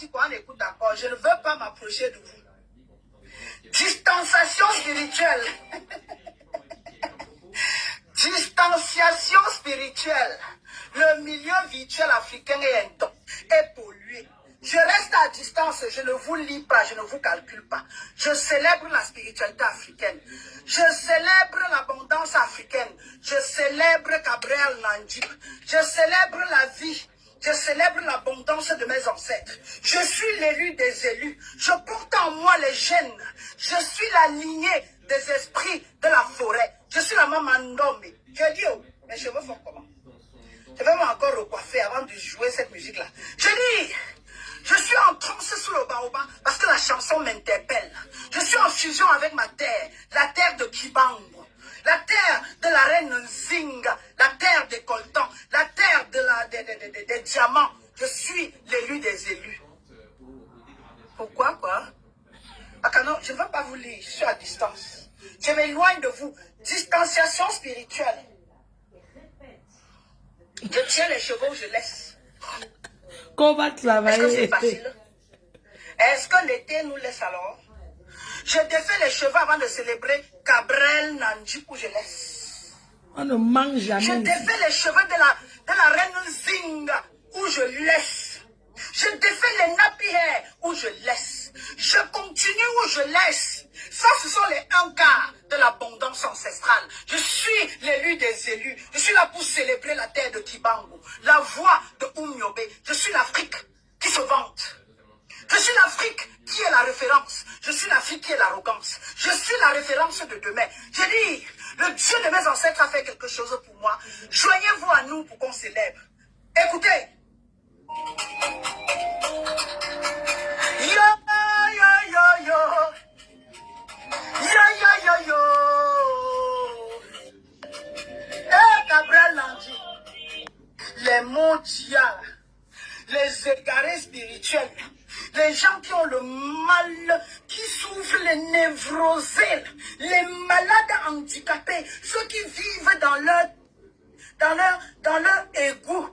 dit qu'on écoute d'accord, je ne veux pas m'approcher de vous. Distanciation spirituelle. Distanciation spirituelle. Le milieu virtuel africain est pollué. Je reste à distance, je ne vous lis pas, je ne vous calcule pas. Je célèbre la spiritualité africaine. Je célèbre l'abondance africaine. Je célèbre Gabriel Nandjip. Je célèbre la vie. Je célèbre l'abondance de mes ancêtres. Je suis l'élu des élus. Je porte en moi les gènes. Je suis la lignée des esprits de la forêt. Je suis la maman Ndombe. Je dis, oh, mes cheveux font comment? Je vais encore recoiffer avant de jouer cette musique-là. Je dis, je suis en transe sous le baobab parce que la chanson m'interpelle. Je suis en fusion avec ma terre, la terre de Kibango, la terre de la reine Nzinga, la terre des coltans, la terre des diamants. Je suis l'élu des élus. Pourquoi, quoi? Ah non, je ne veux pas vous lire, je suis à distance. Je m'éloigne de vous. Distanciation spirituelle. Je tiens les chevaux, je laisse. Qu'on va travailler. Est-ce que c'est facile? Est-ce que l'été nous laisse alors? Je défais les cheveux avant de célébrer Gabriel Nandjip où je laisse. On ne mange jamais. Je défais les cheveux de la reine Zinga où je laisse. Je défais les nappy hair où je laisse. Je continue où je laisse. Ça, ce sont les 1/4 de l'abondance ancestrale. Je suis l'élu des élus. Je suis là pour célébrer la terre de Kibango, la voix de Oumyobe. Je suis l'Afrique qui se vante. Je suis l'Afrique qui est la référence. Je suis l'Afrique qui est l'arrogance. Je suis la référence de demain. Je dis, le Dieu de mes ancêtres a fait quelque chose pour moi. Joignez-vous à nous pour qu'on célèbre. Écoutez. Yo, yo, yo, yo. Yo, yo, yo, yo. Eh, Gabriel Nandji. Les mondiaux, les égarés spirituels, les gens qui ont le mal, qui souffrent, les névrosés, les malades handicapés, ceux qui vivent dans leur égout,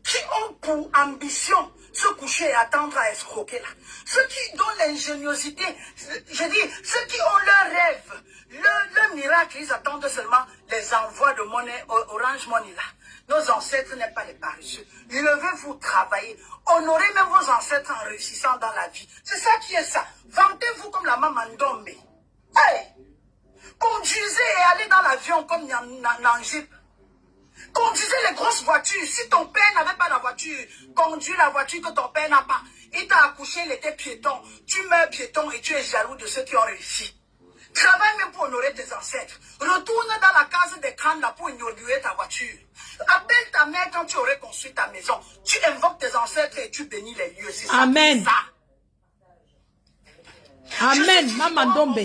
qui ont pour ambition se coucher et attendre à escroquer là. Ceux qui, dont l'ingéniosité, je dis, ceux qui ont leur rêve, leur miracle, ils attendent seulement les envois de monnaie, Orange Money là. Nos ancêtres n'est pas les paresseux. Levez-vous, travailler. Honorez même vos ancêtres en réussissant dans la vie. C'est ça qui est ça. Vantez-vous comme la maman Ndombe. Hey! Conduisez et allez dans l'avion comme Nandjip. Conduisez les grosses voitures. Si ton père n'avait pas la voiture, conduis la voiture que ton père n'a pas. Il t'a accouché, il était piéton. Tu meurs piéton et tu es jaloux de ceux qui ont réussi. Travaille même pour honorer tes ancêtres. Retourne dans la case des crânes là pour inaugurer ta voiture. Appelle ta mère quand tu aurais construit ta maison. Tu invoques tes ancêtres et tu bénis les lieux. C'est ça. Amen. Ça. Amen, Maman Ndombe.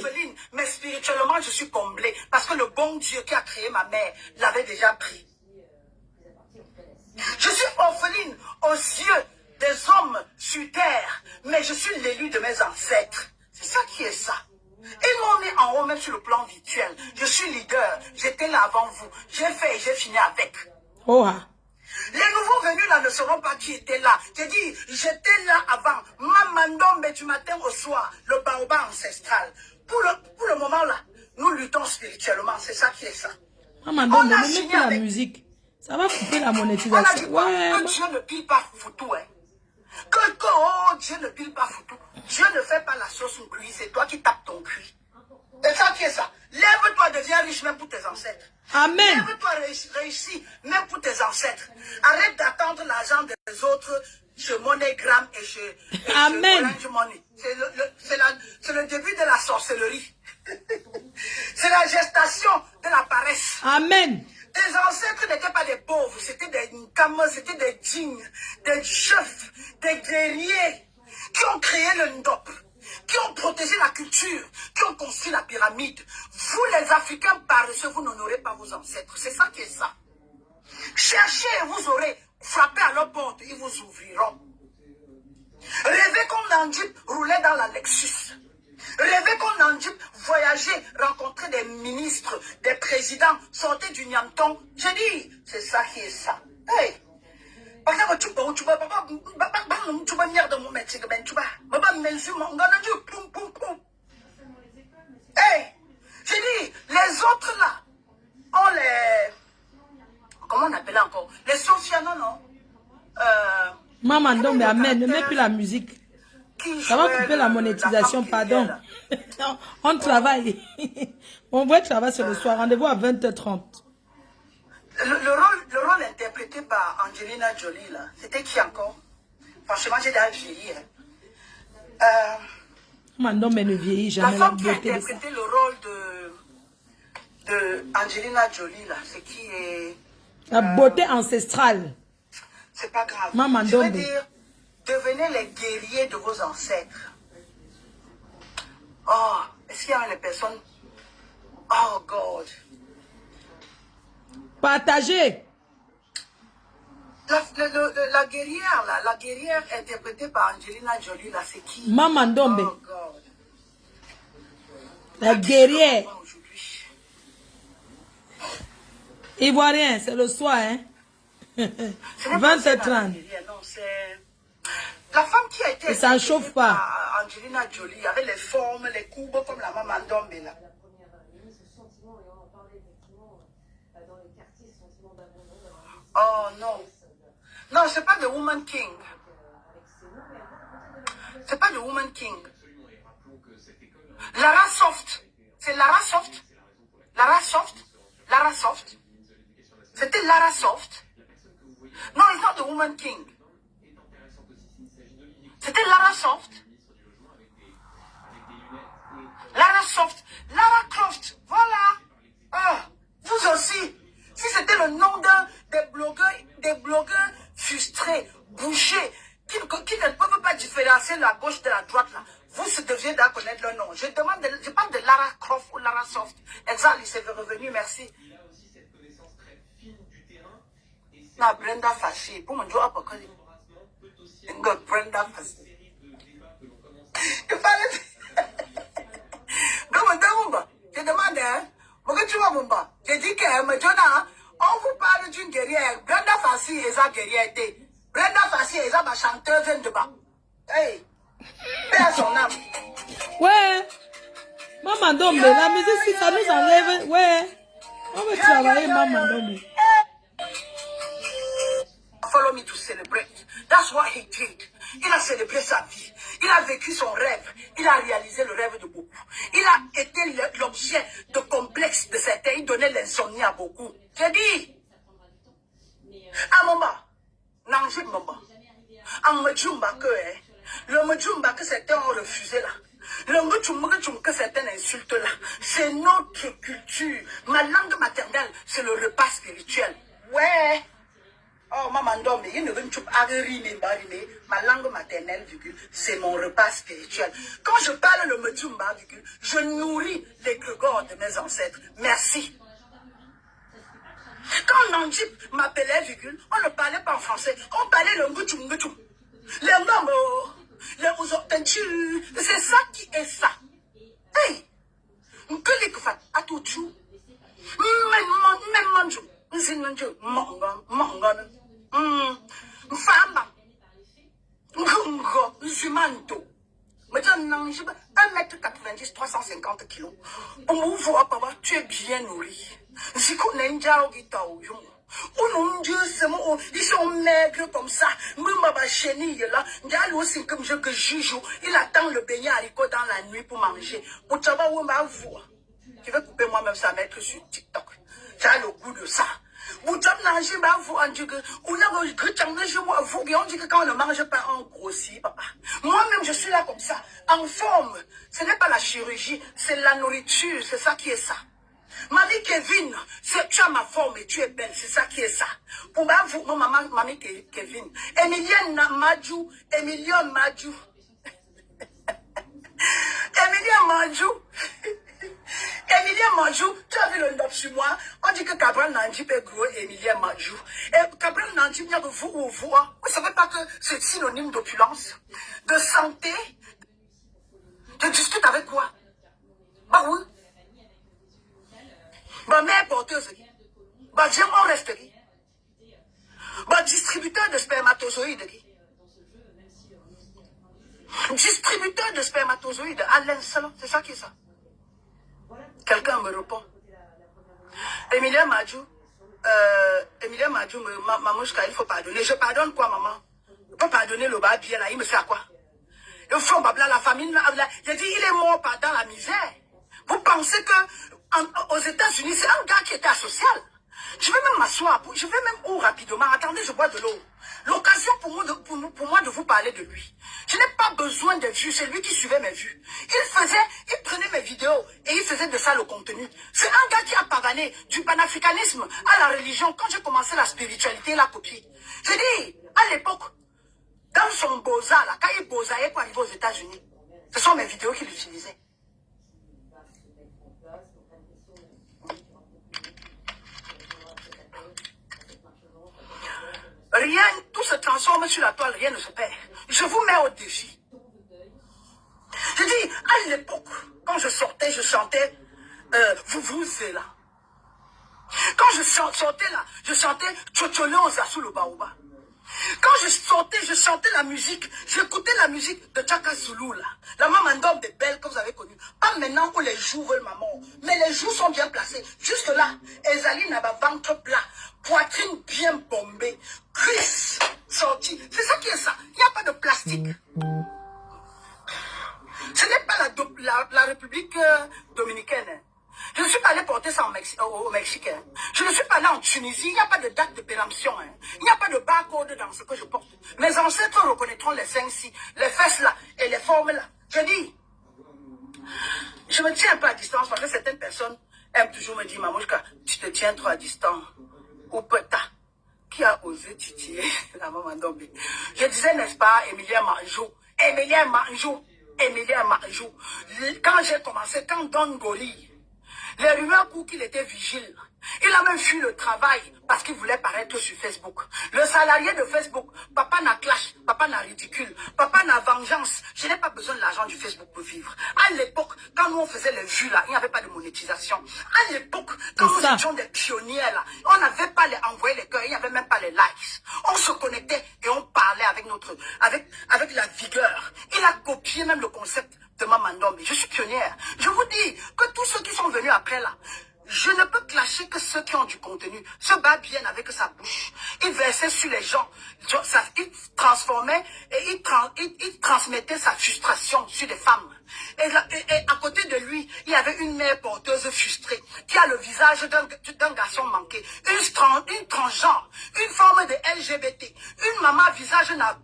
Mais spirituellement, je suis comblée. Parce que le bon Dieu qui a créé ma mère l'avait déjà pris. Je suis orpheline aux yeux des hommes sur terre. Mais je suis l'élu de mes ancêtres. C'est ça qui est ça. Ils m'ont mis en haut même sur le plan virtuel. Je suis leader. J'étais là avant vous. J'ai fait et j'ai fini avec. Oh. Les nouveaux venus là ne sauront pas qui était là. J'ai dit, j'étais là avant. Maman Ndombe du matin au soir. Le baobab ancestral. Pour le moment là, nous luttons spirituellement. C'est ça qui est ça. Maman Ndombe, ne mets pas la musique. Ça va couper la monétisation. On a dit quoi? Que Dieu ne pile pas foutu, hein. Oh, Dieu ne pile pas foutu. Dieu ne fait pas la sauce au cuit, c'est toi qui tapes ton cuit. C'est ça qui est ça. Lève-toi, deviens riche même pour tes ancêtres. Amen. Lève-toi, réussis même pour tes ancêtres. Arrête d'attendre l'argent des autres chez MoneyGram et chez Orange Money. C'est le début de la sorcellerie. C'est la gestation de la paresse. Amen. Tes ancêtres n'étaient pas des pauvres, c'était des Nkama, c'était des dignes, des chefs, des guerriers qui ont créé le Ndop, qui ont protégé la culture, qui ont construit la pyramide. Vous les Africains paresseux, vous n'honorez pas vos ancêtres. C'est ça qui est ça. Cherchez et vous aurez. Frappez à leur porte, ils vous ouvriront. Rêvez comme Nandjip roulait dans la Lexus. Rêvez comme Nandjip voyager, rencontrer des ministres, des présidents, sortir du Niamton. Je dis, c'est ça qui est ça. Hey! Par exemple, tu vas poum, poum, poum. Hey, j'ai dit, les autres là, ont les... Comment on appelle encore? Les Sofianos, non? Maman Ndombe, amen, ne mets plus la musique. Ça va couper la monétisation, pardon. On travaille. On va travailler ce le soir. Rendez-vous à 20h30. Le rôle interprété par Angelina Jolie, là, c'était qui encore? Franchement, j'ai déjà vieilli. Maman Ndombe ne vieillit jamais. La femme qui a interprété le rôle de Angelina Jolie, là, c'est qui est... La beauté ancestrale. C'est pas grave. Maman Je veux Ndombe. dire, devenez les guerriers de vos ancêtres. Oh, est-ce qu'il y a des personnes... Oh, God. Partagez. La guerrière, là, la guerrière interprétée par Angelina Jolie, là, c'est qui? Maman Ndombe. Oh, God. La guerrière. Ivoirien, c'est le soir, hein? 20h30. La femme qui a été... Et ça ne chauffe pas. Angelina Jolie, avec les formes, les courbes comme la maman Ndombe, là. Oh, non. Non, c'est pas The Woman King. C'est pas The Woman King. Lara Soft. C'est Lara Soft. Lara Soft. Lara Soft. C'était Lara Soft. Non, it's not The Woman King. C'était Lara Soft. Lara Soft. Lara Croft. Voilà. Ah, vous aussi. Si c'était le nom des blogueurs frustrés, bouchés, qui ne peuvent pas différencier la gauche de la droite, là, vous deviez déjà connaître le nom. Je parle de Lara Croft ou Lara Soft. Exact, il s'est revenu, merci. Non, Brenda Fassi. Pour mon job, Brenda Fassi. Il fallait... Je demande, hein, je dis que maintenant, on vous parle d'une guerrière. Brenda Fassi est sa guerrière. Brenda Fassi est sa chanteuse de bas. Hey, paix à son âme. Ouais. Maman Ndombe, la musique, si ça nous enlève, ouais. On veut travailler, Maman Ndombe. Follow me to celebrate. That's what he did. Il a célébré sa vie. Il a vécu son rêve. Il a réalisé le rêve de beaucoup. Il a été l'objet de complexe de certains. Il donnait l'insomnie à beaucoup. J'ai dit. À Mamba. Nanjib Mamba. En Mdjumba que, hein. Le Mdjumba que certains ont refusé là. Le Mdjumba que certains insultent là. C'est notre culture. Ma langue maternelle, c'est le repas spirituel. Ouais. Oh, Maman Ndombe, il ne veut pas ma langue maternelle, c'est mon repas spirituel. Quand je parle le Mdjumba, je nourris les grégores de mes ancêtres. Merci. Quand Nandjip m'appelait, on ne parlait pas en français, on parlait le Mdjum. Les Mambo, les Ouzotentu, c'est ça qui est ça. Hey! Que les Kufat, à tout chou. Même Manjou, Zinanjou, Mongon. Femme, Ngungo, Zumanto. Maintenant, 1m90, 350 kg. On m'ouvre papa, tu es bien nourri. Si qu'on a un dialogue, ils sont maigres comme ça. Mumba chenille là. Diallo aussi comme je que juge. Il attend le beignet haricot dans la nuit pour manger. Pour savoir où m'a vous. Je vais couper moi-même ça mettre sur TikTok. J'ai le goût de ça. Vous quand on ne mange pas, on grossit, papa. Moi-même, je suis là comme ça, en forme. Ce n'est pas la chirurgie, c'est la nourriture, c'est ça qui est ça. Mamie Kevin, tu as ma forme et tu es belle, c'est ça qui est ça. Pour vous, mon maman, mamie Kevin. Emilienne Madjou, Emilion Madjou. Emilien Manjou. Emilien Manjou, tu as vu le nom sur moi. On dit que Cabral Nandjip est gros, Emilien Manjou. Et Cabral Nandjip, il y a de vous ou vous. Vous ne savez pas que c'est synonyme d'opulence, de santé. Je discute avec quoi? Bah oui. Bah mère porteuse. Bah j'aime on reste. Bah distributeur de spermatozoïdes. Distributeur de spermatozoïdes à l'instant, c'est ça qui est ça. Quelqu'un me répond. Emilia Madjou, Mamouchka, il faut pardonner. Je pardonne quoi, maman? Je peux pardonner le bas bien là, il me fait à quoi? Le front Babla, la famille, j'ai dit, il est mort dans la misère. Vous pensez que aux États-Unis, c'est un gars qui était asocial. Je vais même m'asseoir, je vais même où rapidement. Attendez, je bois de l'eau. L'occasion pour moi de vous parler de lui. Je n'ai pas besoin de vues, c'est lui qui suivait mes vues. Il prenait mes vidéos et il faisait de ça le contenu. C'est un gars qui a pavané du panafricanisme à la religion. Quand j'ai commencé la spiritualité, il a copié. J'ai dit, à l'époque, dans son beaux-arts, là, quand il beaux-artait pour arriver aux États-Unis, ce sont mes vidéos qu'il utilisait. Rien, tout se transforme sur la toile, rien ne se perd. Je vous mets au défi. Je dis, à l'époque, quand je sortais, je chantais vous êtes là. Quand je sortais là, je chantais Tchotcholoza sous le baoba. Quand je sortais, je chantais la musique. J'écoutais la musique de Tchaka Zulu là. La maman des belles que vous avez connue. Pas maintenant où les joues veulent maman. Mais les joues sont bien placées. Juste là, Ezaline n'a pas ventre plat. Poitrine bien bombée. Cuisse sortie. C'est ça qui est ça. Il n'y a pas de plastique. Ce n'est pas la République dominicaine. Hein. Je ne suis pas allé porter ça au Mexique. Hein. Je ne suis pas allé en Tunisie. Il n'y a pas de date de péremption. Hein. Il n'y a pas de barcode dans ce que je porte. Mes ancêtres reconnaîtront les seins ci, les fesses là et les formes là. Je dis, je me tiens un peu à distance parce que certaines personnes aiment toujours me dire, Mamouchka, tu te tiens trop à distance. Ou peut-être qui a osé titiller la maman d'Ombi. Je disais, n'est-ce pas, Emilien Manjou. Quand j'ai commencé, quand Don Goli, les rumeurs courent qu'il était vigile. Il a même fui le travail parce qu'il voulait paraître sur Facebook. Le salarié de Facebook, papa n'a clash, papa n'a ridicule, papa n'a vengeance. Je n'ai pas besoin de l'argent du Facebook pour vivre. À l'époque, quand nous on faisait les vues là, il n'y avait pas de monétisation. À l'époque, quand nous étions des pionniers là, on n'avait pas les envoyer les cœurs, il n'y avait même pas les likes. On se connectait et on parlait avec la vigueur. Il a copié même le concept de Maman Ndombi. Je suis pionnière. Je vous dis que tous ceux qui sont venus après là, je ne peux clasher que ceux qui ont du contenu. Se bat bien avec sa bouche. Il versait sur les gens. Il transformait et il transmettait sa frustration sur les femmes. Et à côté de lui, il y avait une mère porteuse frustrée qui a le visage d'un garçon manqué. Une transgenre, une forme de LGBT. Une maman visage na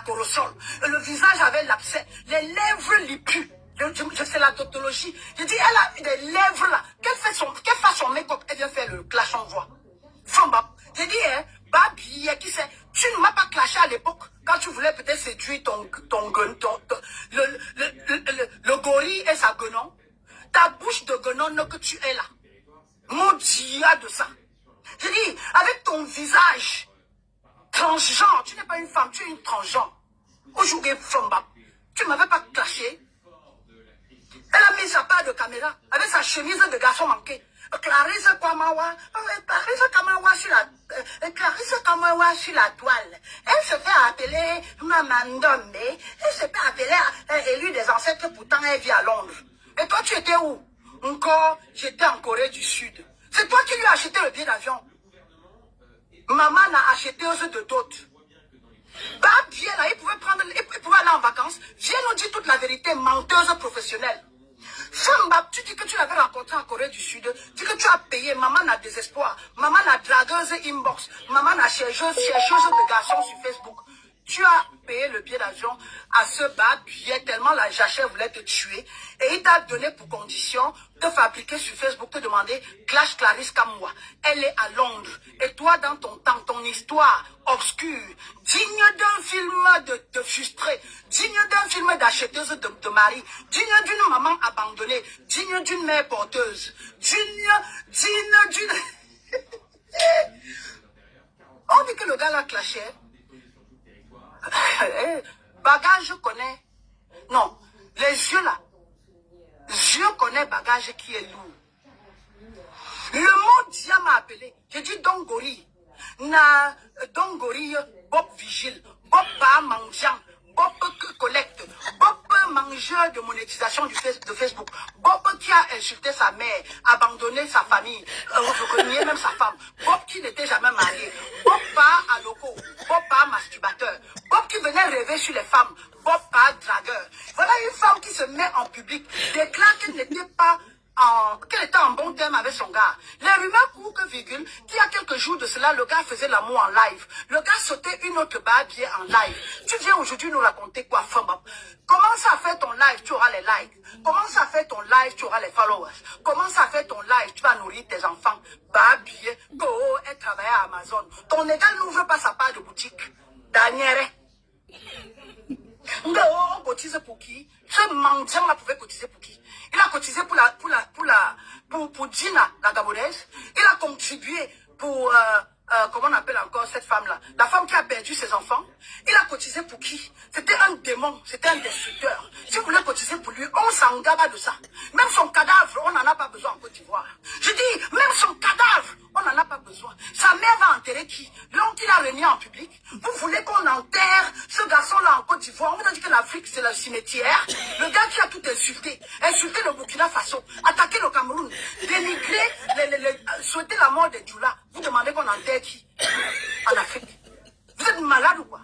corosol. Le visage avait l'abcès. Les lèvres lipues. Je fais la tautologie. Je dis, elle a des lèvres là. Qu'elle fasse son make-up, elle vient faire le clash en voix. Famba. Je dis, hein, Babi, qui sait, tu ne m'as pas clashé à l'époque quand tu voulais peut-être séduire le gorille et sa guenon. Ta bouche de guenon que tu es là. Mon Dieu de ça. Je dis, avec ton visage transgenre, tu n'es pas une femme, tu es une transgenre. Aujourd'hui, Famba, tu ne m'avais pas clashé. Elle a mis sa part de caméra avec sa chemise de garçon manqué. Clarisse Kamawa sur la toile. Elle se fait appeler Maman Ndombe. Elle se fait appeler élue des ancêtres, pourtant elle vit à Londres. Et toi, tu étais où? Encore, j'étais en Corée du Sud. C'est toi qui lui as acheté le billet d'avion. Maman a acheté aux œufs de dot. Bah, viens là, il pouvait aller en vacances. Viens nous dire toute la vérité, menteuse professionnelle. Femme, tu dis que tu l'avais rencontré en Corée du Sud, dis que tu as payé, maman n'a désespoir, maman n'a dragueuse inbox, maman n'a chercheuse de garçons sur Facebook. Tu as payé le billet d'avion à ce bas billet tellement la jachère voulait te tuer et il t'a donné pour condition de fabriquer sur Facebook, te demander Clash Clarisse Kamwa. Elle est à Londres et toi dans ton temps, ton histoire obscure, digne d'un film de frustré, digne d'un film d'acheteuse de mari, digne d'une maman abandonnée, digne d'une mère porteuse, digne d'une... On dit que le gars l'a clashé. Bagage, je connais. Non, les yeux là. Je connais bagage qui est lourd. Le mot dia m'a appelé. J'ai dit Dongori. Dongori, Bob Vigile, Bob Ba Mangian, Bob collecte, Bob mangeur de monétisation de Facebook, Bob qui a insulté sa mère, abandonné sa famille, renié même sa femme, Bob qui n'était jamais marié, Bob pas à loco, Bob pas masturbateur, Bob qui venait rêver sur les femmes, Bob pas dragueur. Voilà une femme qui se met en public, déclare qu'elle n'était pas qu'elle était en bon terme avec son gars. Les rumeurs courent que, virgule, qu'il y a quelques jours de cela, le gars faisait l'amour en live. Le gars sautait une autre babier en live. Tu viens aujourd'hui nous raconter quoi, femme? Commence à faire ton live, tu auras les likes. Commence à faire ton live, tu auras les followers. Commence à faire ton live, tu vas nourrir tes enfants. Babier, go, elle travaille à Amazon. Ton égal n'ouvre pas sa part de boutique. Danière. On cotise pour qui? Ce mendiant-là pouvait cotiser pour qui? Il a cotisé pour Gina, la Gabonaise. Il a contribué pour, comment on appelle encore cette femme-là? La femme qui a perdu ses enfants. Il a cotisé pour qui? C'était un démon, c'était un destructeur. Si vous voulez cotiser pour lui, on s'en gaba de ça. Même son cadavre, on n'en a pas besoin en Côte d'Ivoire. Je dis, même son cadavre, on n'en a pas besoin. Sa mère va enterrer qui? L'homme qu'il a renié en public. Vous voulez qu'on enterre ce garçon-là en Côte d'Ivoire? On vous a dit que l'Afrique, c'est le cimetière. Le gars qui a tout insulté. Insulté le Burkina Faso. Attaqué le Cameroun. Dénigré, souhaité la mort de Djoula. Vous demandez qu'on enterre qui? En Afrique. Vous êtes malade ou quoi?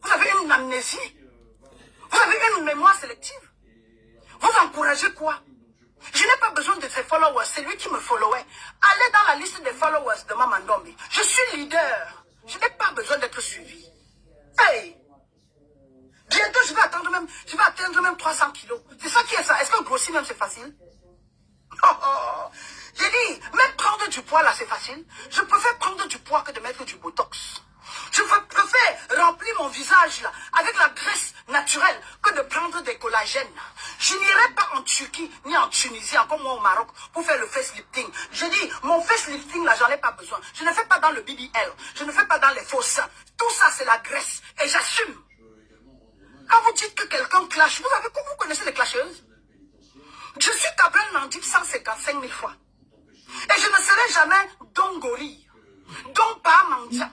Vous avez une amnésie? Vous avez une mémoire sélective? Vous encouragez quoi? Je n'ai pas besoin de ses followers, c'est lui qui me followait. Allez dans la liste des followers de Maman Ndombe. Je suis leader. Je n'ai pas besoin d'être suivi. Hey! Bientôt, je vais atteindre même 300 kilos. C'est ça qui est ça. Est-ce que grossir même c'est facile? Oh. J'ai dit, même prendre du poids là c'est facile. Je préfère prendre du poids que de mettre du botox. Je préfère remplir mon visage là avec la graisse naturelle que de prendre des collagènes. Je n'irai pas en Turquie ni en Tunisie, encore moins au Maroc, pour faire le facelifting. Je dis, mon facelifting là, j'en ai pas besoin. Je ne fais pas dans le BBL, je ne fais pas dans les faux seins. Tout ça c'est la graisse et j'assume. Quand vous dites que quelqu'un clash, vous connaissez les clasheuses? Je suis Gabriel Nandip 155 000 fois. Et je ne serai jamais Dongori, donc pas Mandia,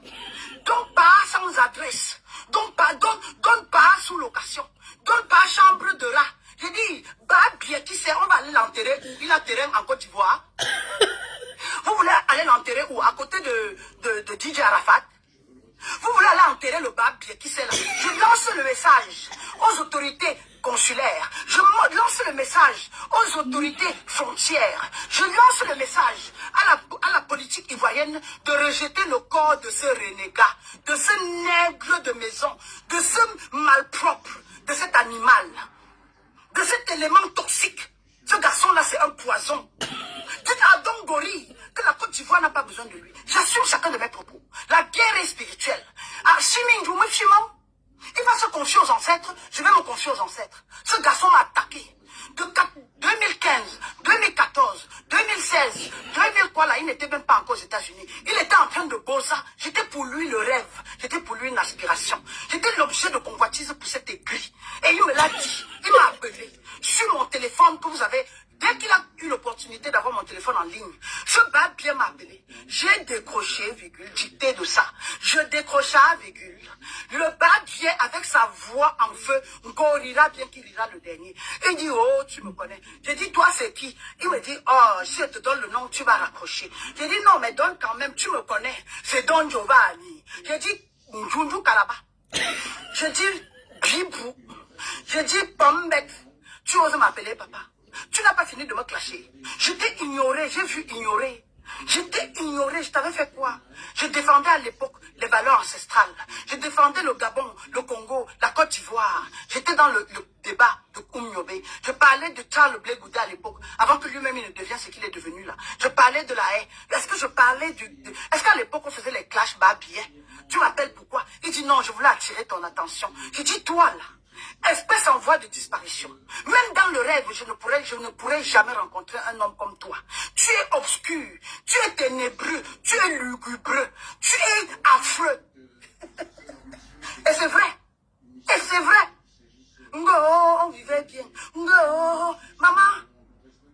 donc pas sans adresse, donc pas, donne pas sous location, donne pas chambre de rat. J'ai dit, bien qui sait, on va aller l'enterrer, il a terrain en Côte d'Ivoire. Vous voulez aller l'enterrer où? À côté de DJ Arafat? Vous voulez aller enterrer le bien qui sait là? Je lance le message aux autorités consulaires. Je lance le message aux autorités frontières. Je lance le message à la politique ivoirienne de rejeter le corps de ce renégat, de ce nègre de maison, de ce malpropre, de cet animal, de cet élément toxique. Ce garçon-là, c'est un poison. Dites à Dongori que la Côte d'Ivoire n'a pas besoin de lui. J'assume chacun de mes propos. La guerre est spirituelle. Il va se confier aux ancêtres, je vais me confier aux ancêtres. Ce garçon m'a attaqué. De 2015, 2014, 2016, 2000 quoi là, il n'était même pas encore aux États-Unis. Il était en train de bosser. J'étais pour lui le rêve. J'étais pour lui une aspiration. J'étais l'objet de convoitise pour cet aigri. Et il me l'a dit. Il m'a appelé sur mon téléphone que vous avez. Dès qu'il a eu l'opportunité d'avoir mon téléphone en ligne, ce bas bien m'a appelé. J'ai décroché, virgule, dicté de ça. Je décrocha, virgule. Le bas bien avec sa voix en feu, encore rira bien qu'il rira le dernier. Il dit, oh, tu me connais. J'ai dit, toi, c'est qui? Il me dit, oh, si je te donne le nom, tu vas raccrocher. J'ai dit, non, mais donne quand même, tu me connais. C'est Don Giovanni. J'ai dit, Njunju Kalaba. J'ai dit, Bibou. J'ai dit, Pombek. Tu oses m'appeler papa. Tu n'as pas fini de me clasher. Je t'ai ignoré, j'ai vu ignorer. Je t'ai ignoré, je t'avais fait quoi? Je défendais à l'époque les valeurs ancestrales. Je défendais le Gabon, le Congo, la Côte d'Ivoire. J'étais dans le débat de Koumiobe. Je parlais de Charles Blé Goudé à l'époque, avant que lui-même il ne devienne ce qu'il est devenu là. Je parlais de la haie. Est-ce que je parlais est-ce qu'à l'époque on faisait les clashs babiens? Tu m'appelles pourquoi? Il dit non, je voulais attirer ton attention. J'ai dit toi là. Espèce en voie de disparition. Même dans le rêve, je ne pourrais jamais rencontrer un homme comme toi. Tu es obscur, tu es ténébreux, tu es lugubre, tu es affreux. Et c'est vrai. Et c'est vrai. Ngo, on vivait bien. Ngo, maman,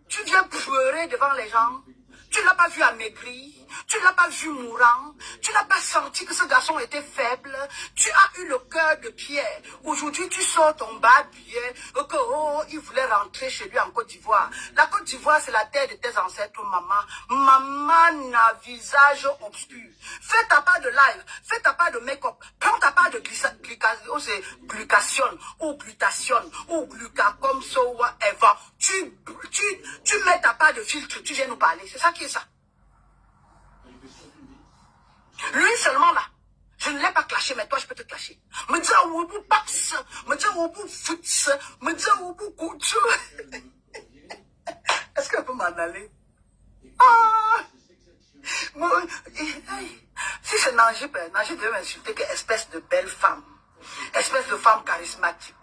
tu viens pleurer devant les gens. Tu ne l'as pas vu amaigri, tu ne l'as pas vu mourant, tu n'as pas senti que ce garçon était faible. Tu as eu le cœur de pierre. Aujourd'hui, tu sors ton bas billet. Que, oh, il voulait rentrer chez lui en Côte d'Ivoire. La Côte d'Ivoire, c'est la terre de tes ancêtres, maman. Maman n'a visage obscur. Fais ta part de live. Fais ta part de make-up. Prends ta part de glucation ou glutation ou gluca comme ça whatever. Tu mets ta part de filtre. Tu viens nous parler. C'est ça qui est ça. Lui seulement là, je ne l'ai pas clashé, mais toi je peux te clasher. Me dis où vous pax, me dis où vous foots, me dis où vous couture. Est-ce qu'elle peut m'en aller? Ah! Si c'est Najib, Najib devait m'insulter que espèce de belle femme, espèce de femme charismatique.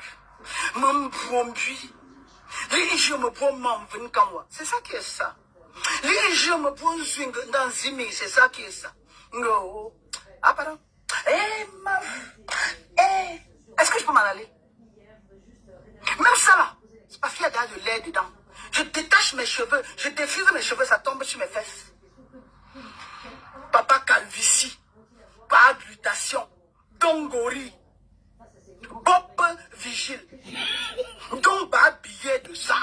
Mon brombi, les gens me prennent mon vin comme moi. C'est ça qui est ça. Les gens me prennent swing dans Zimi, c'est ça qui est ça. Non. Ah, pardon. Est-ce que je peux m'en aller? Même ça là, c'est parce qu'il y a de l'air dedans. Je détache mes cheveux, je défrise mes cheveux, ça tombe sur mes fesses. Papa calvitie, pas glutation, dongori, Bob vigile. Donc, pas billet de ça.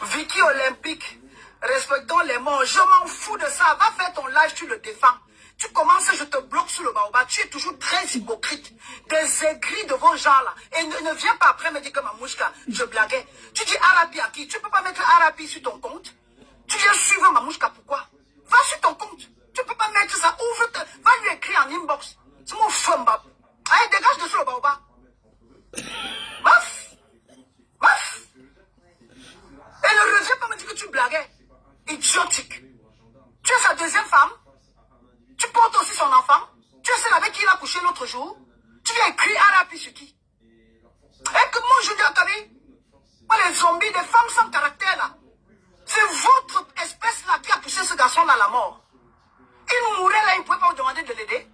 Vicky olympique. Respectons les morts. Je m'en fous de ça. Va faire ton live, tu le défends. Tu commences, je te bloque sur le baobab. Tu es toujours très hypocrite. Des aigris de vos gens là. Et ne viens pas après me dire que ma mouchka, je blaguais. Tu dis Arabi à qui? Tu peux pas mettre Arabi sur ton compte. Tu viens suivre ma mouchka, pourquoi? Va sur ton compte. Tu peux pas mettre ça. Ouvre, va lui écrire en inbox. C'est mon fumba. Allez, dégage de sur le baobab. Maf. Maf. Et ne reviens pas me dire que tu blaguais. Idiotique. Tu es sa deuxième femme. Tu portes aussi son enfant. Tu es celle avec qui il a couché l'autre jour. Tu viens écrire Arabi sur qui? Et que moi, Julien Kabi, moi, les zombies, des femmes sans caractère là. C'est votre espèce là qui a poussé ce garçon là à la mort. Il mourait là, il ne pouvait pas vous demander de l'aider.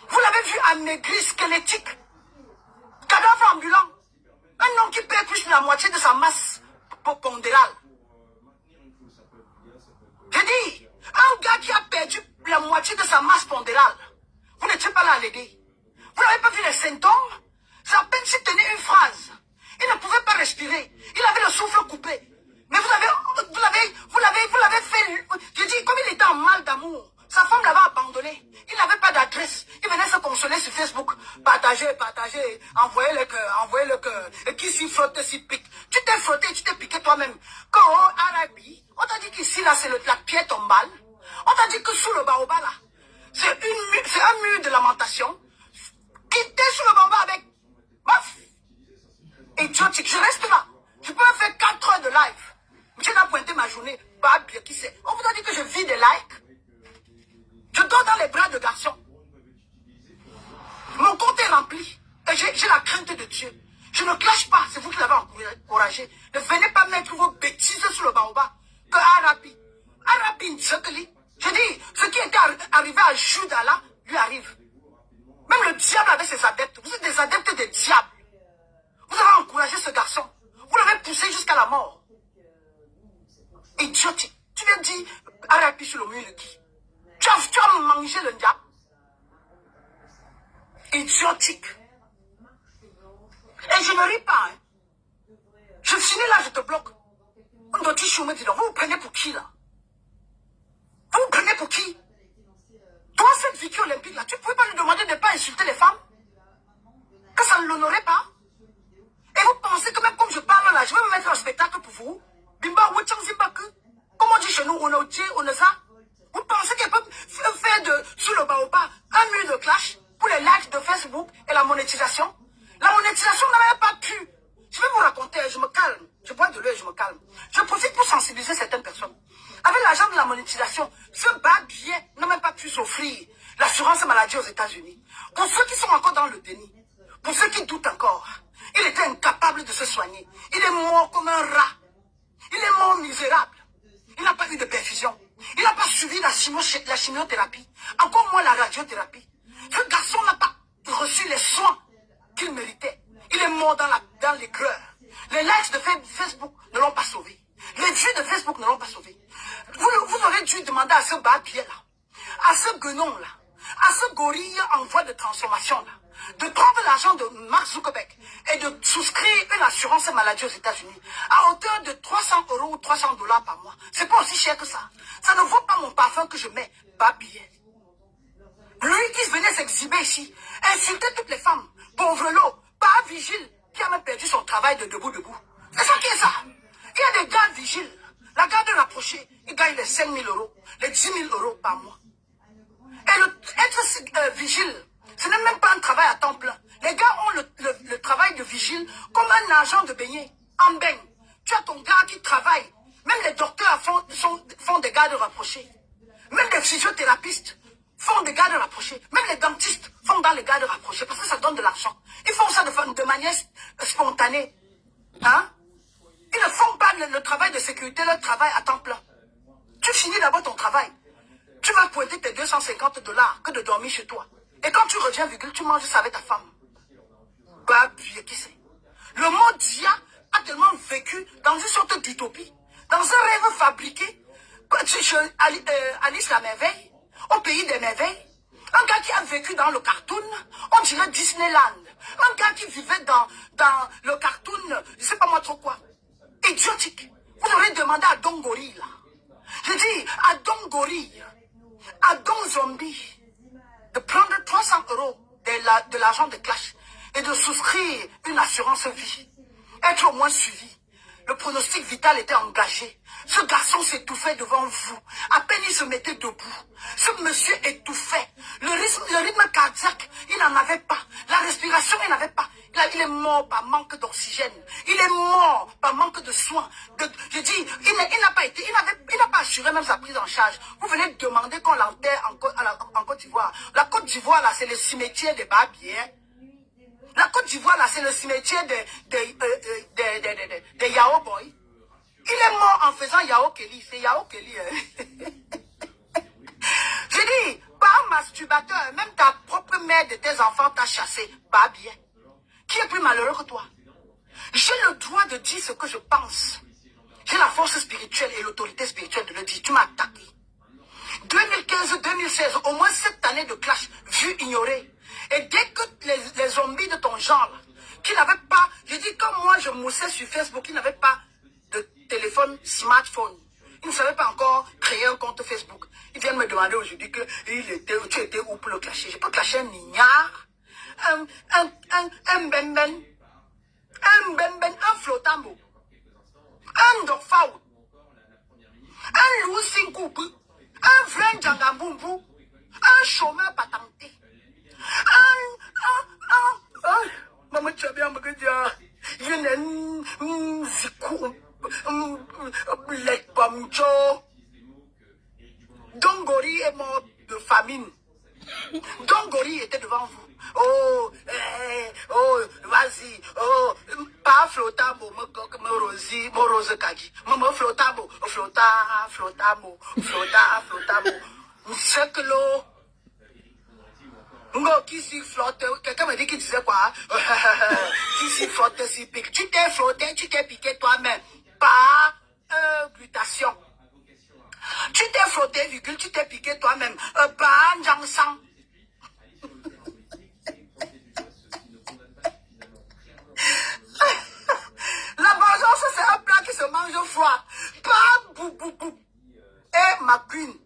Vous l'avez vu amaigri, squelettique. Cadavre ambulant. Un homme qui perd plus de la moitié de sa masse pondérale. Je dis, un gars qui a perdu la moitié de sa masse pondérale, vous n'étiez pas là à l'aider. Vous n'avez pas vu les symptômes? C'est à peine s'il tenait une phrase. Il ne pouvait pas respirer. Il avait le souffle coupé. Mais vous l'avez fait. Je dis, comme il était en mal d'amour, sa femme l'avait abandonné. Il n'avait pas d'adresse. Il venait se consoler sur Facebook. Partagez, envoyez le cœur. Et qui s'y frotte, s'y pique. Tu t'es frotté, tu t'es piqué toi-même. Quand Arabi, on t'a dit qu'ici, là, c'est la pierre tombale. On t'a dit que sous le baobab, là, c'est un mur de lamentation. Quittez sous le baobab avec... Baf! Idiotique, je reste là. Je peux faire 4 heures de live. Je dois pointer ma journée. Bah, bien, qui sait. On vous a dit que je vis des likes. Je dors dans les bras de garçons. Mon compte est rempli. Et j'ai la crainte de Dieu. Je ne clash pas. C'est vous qui l'avez encouragé. Ne venez pas mettre vos bêtises sur le baobab. Que Arabi, je dis, ce qui était arrivé à Judas là, lui arrive. Même le diable avec ses adeptes. Vous êtes des adeptes des diables. Vous avez encouragé ce garçon. Vous l'avez poussé jusqu'à la mort. Idiotique. Tu viens dire Arabi sur le mur de qui? Tu as mangé le diable. Idiotique. Et je ne ris pas. Hein. Je finis là, je te bloque. On doit dire, vous vous prenez pour qui là? Vous vous prenez pour qui? Toi, cette Vicky olympique là, tu ne pouvais pas lui demander de ne pas insulter les femmes? Que ça ne l'honorait pas? Et vous pensez que même comme je parle là, je vais me mettre en spectacle pour vous? Bimba, comment on dit chez nous, on a ça? Vous pensez qu'elle peut faire sous le baobab un mur de clash pour les likes de Facebook et la monétisation? La monétisation n'avait pas pu. Je vais vous raconter, je me calme. Je bois de l'eau et je me calme. Je profite pour sensibiliser certaines personnes. Avec l'argent de la monétisation, ce bas billet n'a même pas pu s'offrir l'assurance maladie aux États-Unis. Pour ceux qui sont encore dans le déni, pour ceux qui doutent encore, il était incapable de se soigner. Il est mort comme un rat. Il est mort misérable. Il n'a pas eu de perfusion. Il n'a pas suivi la chimiothérapie. Encore moins la radiothérapie. Ce garçon n'a pas reçu les soins qu'il méritait. Il est mort dans l'aigreur. Les likes de Facebook ne l'ont pas sauvé. Les vues de Facebook ne l'ont pas sauvé. Vous aurez dû demander à ce bas-pied-là, à ce guenon-là, à ce gorille en voie de transformation-là, de prendre l'argent de Mark Zuckerberg et de souscrire une assurance maladie aux États-Unis à hauteur de 300 € ou 300 $ par mois. C'est pas aussi cher que ça. Ça ne vaut pas mon parfum que je mets, bas-pied. Lui qui venait s'exhiber ici, insulter toutes les femmes, pauvre lot, pas vigile, qui a même perdu son travail de debout. C'est ça qui est ça. Il y a des gardes vigiles. La garde rapprochée, il gagne les 5 000 €, les 10 000 € par mois. Et être vigile, ce n'est même pas un travail à temps plein. Les gars ont le travail de vigile comme un agent de beignet, en baigne. Tu as ton gars qui travaille. Même les docteurs font des gardes rapprochés. Même les physiothérapeutes font des gardes rapprochés. Même les dentistes font dans les gardes rapprochés parce que ça donne de l'argent. Ils font ça de manière spontanée. Hein? Ils ne font pas le travail de sécurité, leur travail à temps plein. Tu finis d'abord ton travail. Tu vas pointer tes 250 $ que de dormir chez toi. Et quand tu reviens, tu manges ça avec ta femme. Bah, puis qui c'est? Le monde d'IA a tellement vécu dans une sorte d'utopie, dans un rêve fabriqué. Alice la merveille, au pays des merveilles. Un gars qui a vécu dans le cartoon, on dirait Disneyland. Un gars qui vivait dans le cartoon, je ne sais pas moi trop quoi. Idiotique. Vous aurez demandé à Don Gorille, là. Je dis à Don Gorille, à Don Zombie, de prendre 300 € de l'argent de Clash et de souscrire une assurance vie. Être au moins suivi. Le pronostic vital était engagé. Ce garçon s'étouffait devant vous. À peine il se mettait debout. Ce monsieur étouffait. Le rythme cardiaque, il n'en avait pas. La respiration, il n'avait pas. Il est mort par manque d'oxygène. Il est mort par manque de soins. Je dis, il n'a pas assuré même sa prise en charge. Vous venez de demander qu'on l'enterre en Côte d'Ivoire. La Côte d'Ivoire, là, c'est le cimetière des barbiers. La Côte d'Ivoire, là, c'est le cimetière de Yao Boy. Il est mort en faisant Yao Kelly. C'est Yao Kelly. Je dis, par masturbateur, même ta propre mère de tes enfants t'a chassé. Pas bien. Qui est plus malheureux que toi? J'ai le droit de dire ce que je pense. J'ai la force spirituelle et l'autorité spirituelle de le dire. Tu m'as attaqué. 2015-2016, au moins 7 années de clash, vu ignoré. Et dès que les zombies de ton genre, qui n'avaient pas, je dis comme moi je moussais sur Facebook, qui n'avaient pas de téléphone, smartphone. Ils ne savaient pas encore créer un compte Facebook. Ils viennent me demander aujourd'hui que tu étais où pour le clasher. Je peux clasher un nignard, un bemben, un flottambo, un dorfao, un loup sinkoukou, un vrai djangambumbu, un chômeur patenté. Maman, tu as bien me dire, je n'ai zikou, les pomcho. Dongori est mort de famine. Dongori était devant vous. Oh, vas-y, oh, pas flottamo, me rose kagi. Me flottamo, flottamo. C'est que l'eau. Non, qui s'y flotte, quelqu'un m'a dit qu'il disait quoi? Qui s'y flotte, s'y pique. Tu t'es flotté, tu t'es piqué toi-même. Pas glutation. Tu t'es frotté, virgule, tu t'es piqué toi-même. Pas Njang-sang. La vengeance, c'est un plat qui se mange froid. Pas bou. Et ma queen.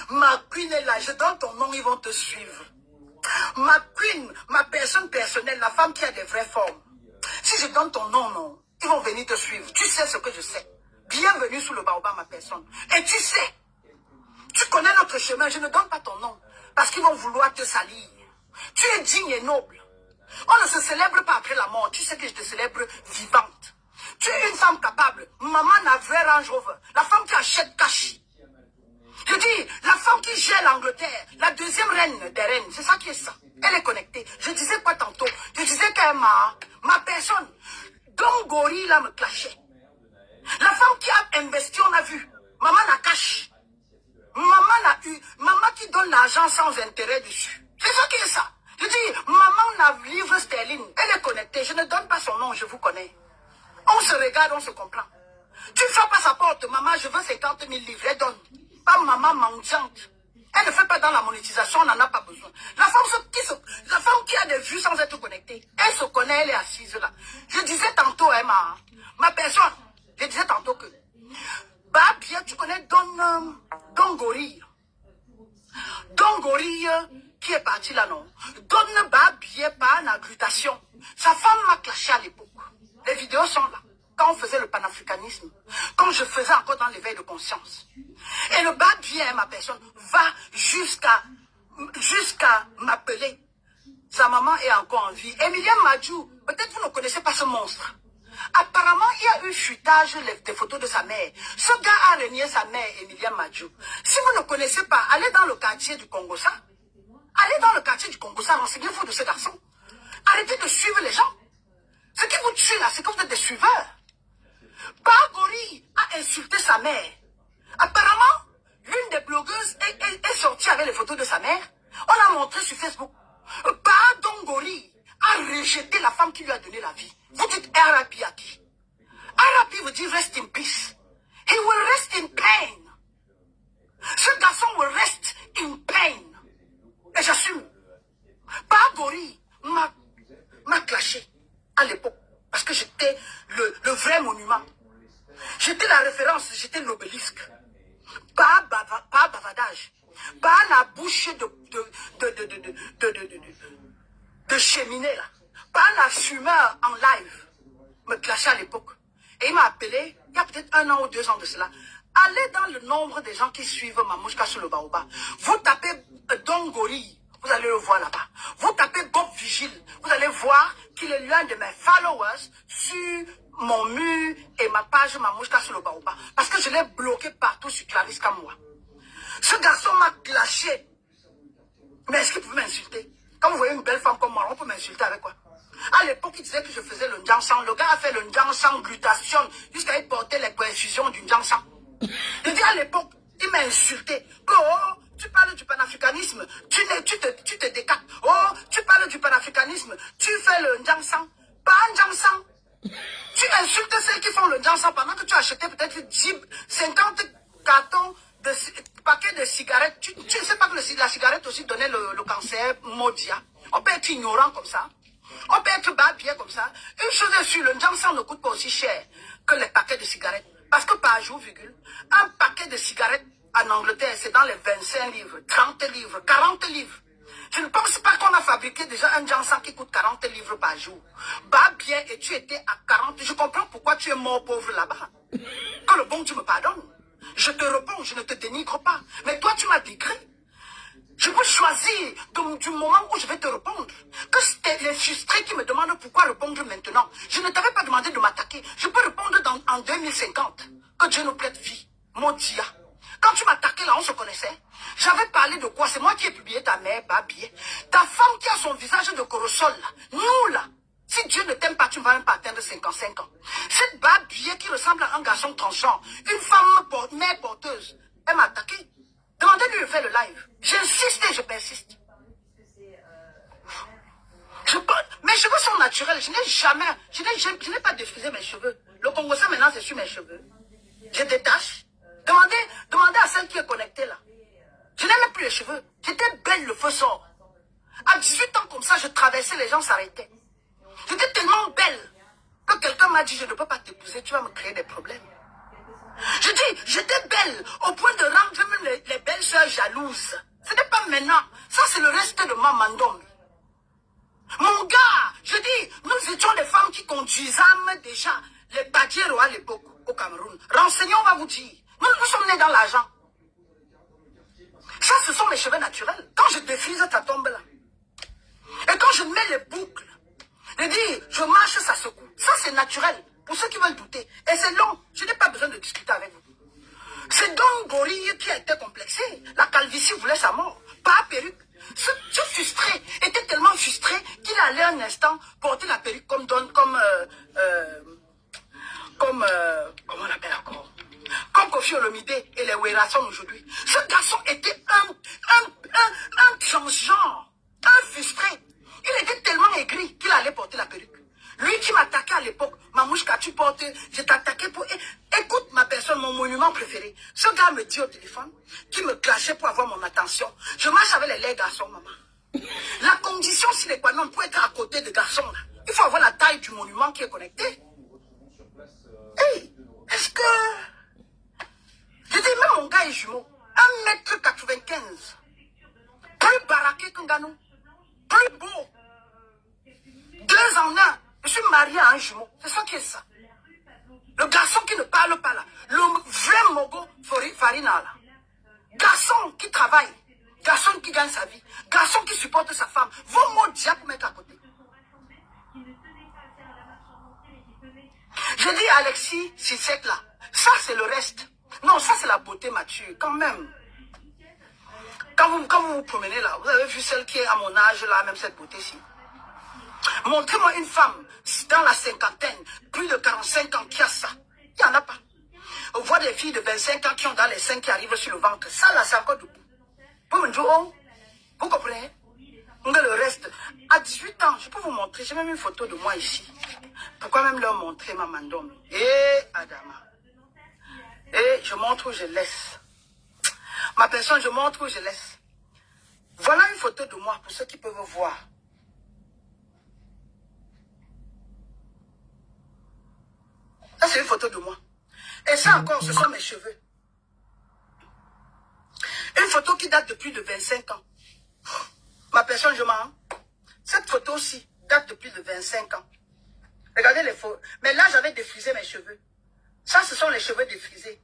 Ma queen est là. Je donne ton nom, ils vont te suivre. Ma queen, ma personne personnelle, la femme qui a des vraies formes. Si je donne ton nom, non, ils vont venir te suivre. Tu sais ce que je sais. Bienvenue sous le baobab, ma personne. Et tu sais, tu connais notre chemin. Je ne donne pas ton nom parce qu'ils vont vouloir te salir. Tu es digne et noble. On ne se célèbre pas après la mort. Tu sais que je te célèbre vivante. Tu es une femme capable. Maman n'a vrai Range Rover. La femme qui achète cash. Je dis, la femme qui gère l'Angleterre, la deuxième reine des reines, c'est ça qui est ça. Elle est connectée. Je disais quoi tantôt? Je disais qu'elle ma personne, Don Gorille là me clashait. La femme qui a investi, on a vu. Maman n'a cash. Maman qui donne l'argent sans intérêt dessus. C'est ça qui est ça. Je dis, maman n'a livre sterling. Elle est connectée. Je ne donne pas son nom, je vous connais. On se regarde, on se comprend. Tu frappes à sa porte, maman, je veux 50 000 livres, elle donne. Pas maman mendiante. Elle ne fait pas dans la monétisation, on n'en a pas besoin. La femme qui a des vues sans être connectée, elle se connaît, elle est assise là. Je disais tantôt, hein, ma personne, je disais tantôt que, bah bien, tu connais Don Gorille. Don Gorille qui est parti là, non. Don bah bien, pas en agglutation. Sa femme m'a clashé à l'époque. Les vidéos sont là. Quand on faisait le panafricanisme, quand je faisais encore dans l'éveil de conscience. Et le bas bien, ma personne, va jusqu'à m'appeler. Sa maman est encore en vie. Emilia Madjou, peut-être vous ne connaissez pas ce monstre. Apparemment, il y a eu fuitage des photos de sa mère. Ce gars a renié sa mère, Emilia Madjou. Si vous ne connaissez pas, allez dans le quartier du Congo-Ça. Allez dans le quartier du Congo-Ça, renseignez-vous de ce garçon. Arrêtez de suivre les gens. Ce qui vous tue là, c'est que vous êtes des suiveurs. Bagori a insulté sa mère. Apparemment, l'une des blogueuses est sortie avec les photos de sa mère. On l'a montré sur Facebook. Badongori a rejeté la femme qui lui a donné la vie. Vous dites RIP à qui? RIP veut dire rest in peace. He will rest in pain. Ce garçon will rest in pain. Et j'assume. Bagori m'a clashé à l'époque. Parce que j'étais le vrai monument. J'étais la référence, j'étais l'obélisque. Pas bavardage. Pas la bouche de cheminée là. Pas la fumeur en live. Me clashait à l'époque. Et il m'a appelé, il y a peut-être 1 an ou 2 ans de cela. Allez dans le nombre des gens qui suivent Mamouchka sur le Baoba. Vous tapez Don Gorille, vous allez le voir là-bas. Vous tapez Bob Vigile, vous allez voir qu'il est l'un de mes followers sur mon mur et ma page Mamouchka sur le Baoba. Parce que je l'ai bloqué partout sur Clarisse Kamoua. Ce garçon m'a clashé. Mais est-ce qu'il pouvait m'insulter? Quand vous voyez une belle femme comme moi, on peut m'insulter avec quoi? À l'époque, il disait que je faisais le Njansang. Le gars a fait le Njansang glutation jusqu'à y porter les coefficients du Njansang. Je dis à l'époque, il m'a insulté. Oh, tu parles du panafricanisme, tu te décapes. Oh, tu parles du panafricanisme, tu fais le Njansang. Pas un Njansang. Tu insultes ceux qui font le Njansang pendant que tu as acheté peut-être 50 cartons de paquets de cigarettes. Tu ne sais pas que la cigarette aussi donnait le cancer maudit. On peut être ignorant comme ça. On peut être babier comme ça. Une chose est sûre, le Njansang ne coûte pas aussi cher que les paquets de cigarettes. Parce que par jour, un paquet de cigarettes en Angleterre, c'est dans les 25 livres, 30 livres, 40 livres. Je ne pense pas qu'on a fabriqué déjà un Njansang qui coûte 40 livres par jour. Bah bien, et tu étais à 40. Je comprends pourquoi tu es mort pauvre là-bas. Que le bon Dieu me pardonne. Je te réponds, je ne te dénigre pas. Mais toi, tu m'as décrit. Je peux choisir du moment où je vais te répondre. Que c'était les frustrés qui me demandent pourquoi répondre maintenant. Je ne t'avais pas demandé de m'attaquer. Je peux répondre en 2050. Que Dieu nous prête vie. Mon Dia. Quand tu m'attaquais là, on se connaissait. J'avais parlé de quoi? C'est moi qui ai publié ta mère, Babier. Ta femme qui a son visage de corosol là. Nous là. Si Dieu ne t'aime pas, tu ne vas même pas atteindre 55 ans. Cette Babier qui ressemble à un garçon transgenre, une femme mère porteuse, elle m'a attaqué. Demandez-lui de faire le live. J'insiste et je persiste. Mes cheveux sont naturels. Je n'ai pas défrisé mes cheveux. Le Congo-Ça maintenant c'est sur mes cheveux. Je détache. Demandez à celle qui est connectée là. Je n'ai même plus les cheveux. J'étais belle, le feu sort. À 18 ans comme ça, je traversais, les gens s'arrêtaient. J'étais tellement belle que quelqu'un m'a dit, je ne peux pas t'épouser, tu vas me créer des problèmes. Je dis, j'étais belle au point de rendre même les belles soeurs jalouses. Ce n'est pas maintenant. Ça, c'est le reste de ma mandome. Mon gars, je dis, nous étions des femmes qui conduisaient déjà les Badjero à l'époque au Cameroun. Renseignons, on va vous dire. Nous sommes nés dans l'argent. Ça, ce sont mes cheveux naturels. Quand je défrise, ça tombe là. Et quand je mets les boucles, je dis, je marche, ça secoue. Ça, c'est naturel. Pour ceux qui veulent douter. Et c'est long. Je n'ai pas besoin de discuter avec vous. C'est Don Gorille qui a été complexé. La calvitie voulait sa mort. Pas perruque. Ce frustré était tellement frustré qu'il allait un instant porter la perruque comment on l'appelle encore? Comme Kofi Olomide et les Werason aujourd'hui. Ce garçon était un transgenre, un frustré. Il était tellement aigri qu'il allait porter la perruque. Lui qui m'attaquait à l'époque, Mamouchka, tu portes, je t'attaquais pour... Écoute mon monument préféré. Ce gars me dit au téléphone qu'il me clashait pour avoir mon attention. Je marche avec les garçons, maman. La condition sine qua non pour être à côté de garçons, là, il faut avoir la taille du monument qui est connecté. Hey, est-ce que... Je dis, même mon gars est jumeau. 1,95 m. Plus baraqué qu'un ganou. Plus beau. 2 en 1. Je suis marié à un jumeau. C'est ça qui est ça. Le garçon qui ne parle pas là. Le vrai Mogo Farina là. Garçon qui travaille. Garçon qui gagne sa vie. Garçon qui supporte sa femme. Vos mots diable pour mettre à côté. Je dis à Alexis Sissek là. Ça c'est le reste. Non, ça c'est la beauté mature. Quand même. Quand vous vous promenez là, vous avez vu celle qui est à mon âge là, même cette beauté-ci. Montrez-moi une femme dans la cinquantaine, plus de 45 ans qui a ça. Il n'y en a pas. On voit des filles de 25 ans qui ont dans les seins qui arrivent sur le ventre. Ça là, c'est encore debout. Vous comprenez? Le reste, à 18 ans, je peux vous montrer, j'ai même une photo de moi ici. Pourquoi même leur montrer ma mandome? Adama. Je montre où je laisse. Ma personne, je montre où je laisse. Voilà une photo de moi pour ceux qui peuvent voir. Ça, c'est une photo de moi. Et ça encore, ce sont mes cheveux. Une photo qui date de plus de 25 ans. Ma personne, je mens. Cette photo-ci date de plus de 25 ans. Regardez les photos. Mais là, j'avais défrisé mes cheveux. Ça, ce sont les cheveux défrisés.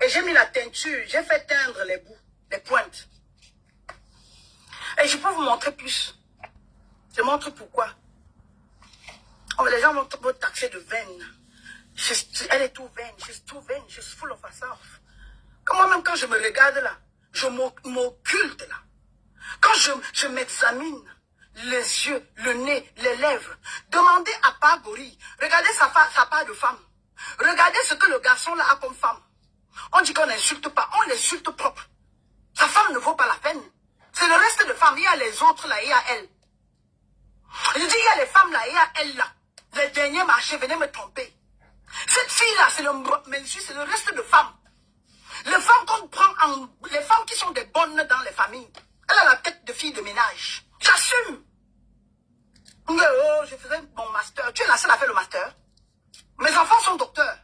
Et j'ai mis la teinture. J'ai fait teindre les bouts, les pointes. Et je peux vous montrer plus. Je montre pourquoi. Oh, les gens vont me taxer de veine. Elle est tout veine. She's full of herself. Moi-même, quand je me regarde là, je m'occulte là. Quand je m'examine, les yeux, le nez, les lèvres, demandez à Pagori, regardez sa part de femme. Regardez ce que le garçon là a comme femme. On dit qu'on n'insulte pas, on l'insulte propre. Sa femme ne vaut pas la peine. C'est le reste de femmes, il y a les autres là, il y a elle. Je dis, il y a les femmes là, il y a elle là. Les derniers marchés, venez me tromper. Cette fille-là, c'est le reste de femmes. Les femmes qu'on prend les femmes qui sont des bonnes dans les familles. Elle a la tête de fille de ménage. J'assume. Oh, je faisais mon master. Tu es la seule à faire le master. Mes enfants sont docteurs.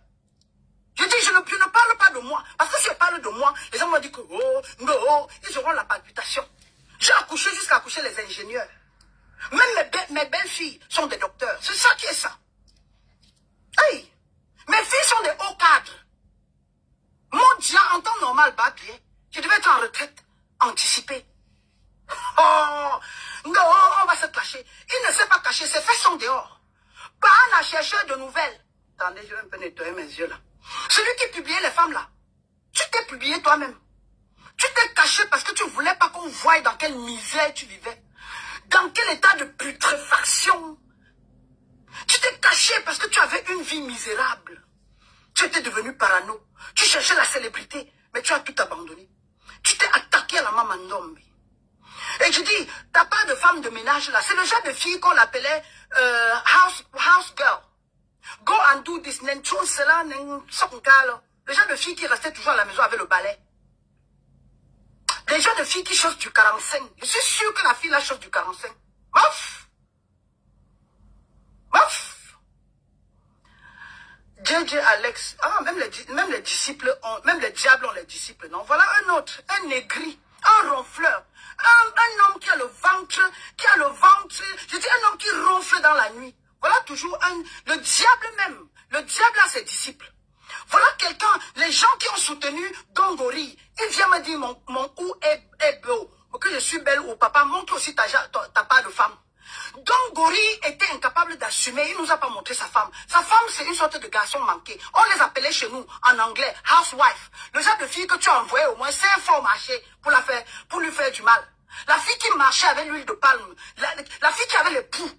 Je dis, je ne parle pas de moi. Parce que si je parle de moi, les gens vont dire que, ils auront la palpitation. J'ai accouché jusqu'à accoucher les ingénieurs. Même mes belles-filles sont des docteurs. C'est ça qui est ça. Hey, mes filles sont des hauts cadres. Mon Dieu, en temps normal, je devais être en retraite anticipée. Oh, on va se cacher. Il ne s'est pas caché, ses fesses sont dehors. Pas un chercheur de nouvelles. Attendez, je vais un peu nettoyer mes yeux là. Celui qui publiait les femmes là, tu t'es publié toi-même. Tu t'es caché parce que tu ne voulais pas qu'on voie dans quelle misère tu vivais. Dans quel état de putréfaction. Tu t'es caché parce que tu avais une vie misérable. Tu étais devenu parano. Tu cherchais la célébrité, mais tu as tout abandonné. Tu t'es attaqué à la maman d'homme. Et je dis, t'as pas de femme de ménage là. C'est le genre de fille qu'on appelait house girl. Go and do this. Le genre de fille qui restait toujours à la maison avec le balai. Les gens de filles qui chaussent du 45. Je suis sûr que la fille là chausse du 45. Mouf! JJ Alex. Ah, même les disciples même les diables ont les disciples, non? Voilà un autre, un aigri, un ronfleur. Un homme qui a le ventre, je dis un homme qui ronfle dans la nuit. Voilà toujours le diable même. Le diable a ses disciples. Voilà quelqu'un, les gens qui ont soutenu Dongori, il vient me dire mon ou est beau, que je suis belle ou papa, montre aussi ta part de femme. Dongori était incapable d'assumer, il nous a pas montré sa femme. Sa femme, c'est une sorte de garçon manqué. On les appelait chez nous, en anglais, housewife. Le genre de fille que tu as envoyé au moins 5 fois au marché pour lui faire du mal. La fille qui marchait avec l'huile de palme, la fille qui avait les poux.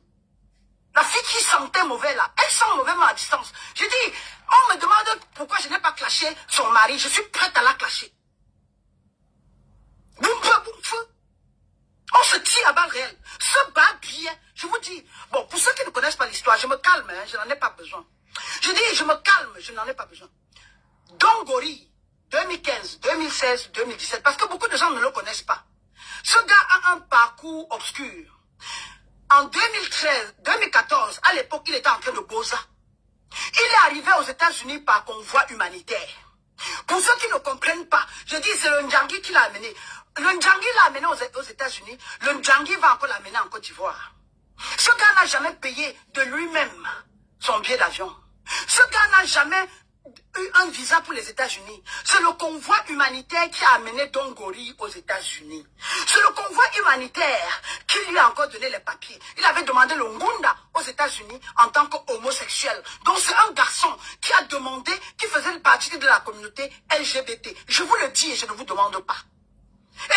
La fille qui sentait mauvais là, elle sent mauvais mais à distance. Je dis, on me demande pourquoi je n'ai pas clashé son mari, je suis prête à la clasher. On se tire à balles réelles. Se bat bien. Je vous dis, bon, pour ceux qui ne connaissent pas l'histoire, je me calme, hein, je n'en ai pas besoin. Je dis, je me calme, je n'en ai pas besoin. Dongori, 2015, 2016, 2017, parce que beaucoup de gens ne le connaissent pas. Ce gars a un parcours obscur. En 2013, 2014, à l'époque, il était en train de Goza. Il est arrivé aux États-Unis par convoi humanitaire. Pour ceux qui ne comprennent pas, je dis c'est le Ndjangi qui l'a amené. Le Ndjangi l'a amené aux États-Unis. Le Ndjangi va encore l'amener en Côte d'Ivoire. Ce gars n'a jamais payé de lui-même son billet d'avion. Ce gars n'a jamais eu un visa pour les États-Unis. C'est le convoi humanitaire qui a amené Dongori aux États-Unis. C'est le convoi humanitaire qui lui a encore donné les papiers. Il avait demandé le Ngunda aux États-Unis en tant qu'homosexuel. Donc c'est un garçon qui a demandé, qui faisait partie de la communauté LGBT. Je vous le dis et je ne vous demande pas.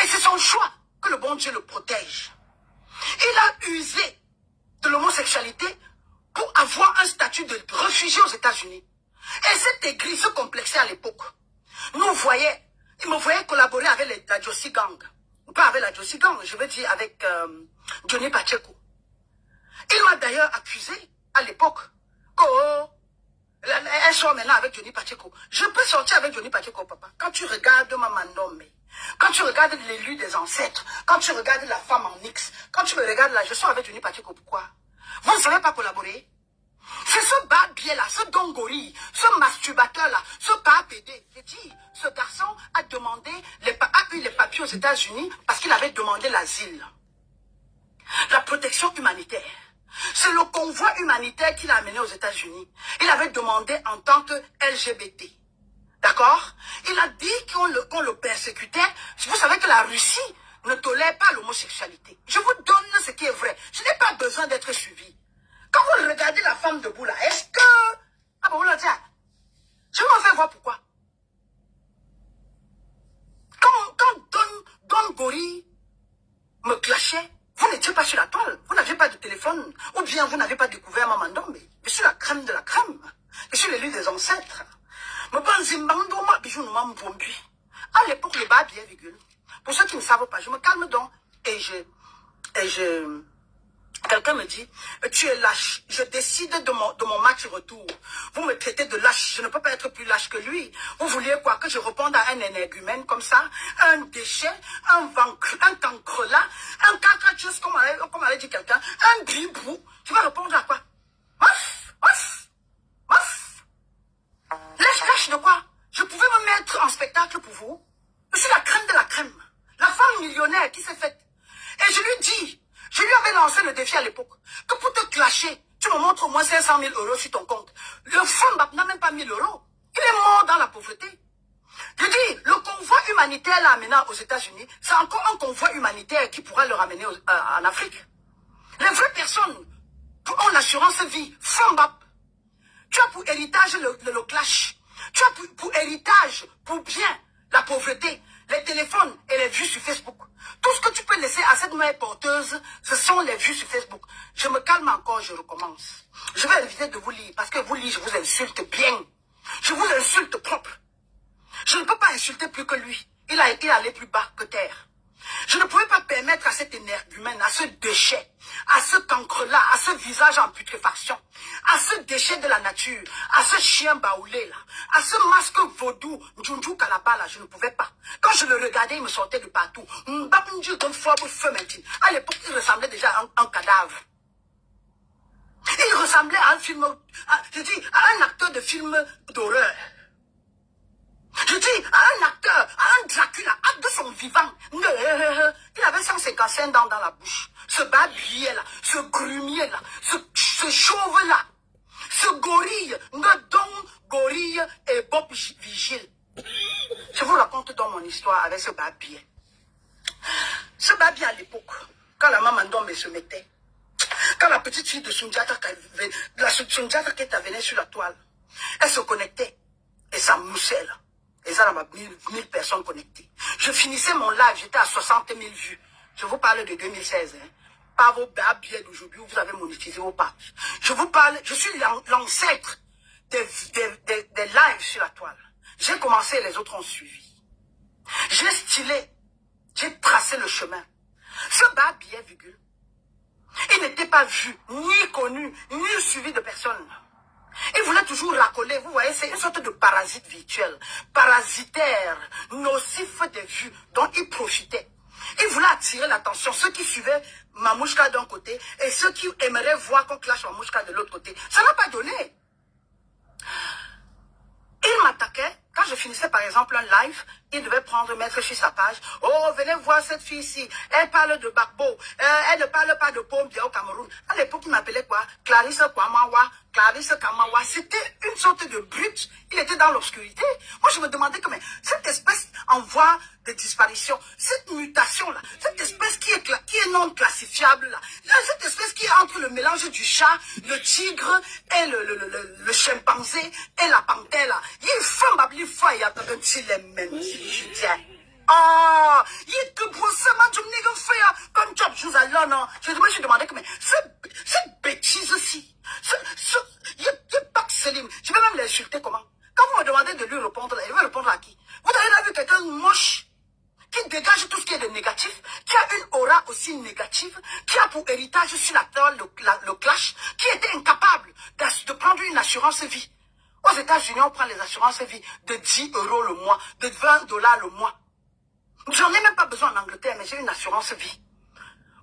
Et c'est son choix, que le bon Dieu le protège. Il a usé de l'homosexualité pour avoir un statut de réfugié aux États-Unis. Et cette église se complexait à l'époque. Il me voyait collaborer avec la Josie Gang. Pas avec la Josie Gang, je veux dire avec Johnny Pacheco. Il m'a d'ailleurs accusé à l'époque qu'elle soit maintenant avec Johnny Pacheco. Je peux sortir avec Johnny Pacheco, papa. Quand tu regardes Maman Ndombe, quand tu regardes l'élu des ancêtres, quand tu regardes la femme en X, quand tu me regardes là, je sors avec Johnny Pacheco. Pourquoi? Vous ne savez pas collaborer? C'est ce barbier-là, ce dongori, ce masturbateur-là, ce papédé. J'ai dit, ce garçon a demandé, a eu les papiers aux États-Unis parce qu'il avait demandé l'asile. La protection humanitaire. C'est le convoi humanitaire qu'il a amené aux États-Unis. Il avait demandé en tant que LGBT. D'accord? Il a dit qu'on le persécutait. Vous savez que la Russie ne tolère pas l'homosexualité. Je vous donne ce qui est vrai. Je n'ai pas besoin d'être suivi. Quand vous regardez la femme debout là, est-ce que... Ah bon, vous le dites. Je m'en fais voir pourquoi. Quand Don Gori me clashait, vous n'étiez pas sur la toile. Vous n'aviez pas de téléphone. Ou bien vous n'avez pas découvert Maman Ndombe. Je suis la crème de la crème. Je suis l'élu des ancêtres. À l'époque, le bas bien, virgule. Pour ceux qui ne savent pas, je me calme donc. Et je... Quelqu'un me dit, tu es lâche. Je décide de mon match retour. Vous me traitez de lâche. Je ne peux pas être plus lâche que lui. Vous vouliez quoi? Que je réponde à un énergumène comme ça? Un déchet? Un cancrelat? Un cacachus, comme avait dit quelqu'un? Un bribou? Tu vas répondre à quoi? Lâche de quoi? Je pouvais me mettre en spectacle pour vous. Je suis la crème de la crème. La femme millionnaire qui s'est faite. Et je lui dis... Je lui avais lancé le défi à l'époque, que pour te clasher, tu me montres au moins 500 000 € sur ton compte. Le femme n'a même pas 1 000 €. Il est mort dans la pauvreté. Je dis, le convoi humanitaire l'a amené aux États-Unis, c'est encore un convoi humanitaire qui pourra le ramener en Afrique. Les vraies personnes ont l'assurance vie, Fambap. Tu as pour héritage le clash. Tu as pour héritage, pour bien, la pauvreté, les téléphones et les vues sur Facebook. Tout ce que tu peux laisser à cette mère porteuse, ce sont les vues sur Facebook. Je me calme encore, je recommence. Je vais éviter de vous lire, parce que vous lire, je vous insulte bien. Je vous insulte propre. Je ne peux pas insulter plus que lui. Il a été allé plus bas que terre. Je ne pouvais pas permettre à cet énergumène, à ce déchet, à ce cancre-là, à ce visage en putréfaction, à ce déchet de la nature, à ce chien baoulé là, à ce masque vaudou, Ndjoundjou Kalaba là, je ne pouvais pas. Quand je le regardais, il me sortait de partout. À l'époque, il ressemblait déjà à un cadavre. Il ressemblait à un film, à un acteur de film d'horreur. Je dis à un acteur, à un Dracula, de son vivant. Il avait 155 dents dans la bouche. Ce babier là, ce grumier là, ce chauve là, ce gorille, Ngodong, gorille et Bob Vigile. Je vous raconte dans mon histoire avec ce babier. Ce babier à l'époque, quand la maman Ndombe se mettait, quand la petite fille de Sundiata Keita venait sur la toile, elle se connectait et ça moussait là. Et ça, on a 1000 personnes connectées. Je finissais mon live, j'étais à 60 000 vues. Je vous parle de 2016. Hein. Pas vos billets d'aujourd'hui où vous avez monétisé vos pages. Je vous parle, je suis l'ancêtre des lives sur la toile. J'ai commencé, les autres ont suivi. J'ai stylé, j'ai tracé le chemin. Ce billet, virgule, il n'était pas vu, ni connu, ni suivi de personne. Il voulait toujours racoler, vous voyez, c'est une sorte de parasite virtuel, parasitaire, nocif des vues, dont il profitait. Il voulait attirer l'attention, ceux qui suivaient Mamouchka d'un côté et ceux qui aimeraient voir qu'on clash Mamouchka de l'autre côté. Ça n'a pas donné. Il m'attaquait, quand je finissais par exemple un live, il devait mettre sur sa page, oh venez voir cette fille-ci, elle parle de Bakbo, elle ne parle pas de Pombia au Cameroun. À l'époque, il m'appelait quoi? Clarisse Kwamawa, Clarisse Kamawa. C'était une sorte de brute, il était dans l'obscurité. Moi je me demandais comment cette espèce en voie de disparition, cette mutation-là, cette espèce qui est non classifiable, là, cette espèce qui est entre le mélange du chat, le tigre et le chimpanzé et la panthère, là. Il y a ah, il est que pour ça, je me suis demandé comment cette bêtise-ci, il est pas Selim, je vais même l'insulter comment? Quand vous me demandez de lui répondre, là, il va répondre à qui? Vous avez vu quelqu'un de moche qui dégage tout ce qui est de négatif, qui a une aura aussi négative, qui a pour héritage sur la toile le clash, qui était incapable de prendre une assurance vie. Aux États-Unis, on prend les assurances vie de 10 € le mois, de 20 $ le mois. J'en ai même pas besoin en Angleterre, mais j'ai une assurance vie.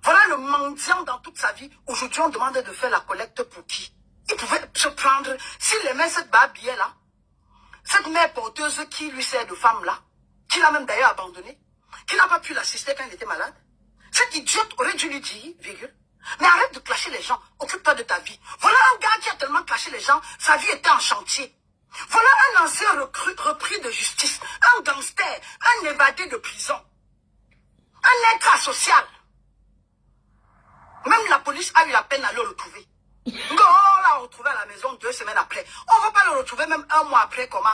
Voilà le mendiant dans toute sa vie. Aujourd'hui, on demande de faire la collecte pour qui? Il pouvait se prendre, s'il aimait cette babille-là, cette mère porteuse qui lui sert de femme-là, qui l'a même d'ailleurs abandonnée, qui n'a pas pu l'assister quand il était malade. Cette idiote aurait dû lui dire, virgule, mais arrête de clasher les gens, occupe-toi de ta vie. Voilà un gars qui a tellement clashé les gens, sa vie était en chantier. Voilà un ancien repris de justice, un gangster, un évadé de prison, un être asocial. Même la police a eu la peine à le retrouver. On l'a retrouvé à la maison 2 semaines après. On ne va pas le retrouver même 1 mois après, comment?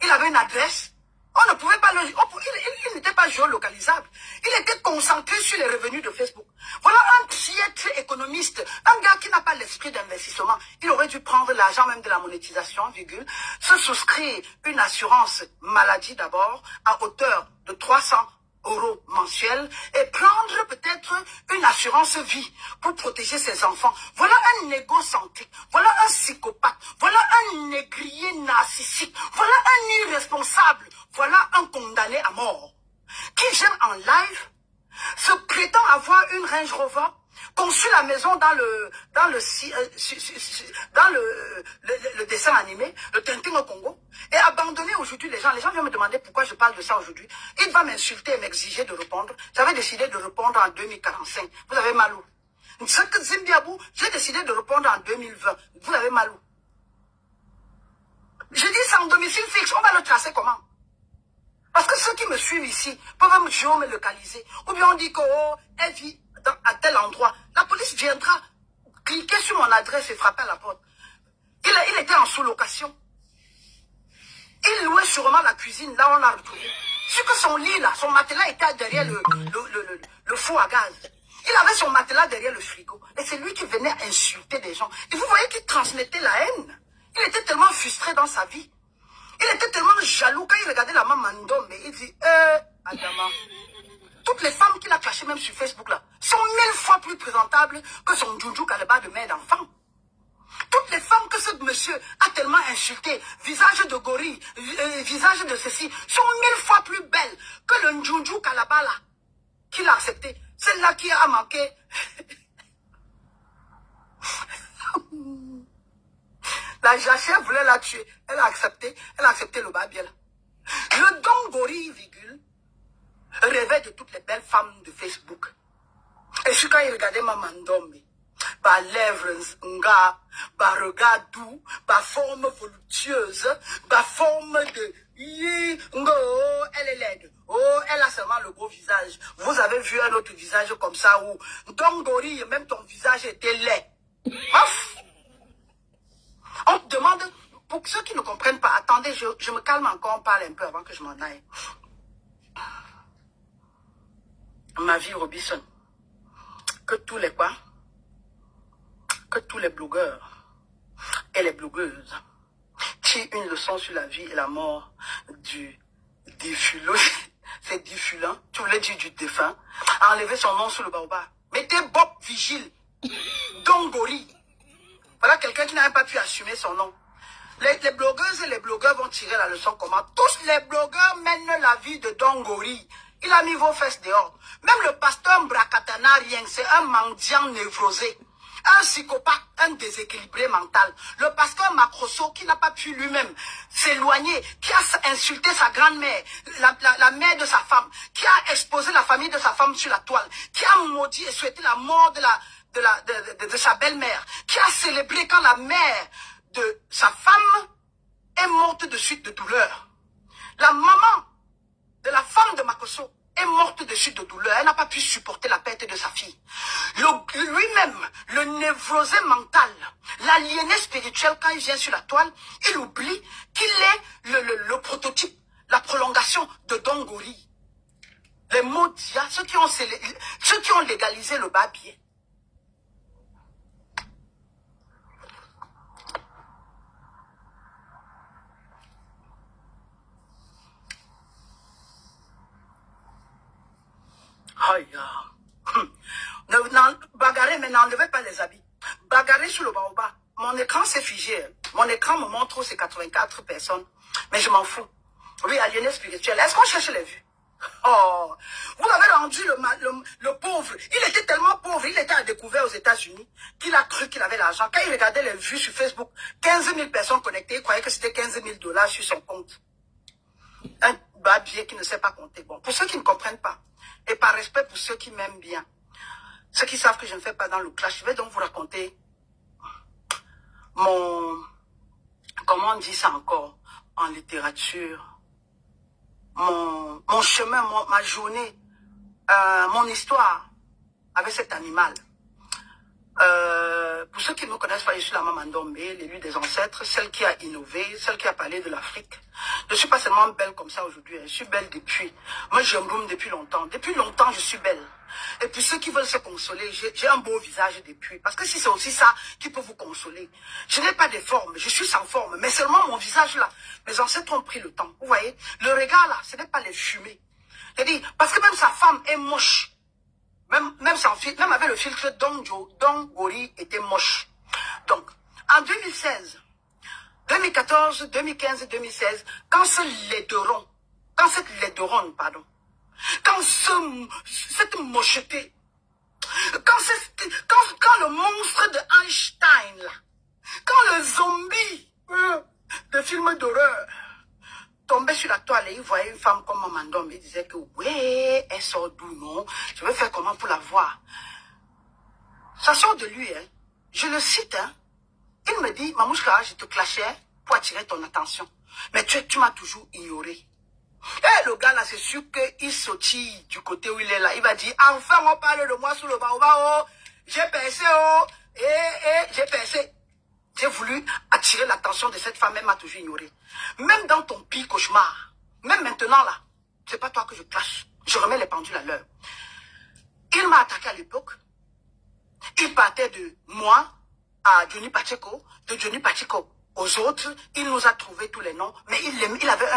Il avait une adresse. On ne pouvait pas le... Il n'était pas géolocalisable. Il était concentré sur les revenus de Facebook. Voilà un piètre économiste, un gars qui n'a pas l'esprit d'investissement. Il aurait dû prendre l'argent même de la monétisation, virgule, se souscrire une assurance maladie d'abord, à hauteur de 300 € mensuels, et prendre peut-être une assurance vie pour protéger ses enfants. Voilà un égocentrique, voilà un psychopathe, voilà un négrier narcissique, voilà un irresponsable, voilà un condamné à mort qui vient en live, se prétend avoir une Range Rover, conçu la maison dans le dessin animé, le Tintin au Congo, et abandonné aujourd'hui les gens. Les gens viennent me demander pourquoi je parle de ça aujourd'hui. Il va m'insulter et m'exiger de répondre. J'avais décidé de répondre en 2045. Vous avez mal où? J'ai décidé de répondre en 2020. Vous avez mal où? Je dis sans domicile fixe, on va le tracer comment? Parce que ceux qui me suivent ici peuvent me géolocaliser. Ou bien on dit qu'elle vit à tel endroit. La police viendra cliquer sur mon adresse et frapper à la porte. Il était en sous-location. Il louait sûrement la cuisine, là on l'a retrouvé. Sur que son lit là, son matelas était derrière le four à gaz. Il avait son matelas derrière le frigo. Et c'est lui qui venait insulter des gens. Et vous voyez qu'il transmettait la haine. Il était tellement frustré dans sa vie. Il était tellement jaloux quand il regardait la maman Mandom. Mais il dit, Adama, toutes les femmes qu'il a clashées même sur Facebook là, sont 1000 fois plus présentables que son Djoudjou Kaleba de mère d'enfant. Toutes les femmes que ce monsieur a tellement insultées, visage de gorille, visage de ceci, sont 1000 fois plus belles que le Djoudjou Kaleba là, qu'il a accepté. Celle-là qui a manqué. La jachère voulait la tuer. Elle a accepté le babiel. Le Dongori, virgule, rêvait de toutes les belles femmes de Facebook. Et je quand il regardait ma Ndombe, par lèvres nga, par regard doux, par forme voluptueuse, par forme de elle est laide. Oh, elle a seulement le beau visage. Vous avez vu un autre visage comme ça où Dongori, même ton visage était laid. Ouf! On te demande, pour ceux qui ne comprennent pas, attendez, je me calme encore, on parle un peu avant que je m'en aille. Ma vie, Robinson, que tous les quoi? Que tous les blogueurs et les blogueuses tirent une leçon sur la vie et la mort du défulant. C'est défulant, tu voulais dire du défunt, enlever son nom sous le baobab. Mettez Bob Vigile, Dongori. Voilà quelqu'un qui n'a même pas pu assumer son nom. Les blogueuses et les blogueurs vont tirer la leçon comment? Tous les blogueurs mènent la vie de Don Gori. Il a mis vos fesses dehors. Même le pasteur Mbrakatana, rien, c'est un mendiant névrosé. Un psychopathe, un déséquilibré mental. Le pasteur Macrosso qui n'a pas pu lui-même s'éloigner, qui a insulté sa grand-mère, la mère de sa femme, qui a exposé la famille de sa femme sur la toile, qui a maudit et souhaité la mort de sa belle-mère, qui a célébré quand la mère de sa femme est morte de suite de douleur. La maman de la femme de Makosso est morte de suite de douleur. Elle n'a pas pu supporter la perte de sa fille. Lui-même, le névrosé mental, l'aliéné spirituel, quand il vient sur la toile, il oublie qu'il est le prototype, la prolongation de Don Gori. Les maudits, ceux qui ont légalisé le babier. Bagarrez, mais n'enlevez pas les habits. Bagarrez sur le baobab. Mon écran s'est figé. Mon écran me montre ces 84 personnes. Mais je m'en fous. Oui, aliéné spirituel. Est-ce qu'on cherche les vues? Oh, vous avez rendu le pauvre. Il était tellement pauvre, il était à découvert aux États-Unis qu'il a cru qu'il avait l'argent. Quand il regardait les vues sur Facebook, 15 000 personnes connectées, il croyait que c'était 15 000 $ sur son compte. Un babier qui ne sait pas compter. Bon, pour ceux qui ne comprennent pas, et par respect pour ceux qui m'aiment bien, ceux qui savent que je ne fais pas dans le clash, je vais donc vous raconter comment on dit ça encore en littérature, mon chemin, ma journée, mon histoire avec cet animal. Pour ceux qui ne me connaissent pas, je suis la maman Ndombe, l'élu des ancêtres, celle qui a innové, celle qui a parlé de l'Afrique. Je ne suis pas seulement belle comme ça aujourd'hui, je suis belle depuis. Moi, je m'embroume depuis longtemps. Depuis longtemps, je suis belle. Et puis ceux qui veulent se consoler, j'ai un beau visage depuis. Parce que si c'est aussi ça qui peut vous consoler. Je n'ai pas de forme, je suis sans forme. Mais seulement mon visage là, mes ancêtres ont pris le temps. Vous voyez, le regard là, ce n'est pas les fumées. C'est-à-dire, parce que même sa femme est moche. Même avec le filtre Don Gori était moche. Donc, en 2016, 2014, 2015 et 2016, quand cette laideronne, pardon, quand cette mocheté, quand le monstre de Einstein, là, quand le zombie de film d'horreur tombait sur la toile et il voyait une femme comme Maman Ndombe, il disait que ouais, elle sort d'où, non? Je vais faire comment pour la voir? Ça sort de lui, hein. Je le cite, hein. Il me dit, Mamouchka, je te clashais pour attirer ton attention. Mais tu m'as toujours ignoré. Et le gars là, c'est sûr qu'il sautille du côté où il est là. Il va dire, enfin on parle de moi sous le baobab, oh. J'ai percé, oh. J'ai percé. J'ai voulu attirer l'attention de cette femme, elle m'a toujours ignoré. Même dans ton pire cauchemar, même maintenant là, c'est pas toi que je clash. Je remets les pendules à l'heure. Il m'a attaqué à l'époque. Il partait de moi à Johnny Pacheco, de Johnny Pacheco aux autres. Il nous a trouvé tous les noms, mais il avait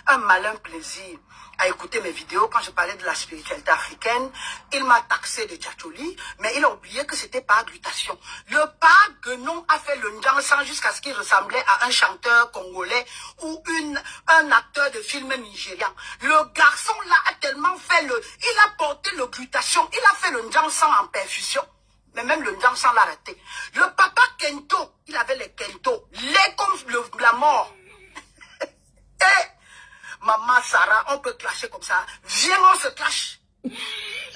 un malin plaisir à écouter mes vidéos quand je parlais de la spiritualité africaine. Il m'a taxé de tchatcholi, mais il a oublié que c'était par glutation. Le pas Guenon a fait le Njansan jusqu'à ce qu'il ressemblait à un chanteur congolais ou un acteur de film nigérian. Le garçon là a tellement fait il a porté le glutation, il a fait le Njansan en perfusion. Mais même le Njansan l'a raté. Le papa Kento, il avait les Kento, les comme la mort. Et maman Sarah, on peut clasher comme ça. Viens, on se clash.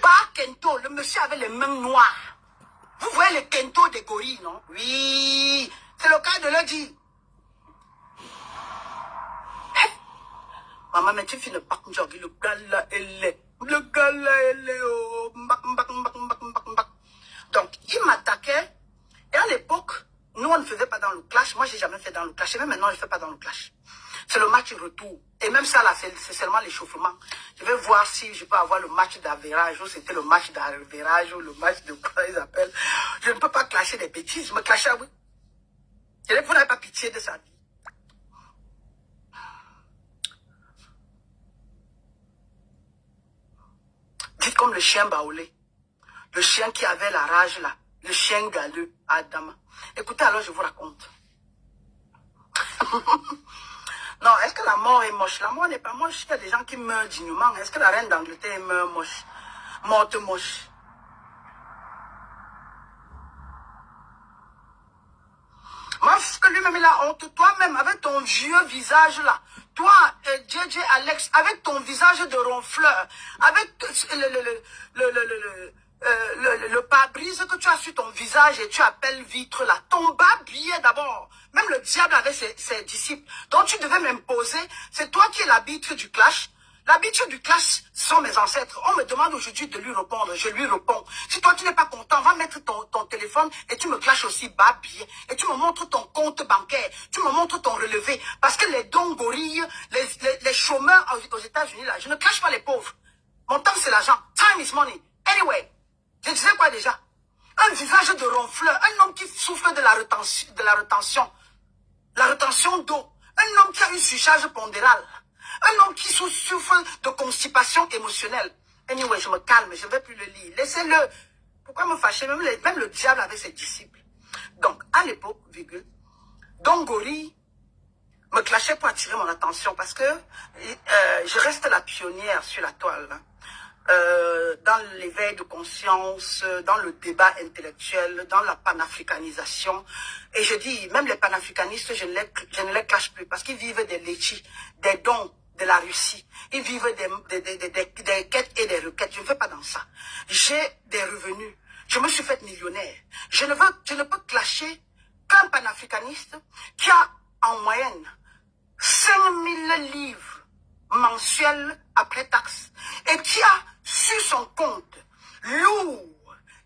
Pas Kento, le monsieur avait les mains noires. Vous voyez les Kento des gorilles, non? Oui, c'est le cas de le dire. Hey. Maman, mais tu finis pas comme ça, le gars là, elle est. Le gars là, elle est. Oh. Donc, il m'attaquait. Et à l'époque, nous, on ne faisait pas dans le clash. Moi, j'ai jamais fait dans le clash. Et même maintenant, je ne fais pas dans le clash. C'est le match retour. Et même ça, là, c'est seulement l'échauffement. Je vais voir si je peux avoir le match d'avérage, ou c'était le match d'avérage, ou le match de quoi ils appellent. Je ne peux pas clasher des bêtises. Je me clasher, oui. Vous n'avez pas pitié de sa vie. Dites comme le chien baoulé. Le chien qui avait la rage là. Le chien galeux, Adam. Écoutez, alors je vous raconte. Non, est-ce que la mort est moche? La mort n'est pas moche. Il y a des gens qui meurent dignement. Est-ce que la reine d'Angleterre meurt moche? Morte moche. Moi, ce que lui-même il a honte, toi-même, avec ton vieux visage là, toi, JJ Alex, avec ton visage de ronfleur, avec le pare-brise que tu as sur ton visage et tu appelles vitre là, ton bas billet d'abord. Même le diable avait ses disciples. Donc tu devais m'imposer. C'est toi qui es l'arbitre du clash. L'arbitre du clash sont mes ancêtres. On me demande aujourd'hui de lui répondre. Je lui réponds. Si toi tu n'es pas content, va mettre ton téléphone et tu me clashes aussi bas billet. Et tu me montres ton compte bancaire. Tu me montres ton relevé. Parce que les dons gorilles, les chômeurs aux États-Unis là, je ne clash pas les pauvres. Mon temps c'est l'argent. Time is money. Anyway. Je disais quoi déjà? Un visage de ronfleur, un homme qui souffre de la rétention d'eau, un homme qui a une surcharge pondérale, un homme qui souffre de constipation émotionnelle. Anyway, je me calme, je ne vais plus le lire. Laissez-le. Pourquoi me fâcher? Même le diable avait ses disciples. Donc, à l'époque, virgule, Don Gori me clashait pour attirer mon attention parce que je reste la pionnière sur la toile. Hein. Dans l'éveil de conscience, dans le débat intellectuel, dans la panafricanisation. Et je dis, même les panafricanistes, je ne les clash plus parce qu'ils vivent des litchis, des dons de la Russie. Ils vivent des quêtes et des requêtes. Je ne fais pas dans ça. J'ai des revenus. Je me suis fait millionnaire. Je ne peux clasher qu'un panafricaniste qui a en moyenne 5000 livres mensuels après taxe et qui a sur son compte lourd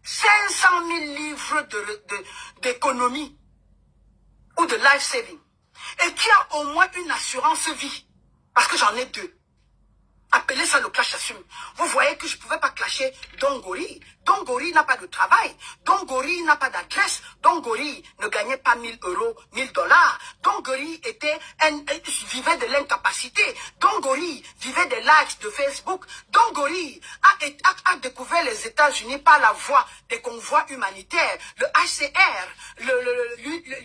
500 000 livres d'économie ou de life saving et qui a au moins une assurance vie parce que j'en ai deux. Appelez ça le clash assume. Vous voyez que je ne pouvais pas clasher Don Gori. Don Gori n'a pas de travail. Don Gori n'a pas d'adresse. Don Gori ne gagnait pas 1000 euros, 1000 dollars. Don Gori vivait de l'incapacité. Don Gori vivait des likes de Facebook. Don Gori a découvert les États-Unis par la voie des convois humanitaires. Le HCR,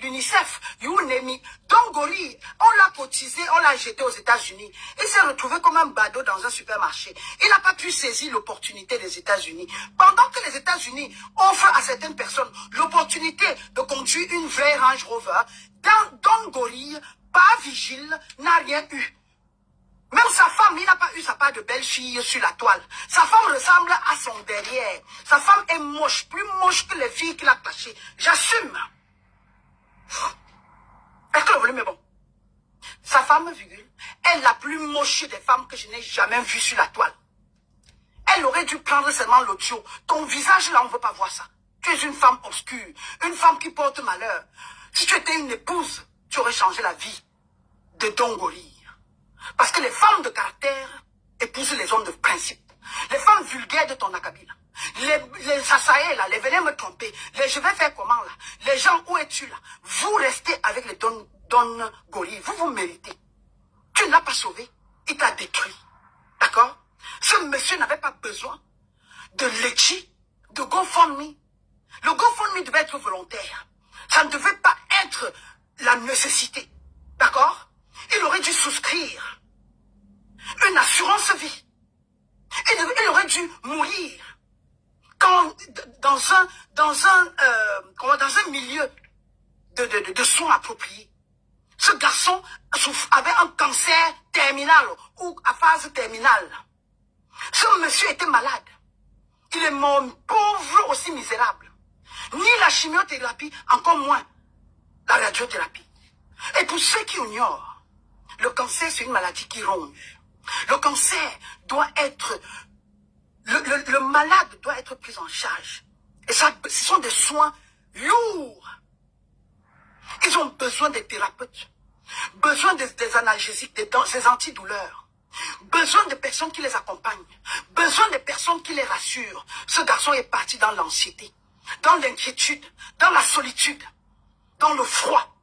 l'UNICEF, UNEMI. Don Gori, on l'a cotisé, on l'a jeté aux États-Unis. Il s'est retrouvé comme un badaud dans un supermarché. Il n'a pas pu saisir l'opportunité des États-Unis. Pendant que les États-Unis offrent à certaines personnes l'opportunité de conduire une vraie Range Rover, Don Gori, pas vigile, n'a rien eu. Même sa femme, il n'a pas eu sa part de belle fille sur la toile. Sa femme ressemble à son derrière. Sa femme est moche, plus moche que les filles qu'il a cachées. J'assume. Est-ce que le volume est bon? Sa femme, virgule, est la plus moche des femmes que je n'ai jamais vues sur la toile. Elle aurait dû prendre seulement l'audio. Ton visage là, on ne veut pas voir ça. Tu es une femme obscure, une femme qui porte malheur. Si tu étais une épouse, tu aurais changé la vie de Don Gori. Parce que les femmes de caractère épousent les hommes de principe. Les femmes vulgaires de ton acabit là. Les assaillés là, les venez me tromper. Je vais faire comment là? Les gens, où es-tu là? Vous restez avec les Don Gori. Vous méritez. Tu ne l'as pas sauvé. Il t'a détruit. D'accord? Ce monsieur n'avait pas besoin de Litchi, de GoFundMe. Le GoFundMe devait être volontaire. Ça ne devait pas être la nécessité. D'accord? Il aurait dû souscrire une assurance vie. Il aurait dû mourir dans un milieu de soins appropriés. Ce garçon avait un cancer terminal ou à phase terminale. Ce monsieur était malade. Il est mort pauvre aussi misérable. Ni la chimiothérapie, encore moins la radiothérapie. Et pour ceux qui ignorent, le cancer c'est une maladie qui ronge. Le cancer doit être... Le malade doit être pris en charge. Et ça, ce sont des soins lourds. Ils ont besoin des thérapeutes, besoin des analgésiques, des antidouleurs, besoin de personnes qui les accompagnent, besoin de personnes qui les rassurent. Ce garçon est parti dans l'anxiété, dans l'inquiétude, dans la solitude, dans le froid,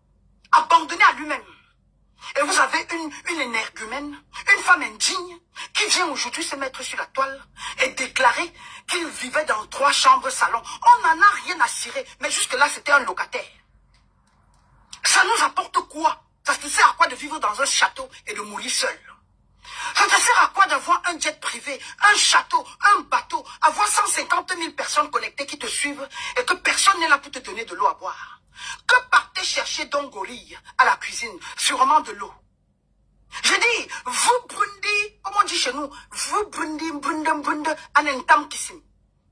abandonné à lui-même. Et vous avez une énergumène, une femme indigne, qui vient aujourd'hui se mettre sur la toile et déclarer qu'il vivait dans 3 chambres salon. On n'en a rien à cirer, mais jusque-là, c'était un locataire. Ça nous apporte quoi? Ça te sert à quoi de vivre dans un château et de mourir seul? Ça te sert à quoi d'avoir un jet privé, un château, un bateau, avoir 150 000 personnes connectées qui te suivent et que personne n'est là pour te donner de l'eau à boire? Que partez chercher Dongori à la cuisine? Sûrement de l'eau. Je dis, vous Burundi, comme on dit chez nous, vous Burundi, Burundi, Anentam Kissim.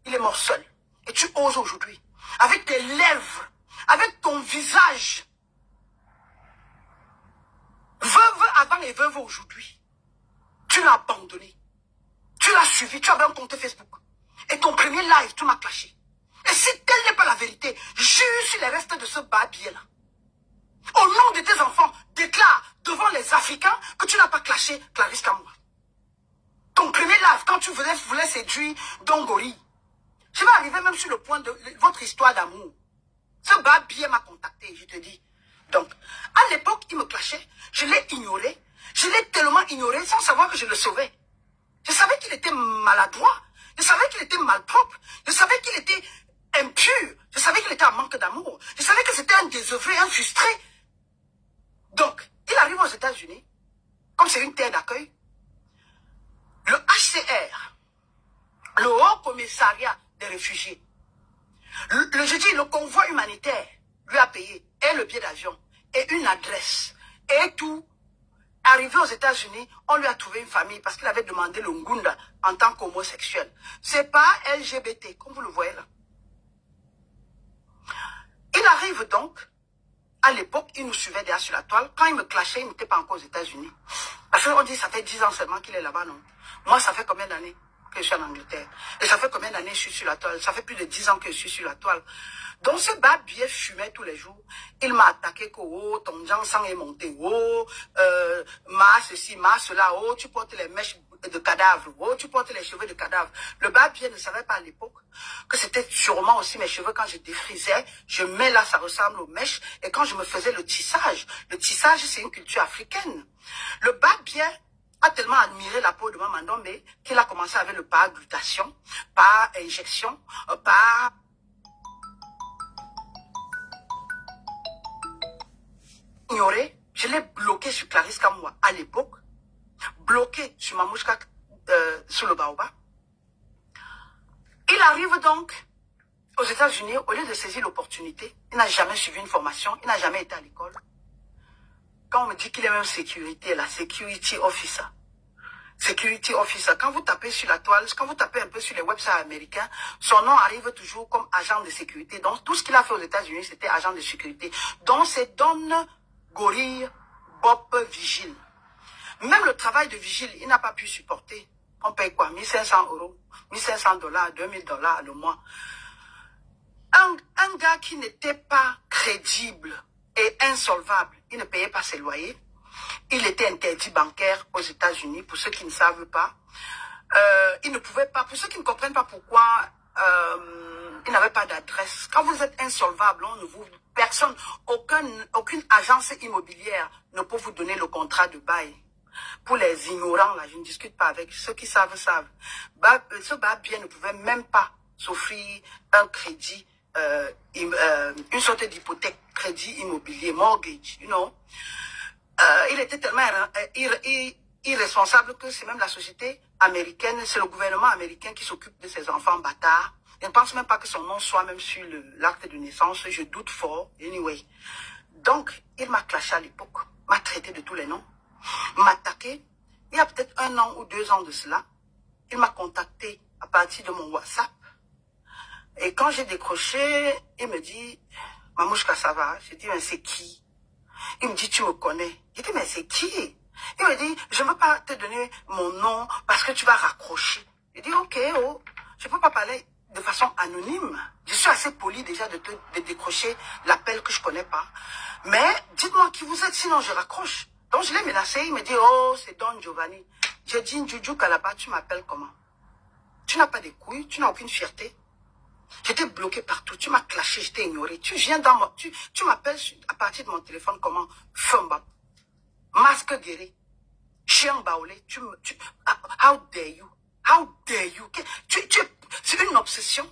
Il est mort seul. Et tu oses aujourd'hui, avec tes lèvres, avec ton visage, veuve avant et veuve aujourd'hui, tu l'as abandonné. Tu l'as suivi, tu avais un compte Facebook. Et ton premier live, tu m'as clashé. Et si telle n'est pas la vérité, jure sur les restes de ce babier-là. Au nom de tes enfants, déclare devant les Africains que tu n'as pas clashé Clarisse Kamoua. Ton premier live, quand tu voulais séduire Dongori, je vais arriver même sur le point de votre histoire d'amour. Ce babier m'a contacté, je te dis. Donc, à l'époque, il me clashait, je l'ai ignoré. Je l'ai tellement ignoré sans savoir que je le sauvais. Je savais qu'il était maladroit. Je savais qu'il était malpropre. Je savais qu'il était impur. Je savais qu'il était en manque d'amour. Je savais que c'était un désœuvré, un frustré. Donc, il arrive aux États-Unis, comme c'est une terre d'accueil. Le HCR, le Haut Commissariat des réfugiés, je dis le convoi humanitaire, lui a payé et le billet d'avion, et une adresse, et tout. Arrivé aux États-Unis, on lui a trouvé une famille parce qu'il avait demandé le Ngunda en tant qu'homosexuel. C'est pas LGBT, comme vous le voyez là. Il arrive donc, à l'époque, il nous suivait derrière sur la toile. Quand il me clashait, il n'était pas encore aux États-Unis. Parce qu'on dit ça fait 10 ans seulement qu'il est là-bas, non? Moi, ça fait combien d'années que je suis en Angleterre? Et ça fait combien d'années que je suis sur la toile? Ça fait plus de 10 ans que je suis sur la toile. Donc ce babier fumait tous les jours. Il m'a attaqué que oh, ton sang est monté, oh, ma ceci, ma cela, oh, tu portes les mèches de cadavres, oh, tu portes les cheveux de cadavres. Le babier ne savait pas à l'époque que c'était sûrement aussi mes cheveux quand je défrisais. Je mets là, ça ressemble aux mèches. Et quand je me faisais le tissage c'est une culture africaine. Le babier a tellement admiré la peau de Maman Ndombe qu'il a commencé avec le par glutation, par injection, par... ignoré, je l'ai bloqué sur Clarisse Kamoua à l'époque, bloqué sur Mamouchka sur le Baoba. Il arrive donc aux États-Unis, au lieu de saisir l'opportunité, il n'a jamais suivi une formation, il n'a jamais été à l'école. Quand on me dit qu'il est même sécurité, la security officer. Security officer, quand vous tapez sur la toile, quand vous tapez un peu sur les websites américains, son nom arrive toujours comme agent de sécurité. Donc tout ce qu'il a fait aux États-Unis, c'était agent de sécurité. Donc c'est Don Gorille Bob Vigile. Même le travail de vigile, il n'a pas pu supporter. On paye quoi? 1500 €, 1500 $, 2000 $ le mois. Un gars qui n'était pas crédible et insolvable, il ne payait pas ses loyers. Il était interdit bancaire aux États-Unis, pour ceux qui ne savent pas. Il ne pouvait pas, pour ceux qui ne comprennent pas pourquoi il n'avait pas d'adresse. Quand vous êtes insolvable, on ne vous, personne, aucune agence immobilière ne peut vous donner le contrat de bail. Pour les ignorants, là, je ne discute pas avec ceux qui savent, savent. Ce babier ne pouvait même pas s'offrir un crédit, une sorte d'hypothèque, crédit immobilier, mortgage, you know. Il était tellement irresponsable que c'est même la société américaine, c'est le gouvernement américain qui s'occupe de ses enfants bâtards. Je ne pense même pas que son nom soit même sur l'acte de naissance, je doute fort, anyway. Donc, il m'a clashé à l'époque, m'a traité de tous les noms, m'a attaqué. Il y a peut-être 1 an ou 2 ans de cela, il m'a contacté à partir de mon WhatsApp. Et quand j'ai décroché, il me dit, Mamouchka, ça va? J'ai dit, mais c'est qui? Il me dit, tu me connais. J'ai dit, mais c'est qui? Il me dit, je ne veux pas te donner mon nom parce que tu vas raccrocher. J'ai dit, ok, oh, je ne peux pas parler de façon anonyme. Je suis assez poli déjà de décrocher l'appel que je ne connais pas. Mais dites-moi qui vous êtes, sinon je raccroche. Donc je l'ai menacé, il me dit, oh, c'est Don Giovanni. J'ai dit, Ndjoudjou Kalaba, tu m'appelles comment? Tu n'as pas de couilles, tu n'as aucune fierté. J'étais bloqué partout, tu m'as clashé, j'étais ignoré. Tu viens dans mon... Tu m'appelles à partir de mon téléphone comment? Fumba. Masque guéri. Chien baoulé. How dare you? How dare you? C'est une obsession.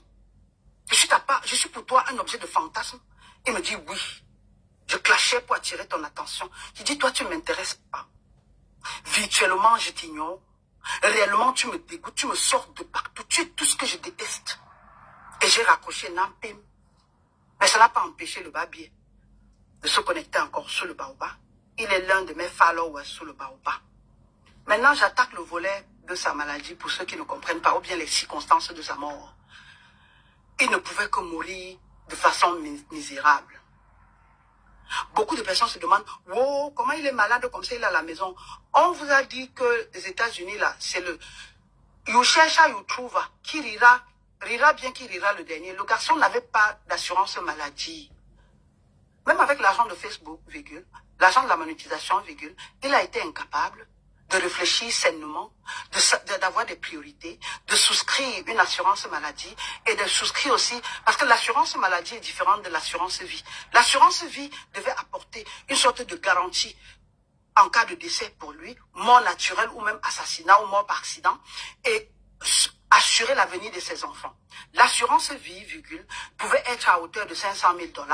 Je suis pour toi un objet de fantasme. Il me dit oui. Je clashais pour attirer ton attention. Je dis, toi, tu ne m'intéresses pas. Virtuellement, je t'ignore. Réellement, tu me dégoûtes, tu me sors de partout. Tu es tout ce que je déteste. Et j'ai raccroché Nampim. Mais ça n'a pas empêché le barbier de se connecter encore sur le baobab. Il est l'un de mes followers sur le baobab. Maintenant, j'attaque le volet de sa maladie pour ceux qui ne comprennent pas, ou bien les circonstances de sa mort. Il ne pouvait que mourir de façon misérable. Beaucoup de personnes se demandent, wow, comment il est malade comme ça, il est à la maison. On vous a dit que les États-Unis, là, c'est le... You cherche, you trouve. Qui rira bien qui rira le dernier. Le garçon n'avait pas d'assurance maladie. Même avec l'argent de Facebook, virgule, l'argent de la monétisation, virgule, il a été incapable de réfléchir sainement, d'avoir des priorités, de souscrire une assurance maladie et de souscrire aussi, parce que l'assurance maladie est différente de l'assurance vie. L'assurance vie devait apporter une sorte de garantie en cas de décès pour lui, mort naturelle ou même assassinat ou mort par accident, et assurer l'avenir de ses enfants. L'assurance vie, virgule, pouvait être à hauteur de 500 000 $,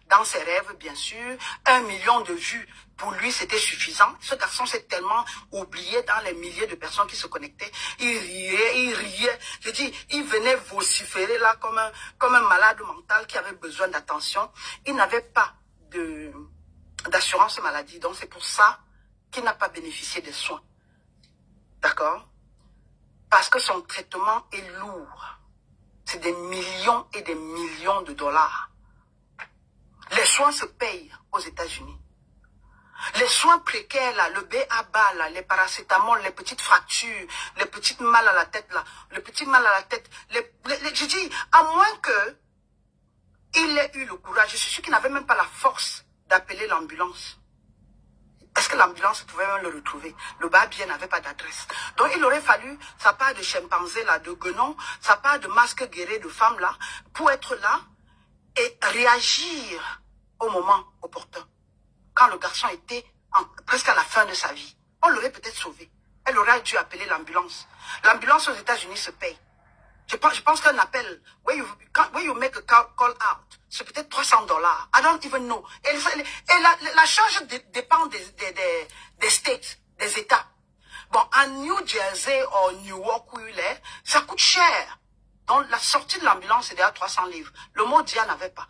dans ses rêves, bien sûr, 1 million de vues. Pour lui, c'était suffisant. Ce garçon s'est tellement oublié dans les milliers de personnes qui se connectaient. Il riait. Je dis, il venait vociférer là comme un malade mental qui avait besoin d'attention. Il n'avait pas d'assurance maladie. Donc, c'est pour ça qu'il n'a pas bénéficié des soins. D'accord? Parce que son traitement est lourd. C'est des millions et des millions de $. Les soins se payent aux États-Unis. Les soins précaires, là, le BABA, là, les paracétamol, les petites fractures, les petites mal à la tête, là, le petit mal à la tête, je dis, à moins que il ait eu le courage, je suis sûr qu'il n'avait même pas la force d'appeler l'ambulance. Est-ce que l'ambulance pouvait même le retrouver? Le barbier n'avait pas d'adresse. Donc il aurait fallu sa part de chimpanzé, là, de guenon, sa part de masque guéri de femme, là, pour être là et réagir au moment opportun. Quand le garçon était presque à la fin de sa vie, on l'aurait peut-être sauvé. Elle aurait dû appeler l'ambulance. L'ambulance aux États-Unis se paye. Je pense qu'un appel, when you make a call out, c'est peut-être 300 $. I don't even know. Et la charge dépend des states, des États. Bon, à New Jersey ou Newark où il est, ça coûte cher. Donc, la sortie de l'ambulance, c'est déjà 300 livres. Le mot dia n'avait pas.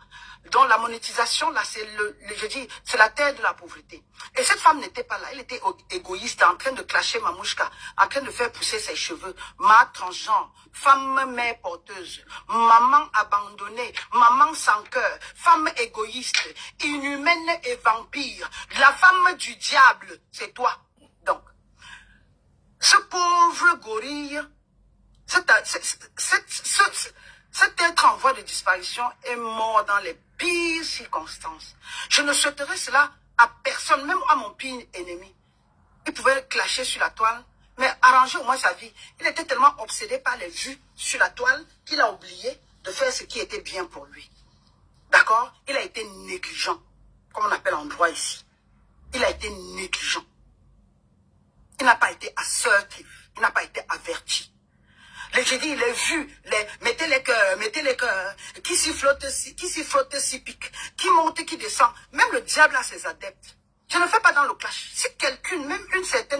Donc, la monétisation, là, c'est je dis, c'est la terre de la pauvreté. Et cette femme n'était pas là. Elle était égoïste, en train de clasher Mamouchka, en train de faire pousser ses cheveux. Ma transgenre, femme mère porteuse, maman abandonnée, maman sans cœur, femme égoïste, inhumaine et vampire. La femme du diable, c'est toi. Donc, ce pauvre gorille, cet être en voie de disparition est mort dans les pires circonstances. Je ne souhaiterais cela à personne, même à mon pire ennemi. Il pouvait clasher sur la toile, mais arranger au moins sa vie. Il était tellement obsédé par les vues sur la toile qu'il a oublié de faire ce qui était bien pour lui. D'accord? Il a été négligent, comme on appelle en droit ici. Il a été négligent. Il n'a pas été assertif. Il n'a pas été averti. J'ai dit, les vues, mettez les cœurs, qui s'y flotte, s'y pique, qui monte, qui descend. Même le diable a ses adeptes. Je ne fais pas dans le clash. Si quelqu'un, même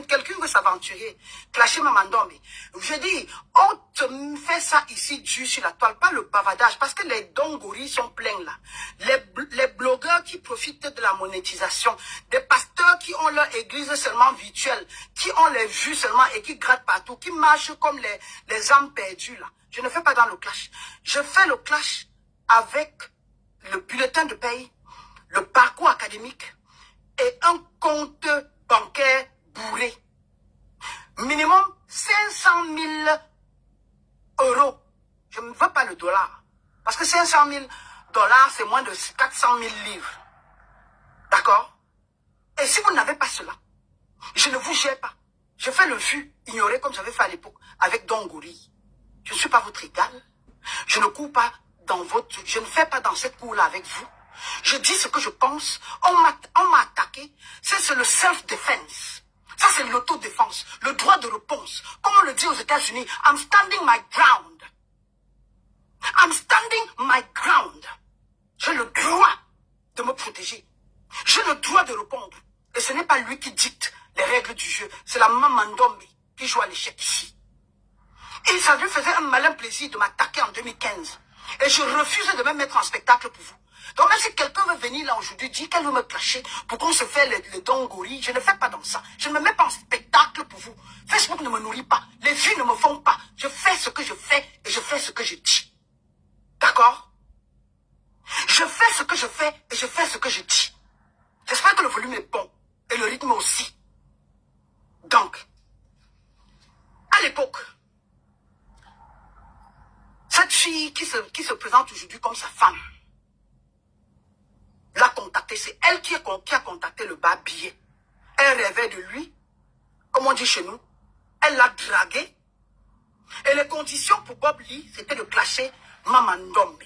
quelqu'un veut s'aventurer, clasher Mamandombe, je dis, on te fait ça ici, dû sur la toile, pas le bavardage, parce que les dongoris sont pleins là. Les blogueurs qui profitent de la monétisation, des pasteurs qui ont leur église seulement virtuelle, qui ont les vues seulement et qui grattent partout, qui marchent comme les âmes perdues là. Je ne fais pas dans le clash. Je fais le clash avec le bulletin de paye, le parcours académique, et un compte bancaire bourré. Minimum 500 000 €. Je ne veux pas le dollar. Parce que 500 000 $, c'est moins de 400 000 livres. D'accord? Et si vous n'avez pas cela, je ne vous gère pas. Je fais le vu, ignoré comme j'avais fait à l'époque avec Don Gorille. Je ne suis pas votre égal. Je ne cours pas je ne fais pas dans cette cour-là avec vous. Je dis ce que je pense. On m'a attaqué. C'est le self-defense. Ça, c'est l'autodéfense. Le droit de réponse. Comme on le dit aux États-Unis, I'm standing my ground. I'm standing my ground. J'ai le droit de me protéger. droit de répondre. Et ce n'est pas lui qui dicte les règles du jeu. C'est la maman Ndombe qui joue à l'échec ici. Et ça lui faisait un malin plaisir de m'attaquer en 2015. Et je refusais de me mettre en spectacle pour vous. Donc même si quelqu'un veut venir là aujourd'hui, dire qu'elle veut me clasher pour qu'on se fait le dongori, je ne fais pas dans ça. Je ne me mets pas en spectacle pour vous. Facebook ne me nourrit pas. Les vues ne me font pas. Je fais ce que je fais et je fais ce que je dis. D'accord? Je fais ce que je fais et je fais ce que je dis. J'espère que le volume est bon. Et le rythme aussi. Donc, à l'époque, cette fille qui se présente aujourd'hui comme sa femme, l'a contacté. C'est elle qui a contacté le barbier. Elle rêvait de lui, comme on dit chez nous. Elle l'a dragué. Et les conditions pour Bob Lee, c'était de clasher Maman Ndombe,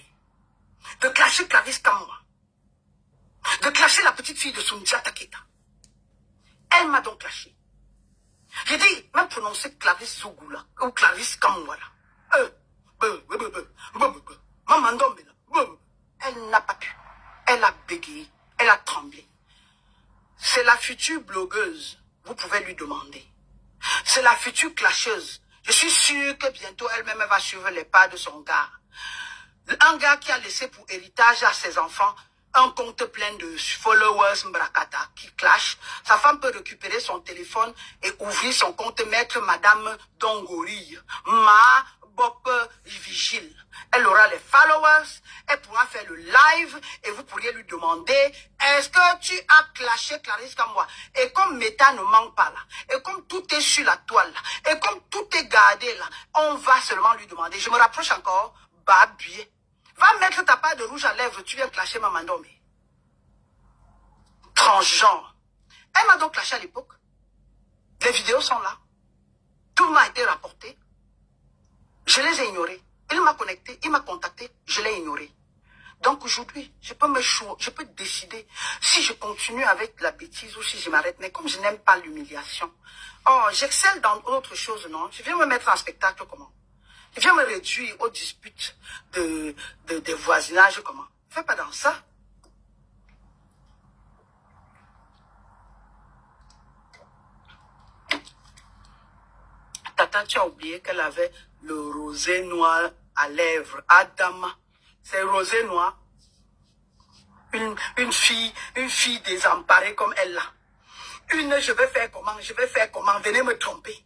de clasher Clarisse Kamwa, de clasher la petite fille de Sundiata Keita. Elle m'a donc clashé. J'ai dit, même prononcer Clarisse Zougoula ou Clarisse Kamwa là. Maman Ndombe là. Elle n'a pas pu. Elle a bégayé. Elle a tremblé. C'est la future blogueuse. Vous pouvez lui demander. C'est la future clasheuse. Je suis sûr que bientôt elle-même va suivre les pas de son gars. Un gars qui a laissé pour héritage à ses enfants un compte plein de followers Mbrakata qui clash. Sa femme peut récupérer son téléphone et ouvrir son compte, mettre Madame Dongori, Ma Bop Vigile. Elle aura les followers, elle pourra faire le live et vous pourriez lui demander est-ce que tu as clashé Clarisse Kamwa? Et comme Meta ne manque pas là, et comme tout est sur la toile là, et comme tout est gardé là, on va seulement lui demander. Je me rapproche encore, Babuye. Va mettre ta part de rouge à lèvres, tu viens clasher Maman Ndombe. Transgenre. Elle m'a donc clashé à l'époque. Les vidéos sont là. Tout m'a été rapporté. Je les ai ignorés. Il m'a connecté, il m'a contacté, je l'ai ignoré. Donc aujourd'hui, je peux décider si je continue avec la bêtise ou si je m'arrête. Mais comme je n'aime pas l'humiliation, oh, j'excelle dans autre chose, non? Je viens me mettre en spectacle comment? Je viens me réduire aux disputes des voisinages comment? Fais pas dans ça. Tata, tu as oublié qu'elle avait le rosé noir à lèvres. Adama, c'est rosé noir. Une fille désemparée comme elle là. Je vais faire comment, venez me tromper.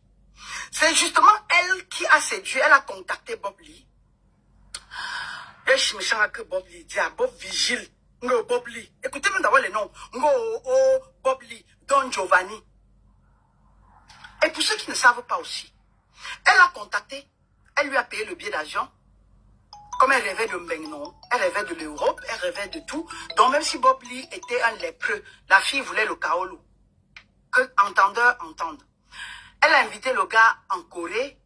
C'est justement elle qui a séduit, elle a contacté Bob Lee. Et je me sens que Bob Lee dit à Bob Vigile, Ngo Bob Lee. Écoutez-moi d'abord les noms. Ngo Bob Lee, Don Giovanni. Et pour ceux qui ne savent pas aussi, elle a contacté, elle lui a payé le billet d'avion. Comme elle rêvait de Mbengnon, elle rêvait de l'Europe, elle rêvait de tout. Donc même si Bob Lee était un lépreux, la fille voulait le kaolu. Que entendeur entende. Elle a invité le gars en Corée,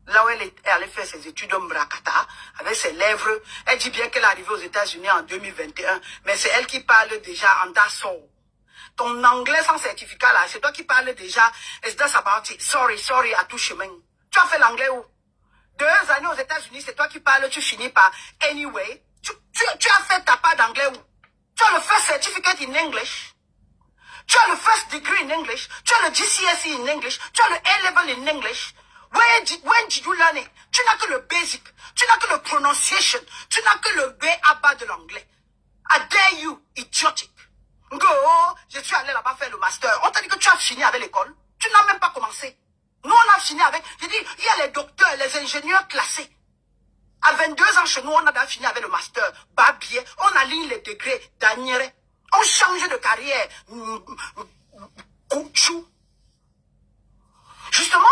là où elle allait faire ses études en Mbrakata, avec ses lèvres. Elle dit bien qu'elle est arrivée aux États-Unis en 2021, mais c'est elle qui parle déjà en Dasso. Ton anglais sans certificat là, c'est toi qui parles déjà. It's just about it. Sorry, à tout chemin. Tu as fait l'anglais où? 2 années aux États-Unis, c'est toi qui parles, tu finis par anyway. Tu as fait ta part d'anglais où? Tu as le first certificate in English. Tu as le first degree in English. Tu as le GCSE in English. Tu as le A-level in English. When did you learn it? Tu n'as que le basic. Tu n'as que le pronunciation. Tu n'as que le B à bas de l'anglais. I dare you, idiotic. Go, je suis allé là-bas faire le master. On t'a dit que tu as fini avec l'école. Tu n'as même pas commencé. Nous, on a fini avec... Je dis, il y a les docteurs, les ingénieurs classés. À 22 ans chez nous, on a fini avec le master. Babier, on aligne les degrés. Daniere. On change de carrière. Kouchou. Justement,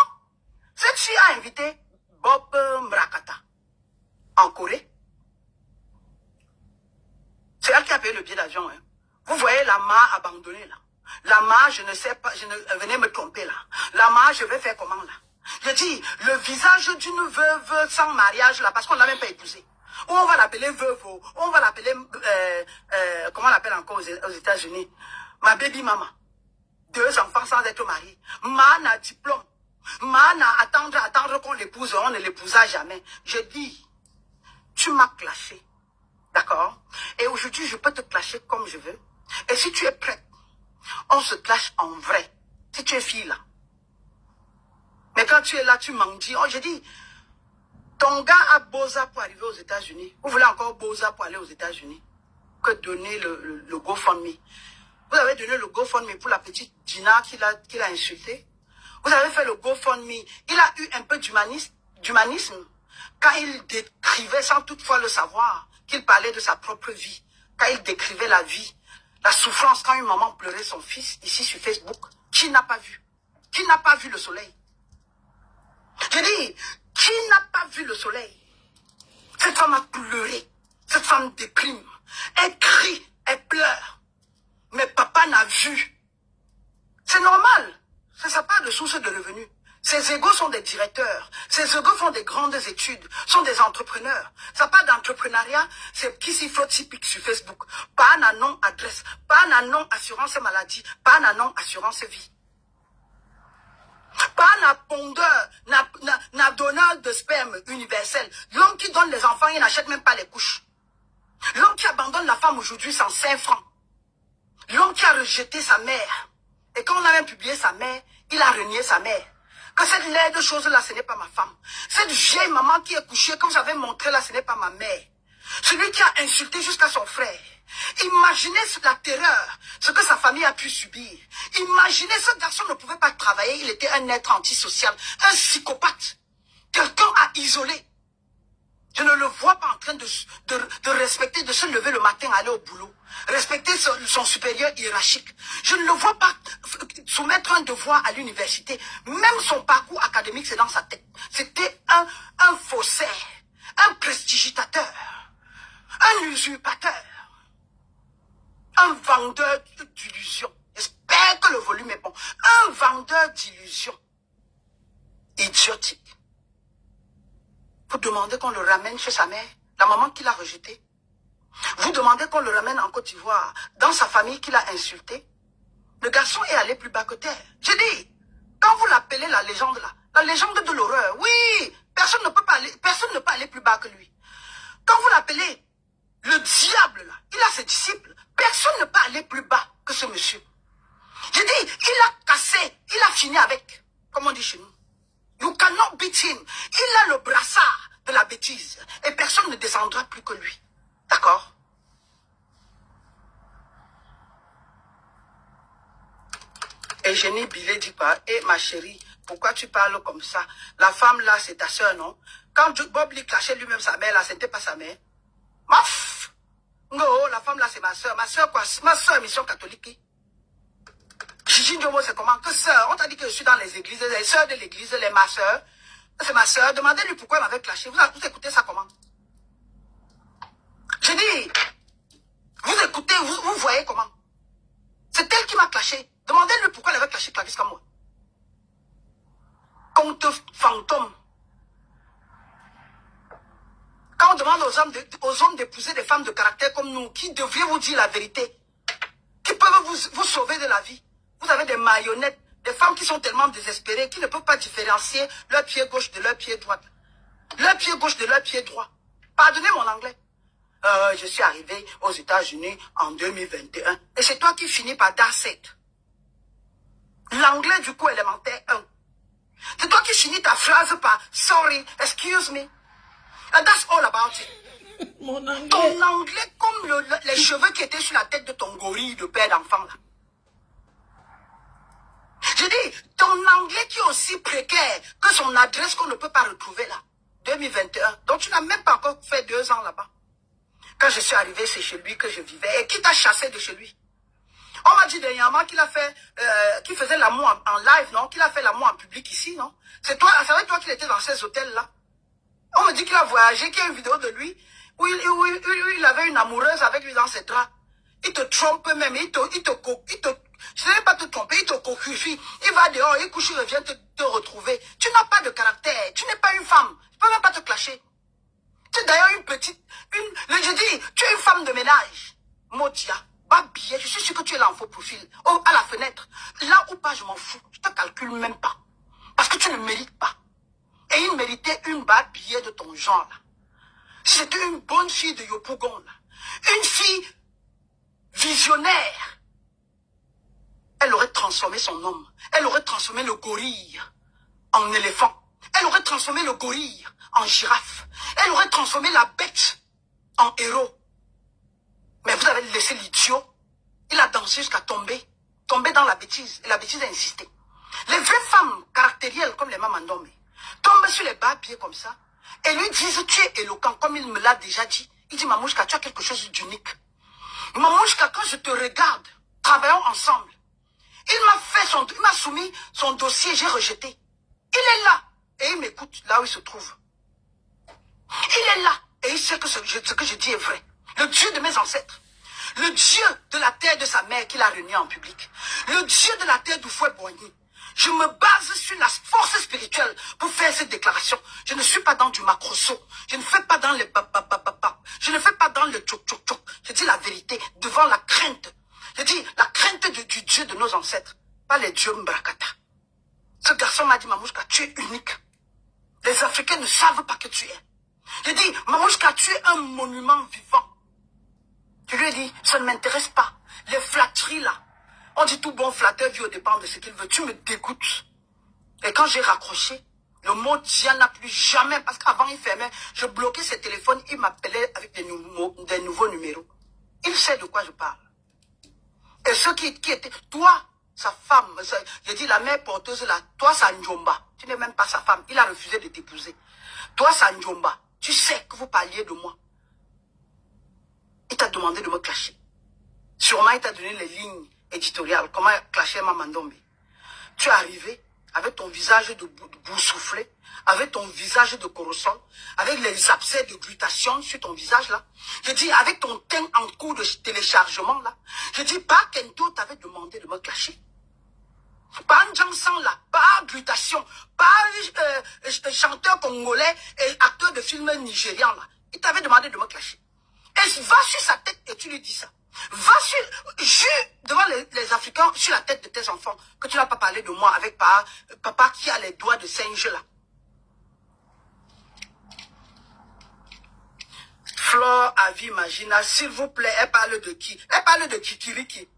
cette fille a invité Bob Mbrakata en Corée. C'est elle qui a payé le billet d'avion. Hein. Vous voyez la main abandonnée là. La main, je ne sais pas, venez me tromper là. La main, je vais faire comment là? Je dis, le visage d'une veuve sans mariage là, parce qu'on ne l'a même pas épousée. Ou on va l'appeler veuve, ou on va l'appeler, comment on l'appelle encore aux États-Unis? Ma baby maman. 2 enfants sans être mariés. Ma n'a diplôme. Ma n'a attendre qu'on l'épouse, on ne l'épousa jamais. Je dis, tu m'as clashé. D'accord? Et aujourd'hui, je peux te clasher comme je veux. Et si tu es prête, On se clash en vrai. Si tu es fille là. Mais quand tu es là, tu mendies. Oh, j'ai dit, ton gars a Boza pour arriver aux États-Unis. Vous voulez encore Boza pour aller aux États-Unis? Que donner le GoFundMe. Vous avez donné le GoFundMe pour la petite Gina qu'il a insultée. Vous avez fait le GoFundMe. Il a eu un peu d'humanisme quand il décrivait, sans toutefois le savoir, qu'il parlait de sa propre vie. Quand il décrivait la vie, la souffrance, quand une maman pleurait son fils, ici sur Facebook. Qui n'a pas vu? Qui n'a pas vu le soleil? Je dis, qui n'a pas vu le soleil? Cette femme a pleuré. Cette femme déprime. Elle crie, elle pleure. Mais papa n'a vu. C'est normal. C'est sa part de source de revenus. Ses égaux sont des directeurs. Ses égaux font des grandes études. Sont des entrepreneurs. Sa part d'entrepreneuriat, c'est qui s'y flotte, s'y pique sur Facebook. Pas un non adresse. Pas un non assurance maladie. Pas un non assurance vie. Pas un pondeur, n'a donneur de sperme universel. L'homme qui donne les enfants, il n'achète même pas les couches. L'homme qui abandonne la femme aujourd'hui sans 5 francs. L'homme qui a rejeté sa mère. Et quand on a même publié sa mère, il a renié sa mère. Que cette laide chose-là, ce n'est pas ma femme. Cette vieille maman qui est couchée, comme vous avez montré là, ce n'est pas ma mère. Celui qui a insulté jusqu'à son frère. Imaginez la terreur, ce que sa famille a pu subir. Imaginez, ce garçon ne pouvait pas travailler, il était un être antisocial, un psychopathe. Quelqu'un a isolé. Je ne le vois pas en train de respecter, de se lever le matin, aller au boulot. Respecter son supérieur hiérarchique. Je ne le vois pas soumettre un devoir à l'université. Même son parcours académique, c'est dans sa tête. C'était un faussaire, un prestidigitateur, un usurpateur, un vendeur d'illusions. J'espère que le volume est bon. Un vendeur d'illusions. Idiotique. Vous demandez qu'on le ramène chez sa mère, la maman qui l'a rejeté. Vous demandez qu'on le ramène en Côte d'Ivoire, dans sa famille qui l'a insulté. Le garçon est allé plus bas que terre. J'ai dit, quand vous l'appelez la légende là, la légende de l'horreur, oui, personne ne peut aller plus bas que lui. Quand vous l'appelez le diable là, il a ses disciples, personne ne peut aller plus bas que ce monsieur. J'ai dit, il a cassé, il a fini avec, comme on dit chez nous. You cannot beat him. Il a le brassard de la bêtise. Et personne ne descendra plus que lui. D'accord? Et Jenny Billet dit quoi? Eh ma chérie, pourquoi tu parles comme ça? La femme là, c'est ta soeur, non? Quand Bob lui clashait lui-même sa mère là, c'était pas sa mère. Maf! Non, la femme là, c'est ma soeur. Ma soeur quoi? Ma soeur mission catholique. Gigi Ndiobo, c'est comment? Que sœur? On t'a dit que je suis dans les églises, les sœurs de l'église, les ma soeur. C'est ma soeur. Demandez-lui pourquoi elle m'avait clashé. Vous écoutez ça comment? J'ai dit, vous écoutez, vous voyez comment? C'est elle qui m'a clashé. Demandez-lui pourquoi elle avait clashé Clarisse comme moi. Conte fantôme. Quand on demande aux hommes d'épouser des femmes de caractère comme nous, qui devraient vous dire la vérité, qui peuvent vous sauver de la vie. Vous avez des marionnettes, des femmes qui sont tellement désespérées, qui ne peuvent pas différencier leur pied gauche de leur pied droit. Leur pied gauche de leur pied droit. Pardonnez mon anglais. Je suis arrivé aux États-Unis en 2021. Et c'est toi qui finis par Dasset. L'anglais du coup élémentaire 1. C'est toi qui finis ta phrase par sorry, excuse me. And that's all about it. Mon anglais. Ton anglais comme les cheveux qui étaient sur la tête de ton gorille de père d'enfant là. Je dis, ton anglais qui est aussi précaire que son adresse qu'on ne peut pas retrouver là. 2021. Donc tu n'as même pas encore fait 2 ans là-bas. Quand je suis arrivé, c'est chez lui que je vivais. Et qui t'a chassé de chez lui? On m'a dit dernièrement qu'il a fait, qu'il faisait l'amour en live, non? Qu'il a fait l'amour en public ici, non? C'est avec toi qu'il était dans ces hôtels-là. On me dit qu'il a voyagé, qu'il y a une vidéo de lui où il avait une amoureuse avec lui dans ses draps. Il te trompe même, je ne vais pas te tromper, il te coquifie. Il va dehors, il couche, il revient te retrouver. Tu n'as pas de caractère, tu n'es pas une femme. Je ne peux même pas te clasher. Tu es d'ailleurs une petite, je dis, tu es une femme de ménage. Motia, Babillet, je suis sûr que tu es là en faux profil, à la fenêtre. Là ou pas, je m'en fous, je te calcule même pas. Parce que tu ne mérites pas. Et il méritait une Babillet de ton genre là. Si c'était une bonne fille de Yopougon là, une fille visionnaire, elle aurait transformé son homme. Elle aurait transformé le gorille en éléphant. Elle aurait transformé le gorille en girafe. Elle aurait transformé la bête en héros. Mais vous avez laissé l'idiot. Il a dansé jusqu'à tomber dans la bêtise. Et la bêtise a insisté. Les vraies femmes caractérielles comme les mamans Ndombe tombent sur les bas pieds comme ça et lui disent tu es éloquent comme il me l'a déjà dit. Il dit Mamouchka, tu as quelque chose d'unique. Mamouchka, quand je te regarde, travaillons ensemble. Il m'a soumis son dossier, j'ai rejeté. Il est là et il m'écoute là où il se trouve. Il est là et il sait que ce que je dis est vrai. Le Dieu de mes ancêtres. Le Dieu de la terre de sa mère qu'il a réuni en public. Le Dieu de la terre d'Oufoué-Boigny. Je me base sur la force spirituelle pour faire cette déclaration. Je ne suis pas dans du macroso. Je ne fais pas dans les papapapapa. Je ne fais pas dans le tchouk-tchouk-tchouk. Je dis la vérité devant la crainte. Je dis la crainte du Dieu de nos ancêtres. Pas les dieux Mbrakata. Ce garçon m'a dit, Mamouchka, tu es unique. Les Africains ne savent pas que tu es. Je dis, Mamouchka, tu es un monument vivant. Je lui ai dit, ça ne m'intéresse pas. Les flatteries là. On dit tout bon flatteur vit au dépend de ce qu'il veut. Tu me dégoûtes. Et quand j'ai raccroché, le mot Diana plus jamais, parce qu'avant il fermait, je bloquais ses téléphones, il m'appelait avec des nouveaux numéros. Il sait de quoi je parle. Et ceux qui étaient, toi, sa femme, j'ai dit la mère porteuse là, toi sa Njomba, tu n'es même pas sa femme, il a refusé de t'épouser. Toi sa Njomba, tu sais que vous parliez de moi. Il t'a demandé de me clasher. Sûrement il t'a donné les lignes éditoriales, comment clasher Maman Ndombe. Tu es arrivé avec ton visage de boue soufflé, avec ton visage de corrosol, avec les abcès de glutation sur ton visage là. Je dis, avec ton teint en cours de téléchargement là. Je dis, pas Kento t'avait demandé de me clasher. Pas Ndjansan là, pas glutation, pas chanteur congolais et acteur de film nigérian là. Il t'avait demandé de me clasher. Et va sur sa tête et tu lui dis ça. Va jure devant les Africains sur la tête de tes enfants que tu n'as pas parlé de moi avec papa qui a les doigts de singe là. Flore Avi Imagina, s'il vous plaît, elle parle de qui? Elle parle de Kikiriki.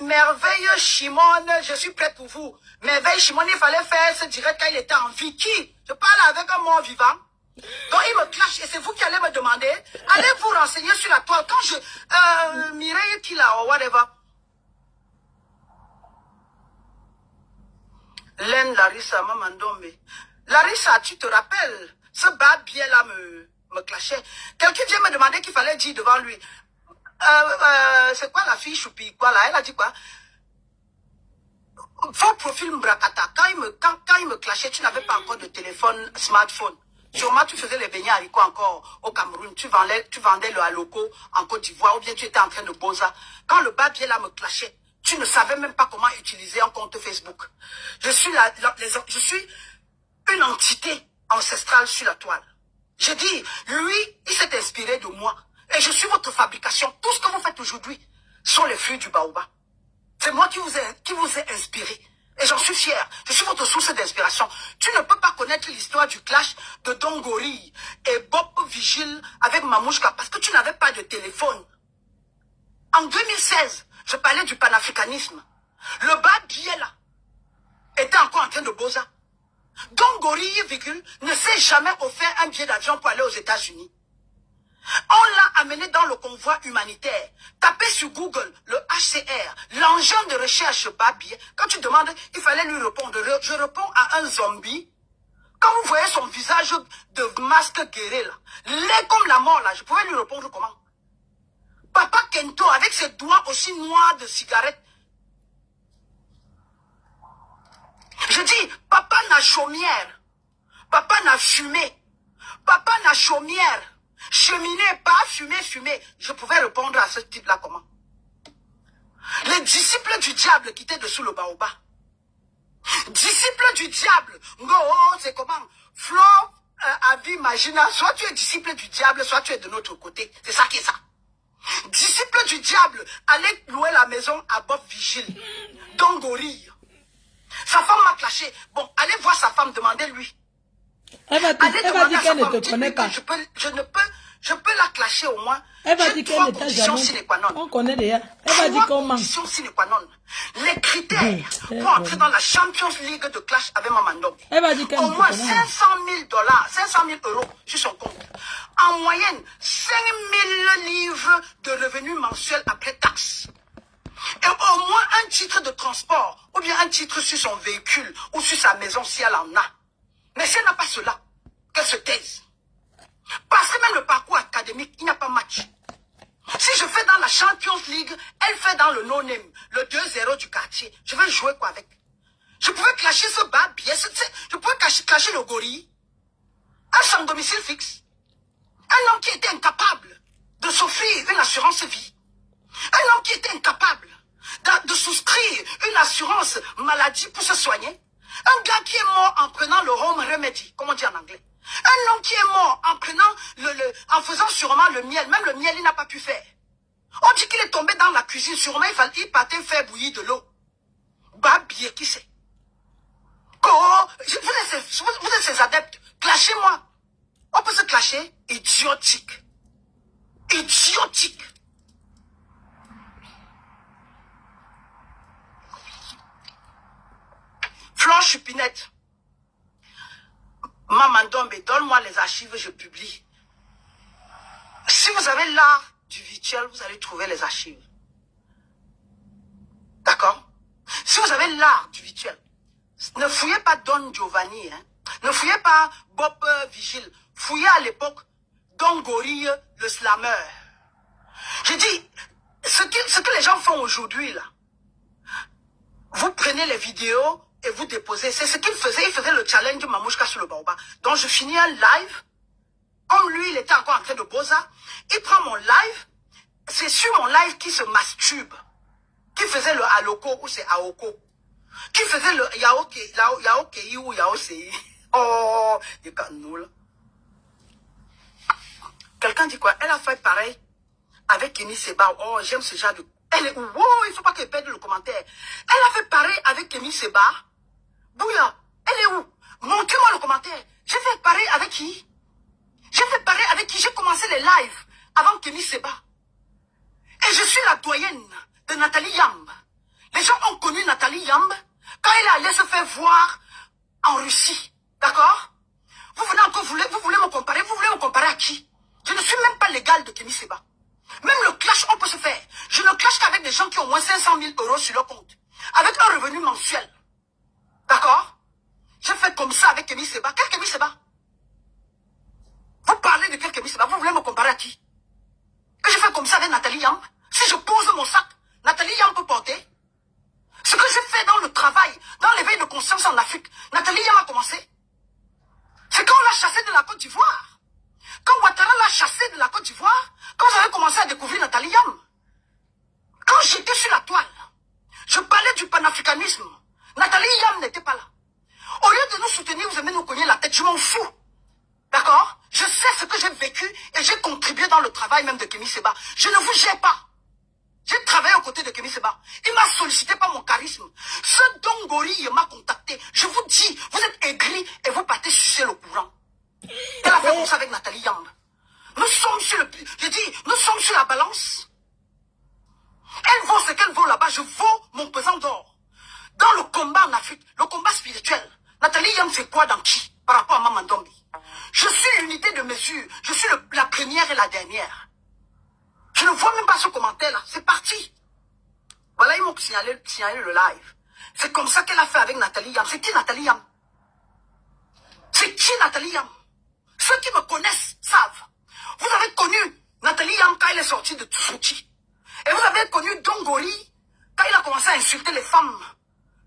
Merveille Chimone, je suis prêt pour vous. Merveille Chimone, il fallait faire ce direct quand il était en vie. Qui? Je parle avec un mort vivant. Donc il me clash et c'est vous qui allez me demander. Allez vous renseigner sur la toile. Quand je... Mireille qui là, ou whatever. Len Larissa, Maman Ndombe. Larissa, tu te rappelles, ce bas-biais là me clashait. Quelqu'un vient me demander qu'il fallait dire devant lui. C'est quoi la fille Choupi, quoi là? Elle a dit quoi? Faux profil Mbrakata. Quand il me clashait, tu n'avais pas encore de téléphone, smartphone. Sûrement, tu faisais les beignets haricots encore au Cameroun. Tu vendais le haloco en Côte d'Ivoire ou bien tu étais en train de boza. Quand le bas-pied là me clashait, tu ne savais même pas comment utiliser un compte Facebook. Je suis une entité ancestrale sur la toile. Je dis, lui, il s'est inspiré de moi. Et je suis votre fabrication. Tout ce que vous faites aujourd'hui sont les fruits du baobab. C'est moi qui vous ai inspiré. Et j'en suis fier. Je suis votre source d'inspiration. Tu ne peux pas connaître l'histoire du clash de Don Gorille et Bob Vigile avec Mamouchka parce que tu n'avais pas de téléphone. En 2016, je parlais du panafricanisme. Le bas-biais là était encore en train de boza. Don Gorille, ne s'est jamais offert un billet d'avion pour aller aux États-Unis. On l'a amené dans le convoi humanitaire. Tapez sur Google le HCR, l'engin de recherche Babi. Quand tu demandes, il fallait lui répondre. Je réponds à un zombie. Quand vous voyez son visage de masque guéri là, laid comme la mort là, je pouvais lui répondre comment? Papa Kento avec ses doigts aussi noirs de cigarette. Je dis, papa n'a chaumière. Papa n'a fumé. Papa n'a chaumière. Cheminée, pas fumer. Je pouvais répondre à ce type-là comment? Les disciples du diable qui étaient dessous le baobab. Disciples du diable. C'est comment? Flo, Avi, Imagina, soit tu es disciple du diable, soit tu es de notre côté. C'est ça qui est ça. Disciple du diable, allez louer la maison à Bob Vigile. Don Gorille. Sa femme m'a clashé. Bon, allez voir sa femme, demandez-lui. Elle va dire qu'elle ne te connaît pas. Je peux la clasher au moins. Elle va dire qu'elle n'est jamais... On connaît déjà. Elle va dire comment. Les critères pour entrer dans la Champions League de clash avec Mamandom. Elle va dire qu'elle au moins 500 000 $, 500 000 € sur son compte. En moyenne, 5 000 livres de revenus mensuels après taxes. Et au moins un titre de transport, ou bien un titre sur son véhicule, ou sur sa maison si elle en a. Mais si elle n'a pas cela, qu'elle se taise. Parce que même le parcours académique, il n'y a pas match. Si je fais dans la Champions League, elle fait dans le no-name, le 2-0 du quartier. Je vais jouer quoi avec? Je pouvais clasher ce bas, je pouvais clasher le gorille. Un sans domicile fixe. Un homme qui était incapable de s'offrir une assurance vie. Un homme qui était incapable de souscrire une assurance maladie pour se soigner. Un gars qui est mort en prenant le home remedy, comme on dit en anglais. Un homme qui est mort en prenant en faisant sûrement le miel. Même le miel, il n'a pas pu faire. On dit qu'il est tombé dans la cuisine. Sûrement, il partait faire bouillir de l'eau. Babier, qui c'est? Vous êtes ces adeptes. Clashez-moi. On peut se clasher. Idiotique. Idiotique. Florence Chupinette. Mamandombe, donne-moi les archives, je publie. Si vous avez l'art du virtuel, vous allez trouver les archives. D'accord? Si vous avez l'art du virtuel, ne fouillez pas Don Giovanni, hein? Ne fouillez pas Bob Vigile. Fouillez à l'époque Don Gorille, le slammer. Je dis, ce que les gens font aujourd'hui, là, vous prenez les vidéos et vous déposez. C'est ce qu'il faisait. Il faisait le challenge Mamouchka sur le baobab. Donc je finis un live. Comme lui, il était encore en train de bosa. Il prend mon live. C'est sur mon live qu'il se masturbe. Qui faisait le Aloko ou c'est Aoko. Qui faisait le Yaokei ou Yaosei. Oh, il est nul. Quelqu'un dit quoi? Elle a fait pareil avec Kémy Seba. Oh, j'aime ce genre de... Elle est... Wow, il ne faut pas qu'elle perde le commentaire. Elle a fait pareil avec Kémy Seba. Bouya, elle est où? Montrez-moi le commentaire. J'ai fait pareil avec qui? J'ai fait pareil avec qui? J'ai commencé les lives avant Kémy Seba. Et je suis la doyenne de Nathalie Yamb. Les gens ont connu Nathalie Yamb quand elle allait se faire voir en Russie. D'accord? Vous voulez me comparer? Vous voulez me comparer à qui? Je ne suis même pas l'égal de Kémy Seba. Même le clash, on peut se faire. Je ne clash qu'avec des gens qui ont au moins 500 000 € sur leur compte. Avec un revenu mensuel. D'accord? Je fais comme ça avec Kémy Seba. Quel Kémy Seba? Vous parlez de quel Kémy Seba? Vous voulez me comparer à qui? Que je fais comme ça avec Nathalie Yamb? Si je pose mon sac, Nathalie Yamb peut porter. Ce que j'ai fait dans le travail, dans l'éveil de conscience en Afrique, Nathalie Yamb a commencé. C'est quand on l'a chassé de la Côte d'Ivoire. Quand Ouattara l'a chassé de la Côte d'Ivoire, quand vous avez commencé à découvrir Nathalie Yamb. Quand j'étais sur la toile, je parlais du panafricanisme. Nathalie Yamb n'était pas là. Au lieu de nous soutenir, vous aimez nous cogner la tête, je m'en fous. D'accord? Je sais ce que j'ai vécu et j'ai contribué dans le travail même de Kémy Seba. Je ne vous gère pas. J'ai travaillé aux côtés de Kémy Seba. Il m'a sollicité par mon charisme. Ce Dongori m'a contacté. Je vous dis, vous êtes aigris et vous partez sucer le courant. Elle a fait comme ça avec Nathalie Yamb. Nous sommes sur nous sommes sur la balance. Elle vaut ce qu'elle vaut là-bas. Je vaux mon pesant d'or. Dans le combat en Afrique, le combat spirituel, Nathalie Yamb fait quoi dans qui par rapport à Mamandombi? Je suis l'unité de mesure. Je suis la première et la dernière. Je ne vois même pas ce commentaire-là. C'est parti. Voilà, ils m'ont signalé le live. C'est comme ça qu'elle a fait avec Nathalie Yamb. C'est qui Nathalie Yamb? C'est qui Nathalie Yamb? Ceux qui me connaissent savent. Vous avez connu Nathalie Yamb quand elle est sortie de Tsouti. Et vous avez connu Dongori quand il a commencé à insulter les femmes.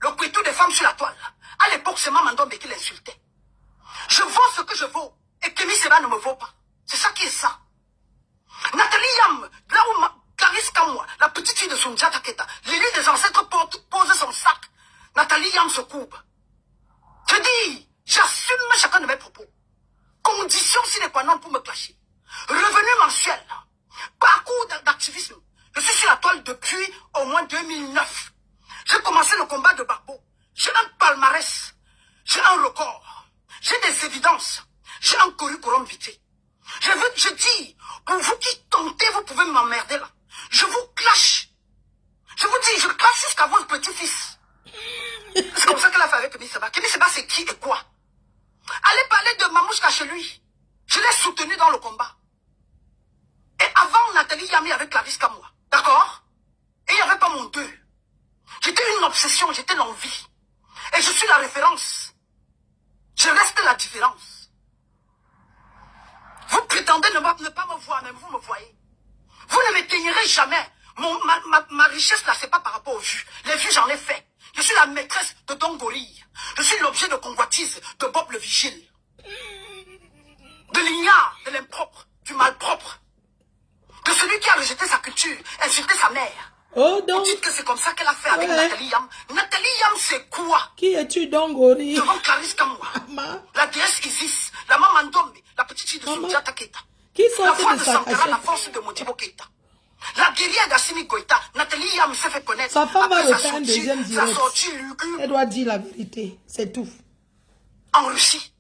Le couteau des femmes sur la toile. À l'époque, c'est Mamandombe qui l'insultait. Je vaux ce que je vaux. Et Kémy Seba ne me vaut pas. C'est ça qui est ça. Nathalie Yamb, là où Clarisse Kamwa, la petite fille de Soundiata Keta, l'élu des ancêtres pose son sac. Nathalie Yamb se courbe. Je dis, j'assume chacun de mes propos. Condition sine qua non pour me clasher. Revenu mensuel. Parcours d'activisme. Je suis sur la toile depuis au moins 2009. J'ai commencé le combat de Barbeau. J'ai un palmarès. J'ai un record. J'ai des évidences. J'ai un curriculum vitae. Je dis, pour vous qui tentez, vous pouvez m'emmerder là. Je vous clash. Je vous dis, je clash jusqu'à vos petits-fils. C'est comme ça qu'elle a fait avec Kémy Séba. Kémy Séba, c'est qui et quoi? Allez parler de Mamouchka chez lui. Je l'ai soutenu dans le combat. Et avant, Nathalie Yami avec Clarisse Kamoua. D'accord? Et il n'y avait pas mon deux. J'étais une obsession, j'étais l'envie. Et je suis la référence. Je reste la différence. Vous prétendez ne pas me voir, mais vous me voyez. Vous ne m'éteignerez jamais. Ma richesse là, c'est pas par rapport aux vues. Les vues, j'en ai fait. Je suis la maîtresse de Don Gorille. Je suis l'objet de convoitise de Bob le Vigile. De l'ignare, de l'impropre, du malpropre. De celui qui a rejeté sa culture, insulté sa mère. Oh, donc. Vous dites que c'est comme ça qu'elle a fait avec Nathalie Yam. Nathalie Yam, c'est quoi? Qui es-tu, Don Gorille? Devant Clarisse Kamoua. La déesse Isis, la maman Ndombe, la petite fille de Soundiata Keita. Qui La foi de de sa Sankara, cachette? la force de Modibo Keita. La guerrière d'Assimi Goïta, Nathalie Yam s'est fait connaître. Sa femme va après refaire un deuxième sa direct. sortie lugubre Elle doit dire la vérité, c'est tout. en Russie.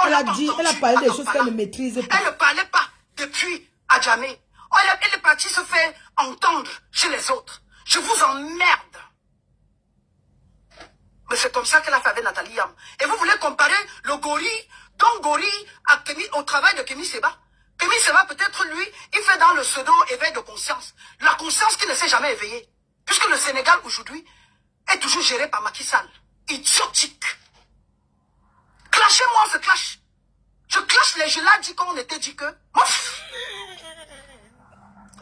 Elle a dit, elle a parlé des choses qu'elle ne maîtrise pas. Elle ne parlait pas depuis Adjamé. Elle est partie se faire entendre chez les autres. Je vous emmerde. Mais c'est comme ça qu'elle a fait avec Nathalie Yam. Et vous voulez comparer le gorille, Don Gorille, au travail de Kémy Séba? Kémy Séba, peut-être lui, il fait dans le pseudo éveil de conscience. La conscience qui ne s'est jamais éveillée. Puisque le Sénégal aujourd'hui est toujours géré par Macky Sall. Idiotique. Clashez-moi, on se clash. Je clash les gelats dit qu'on était dit que. Ouf.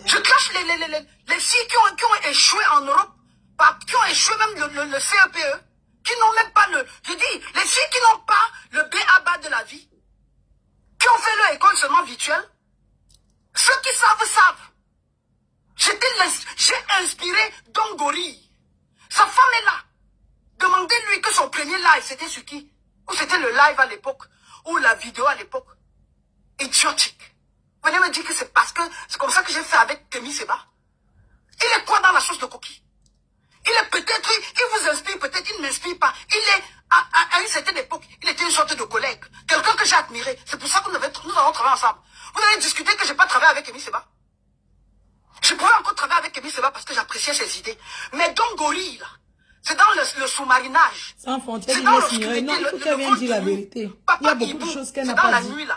Je clash les filles qui ont échoué en Europe, qui ont échoué même le CEPE, qui n'ont même pas je dis, les filles qui n'ont pas le B.A.B.A. de la vie, qui ont fait leur école seulement virtuelle, ceux qui savent, savent. J'ai inspiré Don Gorille. Sa femme est là. Demandez-lui que son premier live, c'était sur qui? Ou c'était le live à l'époque, ou la vidéo à l'époque. Idiotique. Vous venez me dire que c'est parce que c'est comme ça que j'ai fait avec Kémy Séba. Il est quoi dans la sauce de coquille? Il est peut-être, il vous inspire, peut-être il ne m'inspire pas. Il est, à une certaine époque, il était une sorte de collègue. Quelqu'un que j'ai admiré. C'est pour ça que nous avons travaillé ensemble. Vous avez discuté que je n'ai pas travaillé avec Kémy Séba. Je pouvais encore travailler avec Kémy Séba parce que j'appréciais ses idées. Mais Don Gorille, là, c'est dans le sous-marinage. Sans frontières, non, il faut qu'elle vienne dire la vérité. Il y a beaucoup de choses qu'elle n'a pas dit.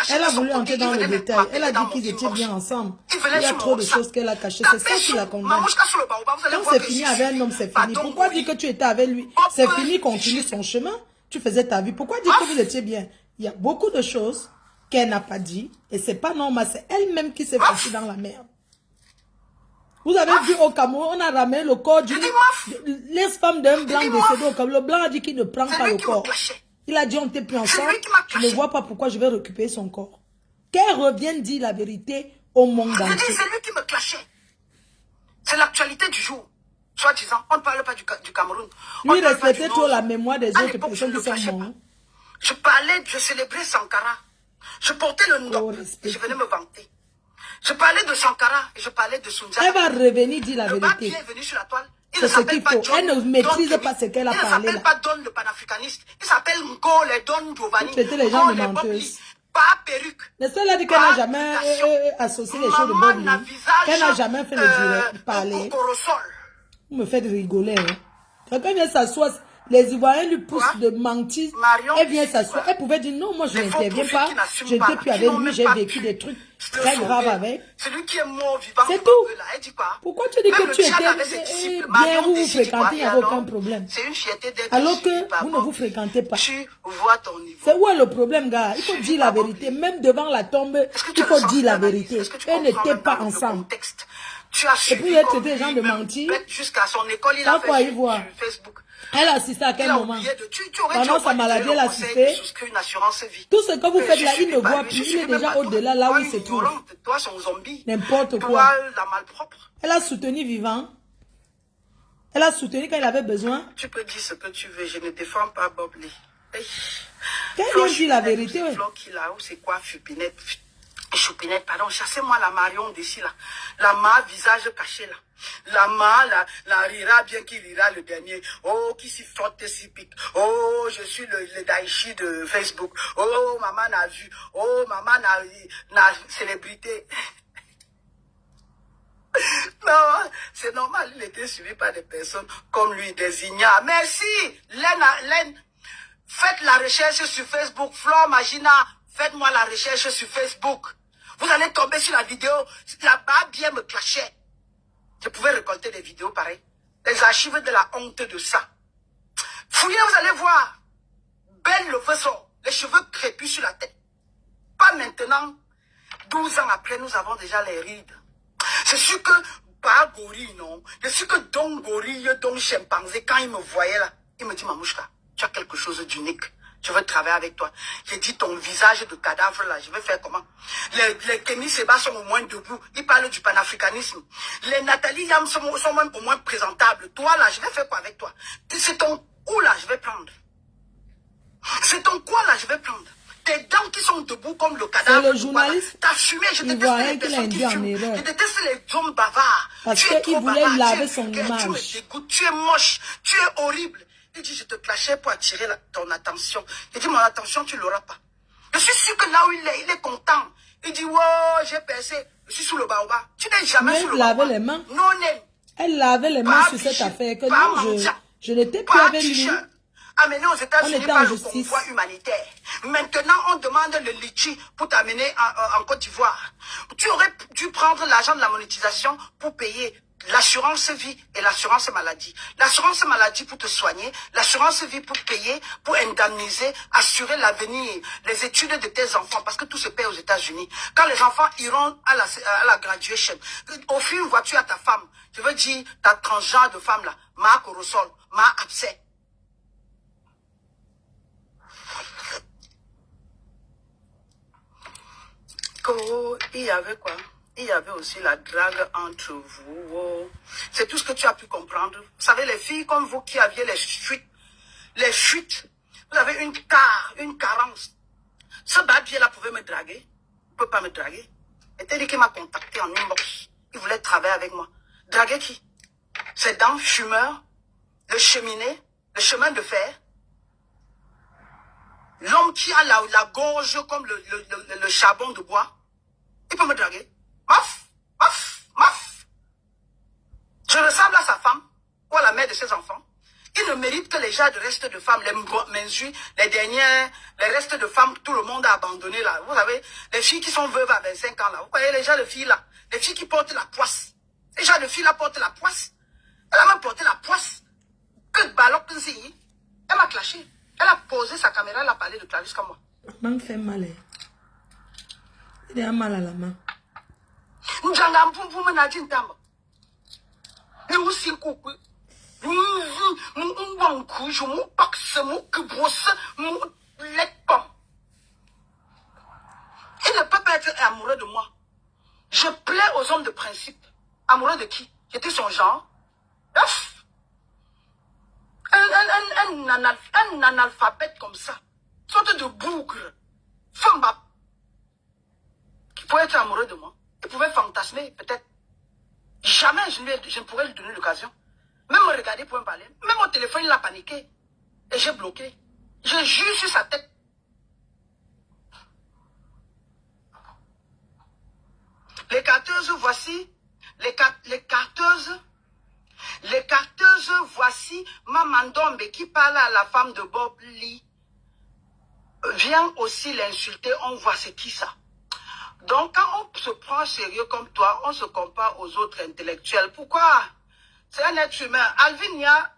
Elle a voulu entrer dans le détail. Elle a dit qu'ils étaient bien ensemble. Il y a trop de choses qu'elle a cachées. C'est ça qui la condamne. Quand c'est fini avec un homme, c'est fini. Pourquoi dire que tu étais avec lui? C'est fini, continue son chemin. Tu faisais ta vie. Pourquoi dire que vous étiez bien? Il y a beaucoup de choses qu'elle n'a pas dit. Et c'est pas normal. C'est elle-même qui s'est foutue dans la merde. Vous avez vu au Cameroun, on a ramené le corps d'une l'ex-femme d'un blanc décédé au Cameroun. Le blanc a dit qu'il ne prend pas le corps. Il a dit on n'était plus ensemble. Je ne vois pas pourquoi je vais récupérer son corps. Qu'elle revienne dire la vérité au monde entier. C'est lui qui me clashait. C'est l'actualité du jour. Soi-disant, on ne parle pas du Cameroun. Lui respectait trop la mémoire des autres personnes qui sont mortes. Je célébrais Sankara. Je portais le nom. Je venais me vanter. Je parlais de Sankara et je parlais de Soundiata. Elle va revenir dire la vérité. Le est venu sur la toile. C'est ce qu'il faut. Elle ne maîtrise pas ce qu'elle a parlé. Il ne s'appelle pas Don le panafricaniste. Il s'appelle Ngo le Don Giovanni. C'était les gens de menteuses. Pas perruque. N'est-ce pas, elle a dit qu'elle n'a jamais associé les choses de Bob Lee. Qu'elle n'a jamais fait le direct parler. Vous me faites rigoler. Hein. Quelqu'un vient s'asseoir. Les Ivoiriens lui poussent de mentir. Elle vient s'asseoir. Elle pouvait dire non, moi je n'interviens pas. Je n'étais plus avec lui. J'ai vécu des trucs très graves avec. C'est tout. Pourquoi tu dis que tu étais bien, vous vous fréquentez, il n'y avait aucun problème. Alors que vous ne vous fréquentez pas. C'est où est le problème, gars? Il faut dire la vérité. Même devant la tombe, il faut dire la vérité. Elles n'étaient pas ensemble. Et puis, elle traitait les gens de mentir. Sans quoi y voir. Elle assistait à quel moment? Pendant sa maladie, elle assistait. Tout ce que vous faites là, il ne voit plus. Il est déjà au-delà, là où il se trouve. N'importe quoi. Elle a soutenu Vivant. Elle a soutenu quand il avait besoin. Tu peux dire ce que tu veux, je ne défends pas Bob Lee. Qu'elle vient dire la vérité, oui. C'est quoi, Chupinette, pardon, chassez-moi la Marion d'ici là. La ma visage caché là. La main, la rira bien qu'il rira le dernier. Oh, qui s'y frotte, s'y pique. Oh, je suis le Daichi de Facebook. Oh, maman n'a vu. Oh, maman n'a célébrité. Non, c'est normal, il était suivi par des personnes comme lui, des ignares. Merci, Laine, faites la recherche sur Facebook. Flore Magina, faites-moi la recherche sur Facebook. Vous allez tomber sur la vidéo, là-bas, bien me clashait. Je pouvais récolter des vidéos pareilles. Les archives de la honte de ça. Fouillez, vous allez voir. Belle le faisceau, les cheveux crépus sur la tête. Pas maintenant. 12 ans après, nous avons déjà les rides. C'est sûr que, pas gorille, non. Je suis que Don Gorille, Don Chimpanzé, quand il me voyait là, il me dit, Mamouchka, tu as quelque chose d'unique. Je veux travailler avec toi. J'ai dit, ton visage de cadavre là, je vais faire comment? Les Kenny Seba sont au moins debout. Ils parlent du panafricanisme. Les Nathalie Yam sont même au moins présentables. Toi là, je vais faire quoi avec toi? C'est ton cou là, je vais prendre. C'est ton quoi là, je vais prendre. Tes dents qui sont debout comme le cadavre. C'est le journaliste. T'as fumé, je déteste les personnes qui fument. Je déteste les hommes bavards. Parce qu'il voulait laver son image. Tu me dégoûtes, tu es moche, tu es horrible. Il dit, je te clashais pour attirer ton attention. Il dit, mon attention, tu l'auras pas. Je suis sûr que là où il est content. Il dit, wow, j'ai percé. Je suis sous le baobab. Tu n'es jamais sous le baobab. Elle lavait les mains. Non, elle lavait les mains sur cette affaire. Que non, je n'étais plus avec lui. Amené aux États-Unis par le convoi humanitaire. Maintenant, on demande le litchi pour t'amener en Côte d'Ivoire. Tu aurais dû prendre l'argent de la monétisation pour payer l'assurance vie et l'assurance maladie. L'assurance maladie pour te soigner, l'assurance vie pour payer, pour indemniser, assurer l'avenir, les études de tes enfants, parce que tout se paie aux États-Unis. Quand les enfants iront à la graduation, offrir une voiture à ta femme, je veux dire, ta transgenre de femme là, ma corosol, ma abcès. Oh, il y avait quoi? Il y avait aussi la drague entre vous. Oh. C'est tout ce que tu as pu comprendre. Vous savez, les filles comme vous qui aviez les fuites, vous avez une carence. Ce babier-là pouvait me draguer. Il ne peut pas me draguer. Et tel qui m'a contacté en inbox. Il voulait travailler avec moi. Draguer qui? C'est dans fumeur, le cheminée, le chemin de fer. L'homme qui a la gorge comme le charbon de bois. Il peut me draguer. Maf, maf, maf. Je ressemble à sa femme ou à la mère de ses enfants. Il ne mérite que les gens de restes de femmes, les mensues, les dernières, les restes de femmes, tout le monde a abandonné là. Vous savez, les filles qui sont veuves à 25 ans là. Vous voyez les gens de filles là. Les filles qui portent la poisse. Les gens de filles là portent la poisse. Elle a même porté la poisse. Que de ballon, elle m'a clashé. Elle a posé sa caméra, elle a parlé de Clarisse comme moi. Maman fait mal. Il a mal à la main. Il ne peut pas être amoureux de moi. Je plais aux hommes de principe. Amoureux de qui? J'étais son genre. Un analphabète comme ça. Sorte de bougre. Femme qui pouvait être amoureux de moi. Il pouvait fantasmer, peut-être. Jamais je ne pourrais lui donner l'occasion. Même me regarder pour me parler. Même au téléphone, il a paniqué. Et j'ai bloqué. Je jure sur sa tête. Les carteuses, voici. Les carteuses, voici Mamandombe qui parle à la femme de Bob Lee. Vient aussi l'insulter, on voit c'est qui ça. Donc quand on se prend sérieux comme toi, on se compare aux autres intellectuels. Pourquoi? C'est un être humain. Alvinia,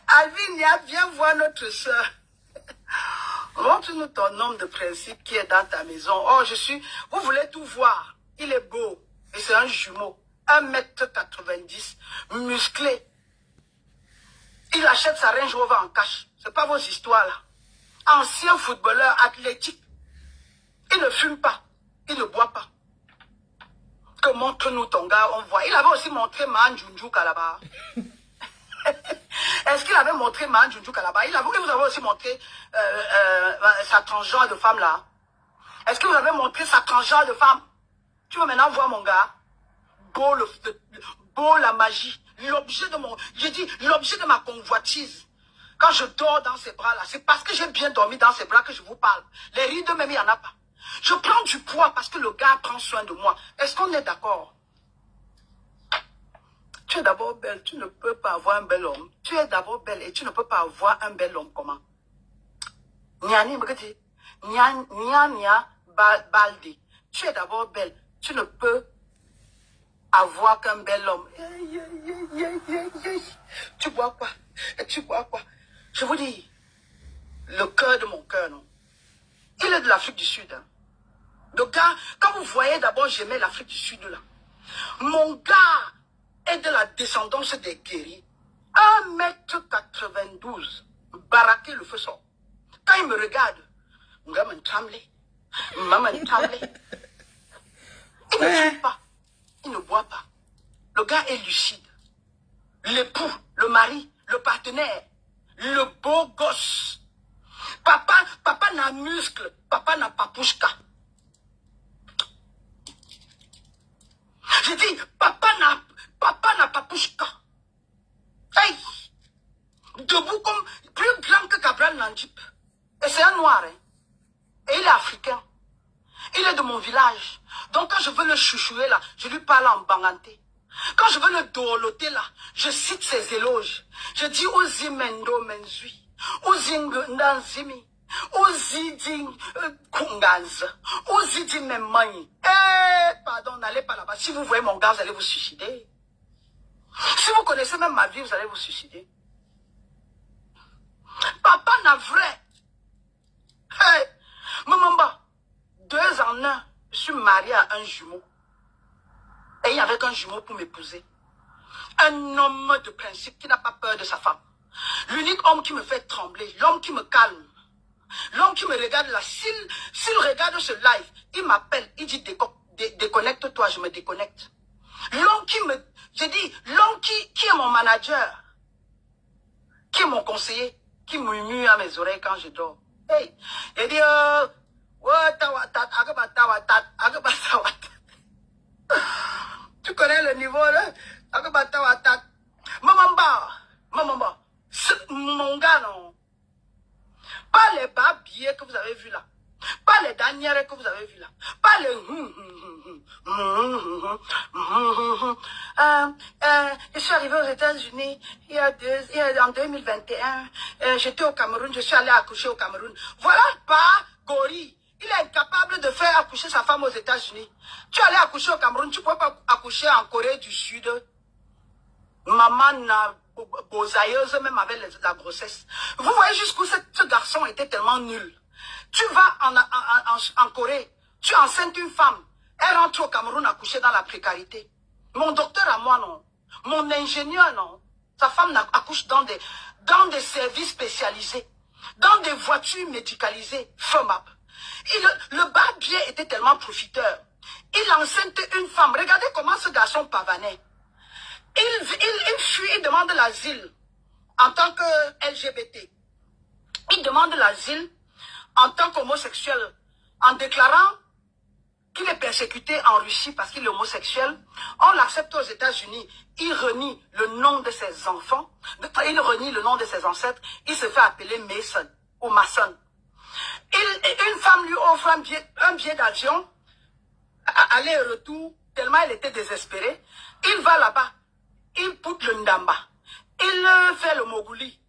Alvinia, viens voir notre soeur. Montre-nous ton homme de principe qui est dans ta maison. Oh, vous voulez tout voir. Il est beau. Et c'est un jumeau. 1m90. Musclé. Il achète sa Range Rover en cash. C'est pas vos histoires là. Ancien footballeur athlétique. Il ne fume pas. Il ne boit pas. Que montre-nous ton gars, on voit. Il avait aussi montré Man Junju Kalaba. Est-ce qu'il avait montré Man Junju Kalaba? Il vous avez aussi montré sa transgenre de femme là. Est-ce que vous avez montré sa transgenre de femme? Tu veux maintenant voir mon gars? beau la magie, l'objet de mon, j'ai dit, l'objet de ma convoitise. Quand je dors dans ces bras-là, c'est parce que j'ai bien dormi dans ces bras que je vous parle. Les rides même, il n'y en a pas. Je prends du poids parce que le gars prend soin de moi. Est-ce qu'on est d'accord? Tu es d'abord belle, tu ne peux pas avoir un bel homme. Tu es d'abord belle et tu ne peux pas avoir un bel homme. Comment? Nyani, balde. Tu es d'abord belle, tu ne peux avoir qu'un bel homme. Tu bois quoi? Tu bois quoi? Je vous dis, le cœur de mon cœur, non? Il est de l'Afrique du Sud. Hein. Le gars, quand vous voyez d'abord, j'aimais l'Afrique du Sud là. Mon gars est de la descendance des guéris. 1,92 m. Baraqué, le feu sort. Quand il me regarde, il ne fume pas. Il ne boit pas. Le gars est lucide. L'époux, le mari, le partenaire, le beau gosse. Papa n'a muscle, papa n'a papouchka. J'ai dit, papa n'a papouchka. Hey! Debout comme, plus grand que Cabral Nandip. Et c'est un noir, hein. Et il est africain. Il est de mon village. Donc quand je veux le chouchouer là, je lui parle en banganté. Quand je veux le dorloter là, je cite ses éloges. Je dis Ozi Mendo Menzui, Ozi Ndanzimi, Ozi Di Kungaz, Ozi Di Memani. Pardon, n'allez pas là-bas. Si vous voyez mon gars, vous allez vous suicider. Si vous connaissez même ma vie, vous allez vous suicider. Papa n'a vrai. Hey, Mamamba, 2 en 1, je suis marié à un jumeau. Et il y avait qu'un jumeau pour m'épouser. Un homme de principe qui n'a pas peur de sa femme. L'unique homme qui me fait trembler, l'homme qui me calme. L'homme qui me regarde là, s'il regarde ce live, il m'appelle, il dit déconnecte-toi, je me déconnecte. L'homme qui me, j'ai dit, l'homme qui est mon manager, qui est mon conseiller, qui murmure à mes oreilles quand je dors. Hey, il dit, tu connais le niveau là? Mamamba, mon gars non. Pas les babiers que vous avez vus là. Pas les dernières que vous avez vues là. Pas les je suis arrivé aux États-Unis en 2021. J'étais au Cameroun, je suis allé accoucher au Cameroun. Voilà pas Gori. Il est incapable de faire accoucher sa femme aux États-Unis. Tu es allé accoucher au Cameroun, tu ne peux pas accoucher en Corée du Sud. Maman n'a bosailleuse même avec la grossesse. Vous voyez jusqu'où ce garçon était tellement nul. Tu vas en Corée, tu enceintes une femme, elle rentre au Cameroun accoucher dans la précarité. Mon docteur à moi, non. Mon ingénieur, non. Sa femme accouche dans des services spécialisés, dans des voitures médicalisées, FEMAP. Le barbier était tellement profiteur. Il enceinte une femme. Regardez comment ce garçon pavanait. Il fuit, il demande l'asile en tant que LGBT. Il demande l'asile en tant qu'homosexuel, en déclarant qu'il est persécuté en Russie parce qu'il est homosexuel. On l'accepte aux États-Unis. Il renie le nom de ses enfants. Il renie le nom de ses ancêtres. Il se fait appeler Mason ou Mason. Une femme lui offre un billet d'avion, aller et retour, tellement elle était désespérée. Il va là-bas. Il poutre le Ndamba. Il fait le Moguli.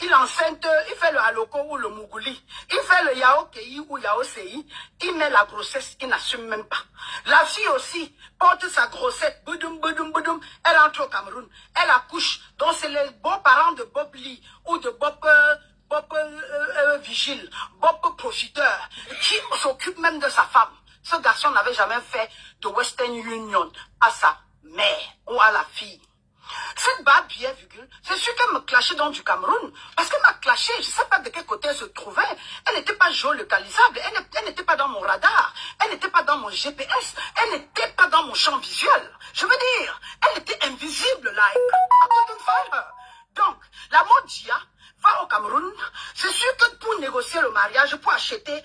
Il enceinte, il fait le Haloko ou le Muguli. Il fait le Yaokei ou Yaosei. Il met la grossesse, il n'assume même pas. La fille aussi porte sa grossesse. Boudoum, boudoum, boudoum. Elle entre au Cameroun. Elle accouche. Donc c'est les beaux-parents de Bob Lee ou de Bob Vigile, Bob Profiteur, qui s'occupe même de sa femme. Ce garçon n'avait jamais fait de Western Union à sa mère ou à la fille. Cette barbière, c'est sûr qu'elle me clashait dans du Cameroun. Parce qu'elle m'a clashé, je ne sais pas de quel côté elle se trouvait. Elle n'était pas géolocalisable, elle n'était pas dans mon radar, elle n'était pas dans mon GPS, elle n'était pas dans mon champ visuel. Je veux dire, elle était invisible là. Donc, la Modia Va au Cameroun. C'est sûr que pour négocier le mariage, pour acheter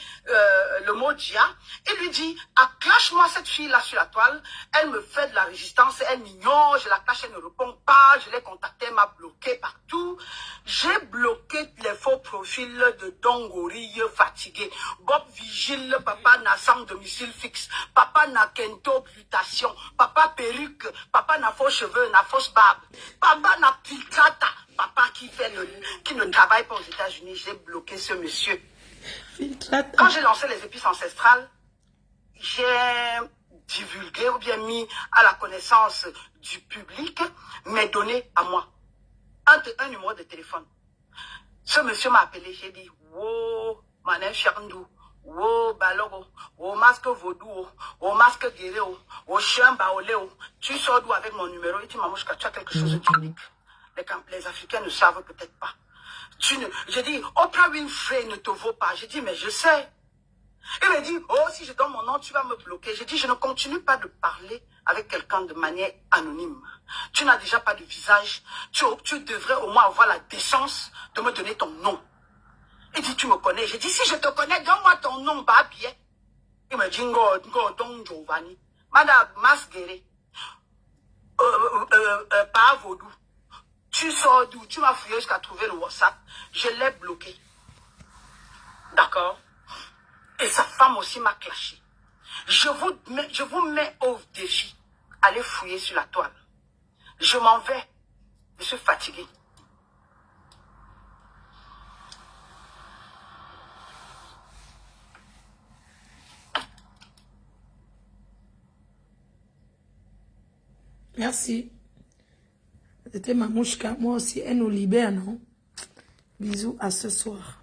le mot Dia, il lui dit, acclache-moi cette fille-là sur la toile. Elle me fait de la résistance, elle m'ignore, je la cache, elle ne répond pas. Je l'ai contactée, elle m'a bloqué partout. J'ai bloqué les faux profils de Don Gorille fatigué. Bob Vigile, papa n'a sans domicile fixe. Papa n'a kento mutation. Papa perruque. Papa n'a faux cheveux, n'a fausse barbe. Papa n'a filtrata. Papa qui ne travaille pas aux États-Unis, j'ai bloqué ce monsieur. Quand j'ai lancé les épices ancestrales, j'ai divulgué ou bien mis à la connaissance du public mes données à moi. Un numéro de téléphone. Ce monsieur m'a appelé, j'ai dit, wow, Mané Charndou, wow, Balogo, wow, masque vaudou, wow, masque guéréo, wow, chien baoléo. Tu sors d'où avec mon numéro et tu m'as dit, tu as quelque chose d'unique. Les Africains ne savent peut-être pas. Je dis, Oprah Winfrey ne te vaut pas. Je dis, mais je sais. Il me dit, oh, si je donne mon nom, tu vas me bloquer. Je dis, je ne continue pas de parler avec quelqu'un de manière anonyme. Tu n'as déjà pas de visage. Tu devrais au moins avoir la décence de me donner ton nom. Il dit, tu me connais. Je dis, si je te connais, donne-moi ton nom, Babie. Il me dit, Ngo, Don Giovanni. Madame Masgueré. Pas vaudou. Tu sors d'où? Tu m'as fouillé jusqu'à trouver le WhatsApp. Je l'ai bloqué. D'accord? Et sa femme aussi m'a clashé. Je vous mets au défi. Allez fouiller sur la toile. Je m'en vais. Je suis fatigué. Merci. C'était Mamouchka. Moi aussi, elle nous libère, non? Bisous à ce soir.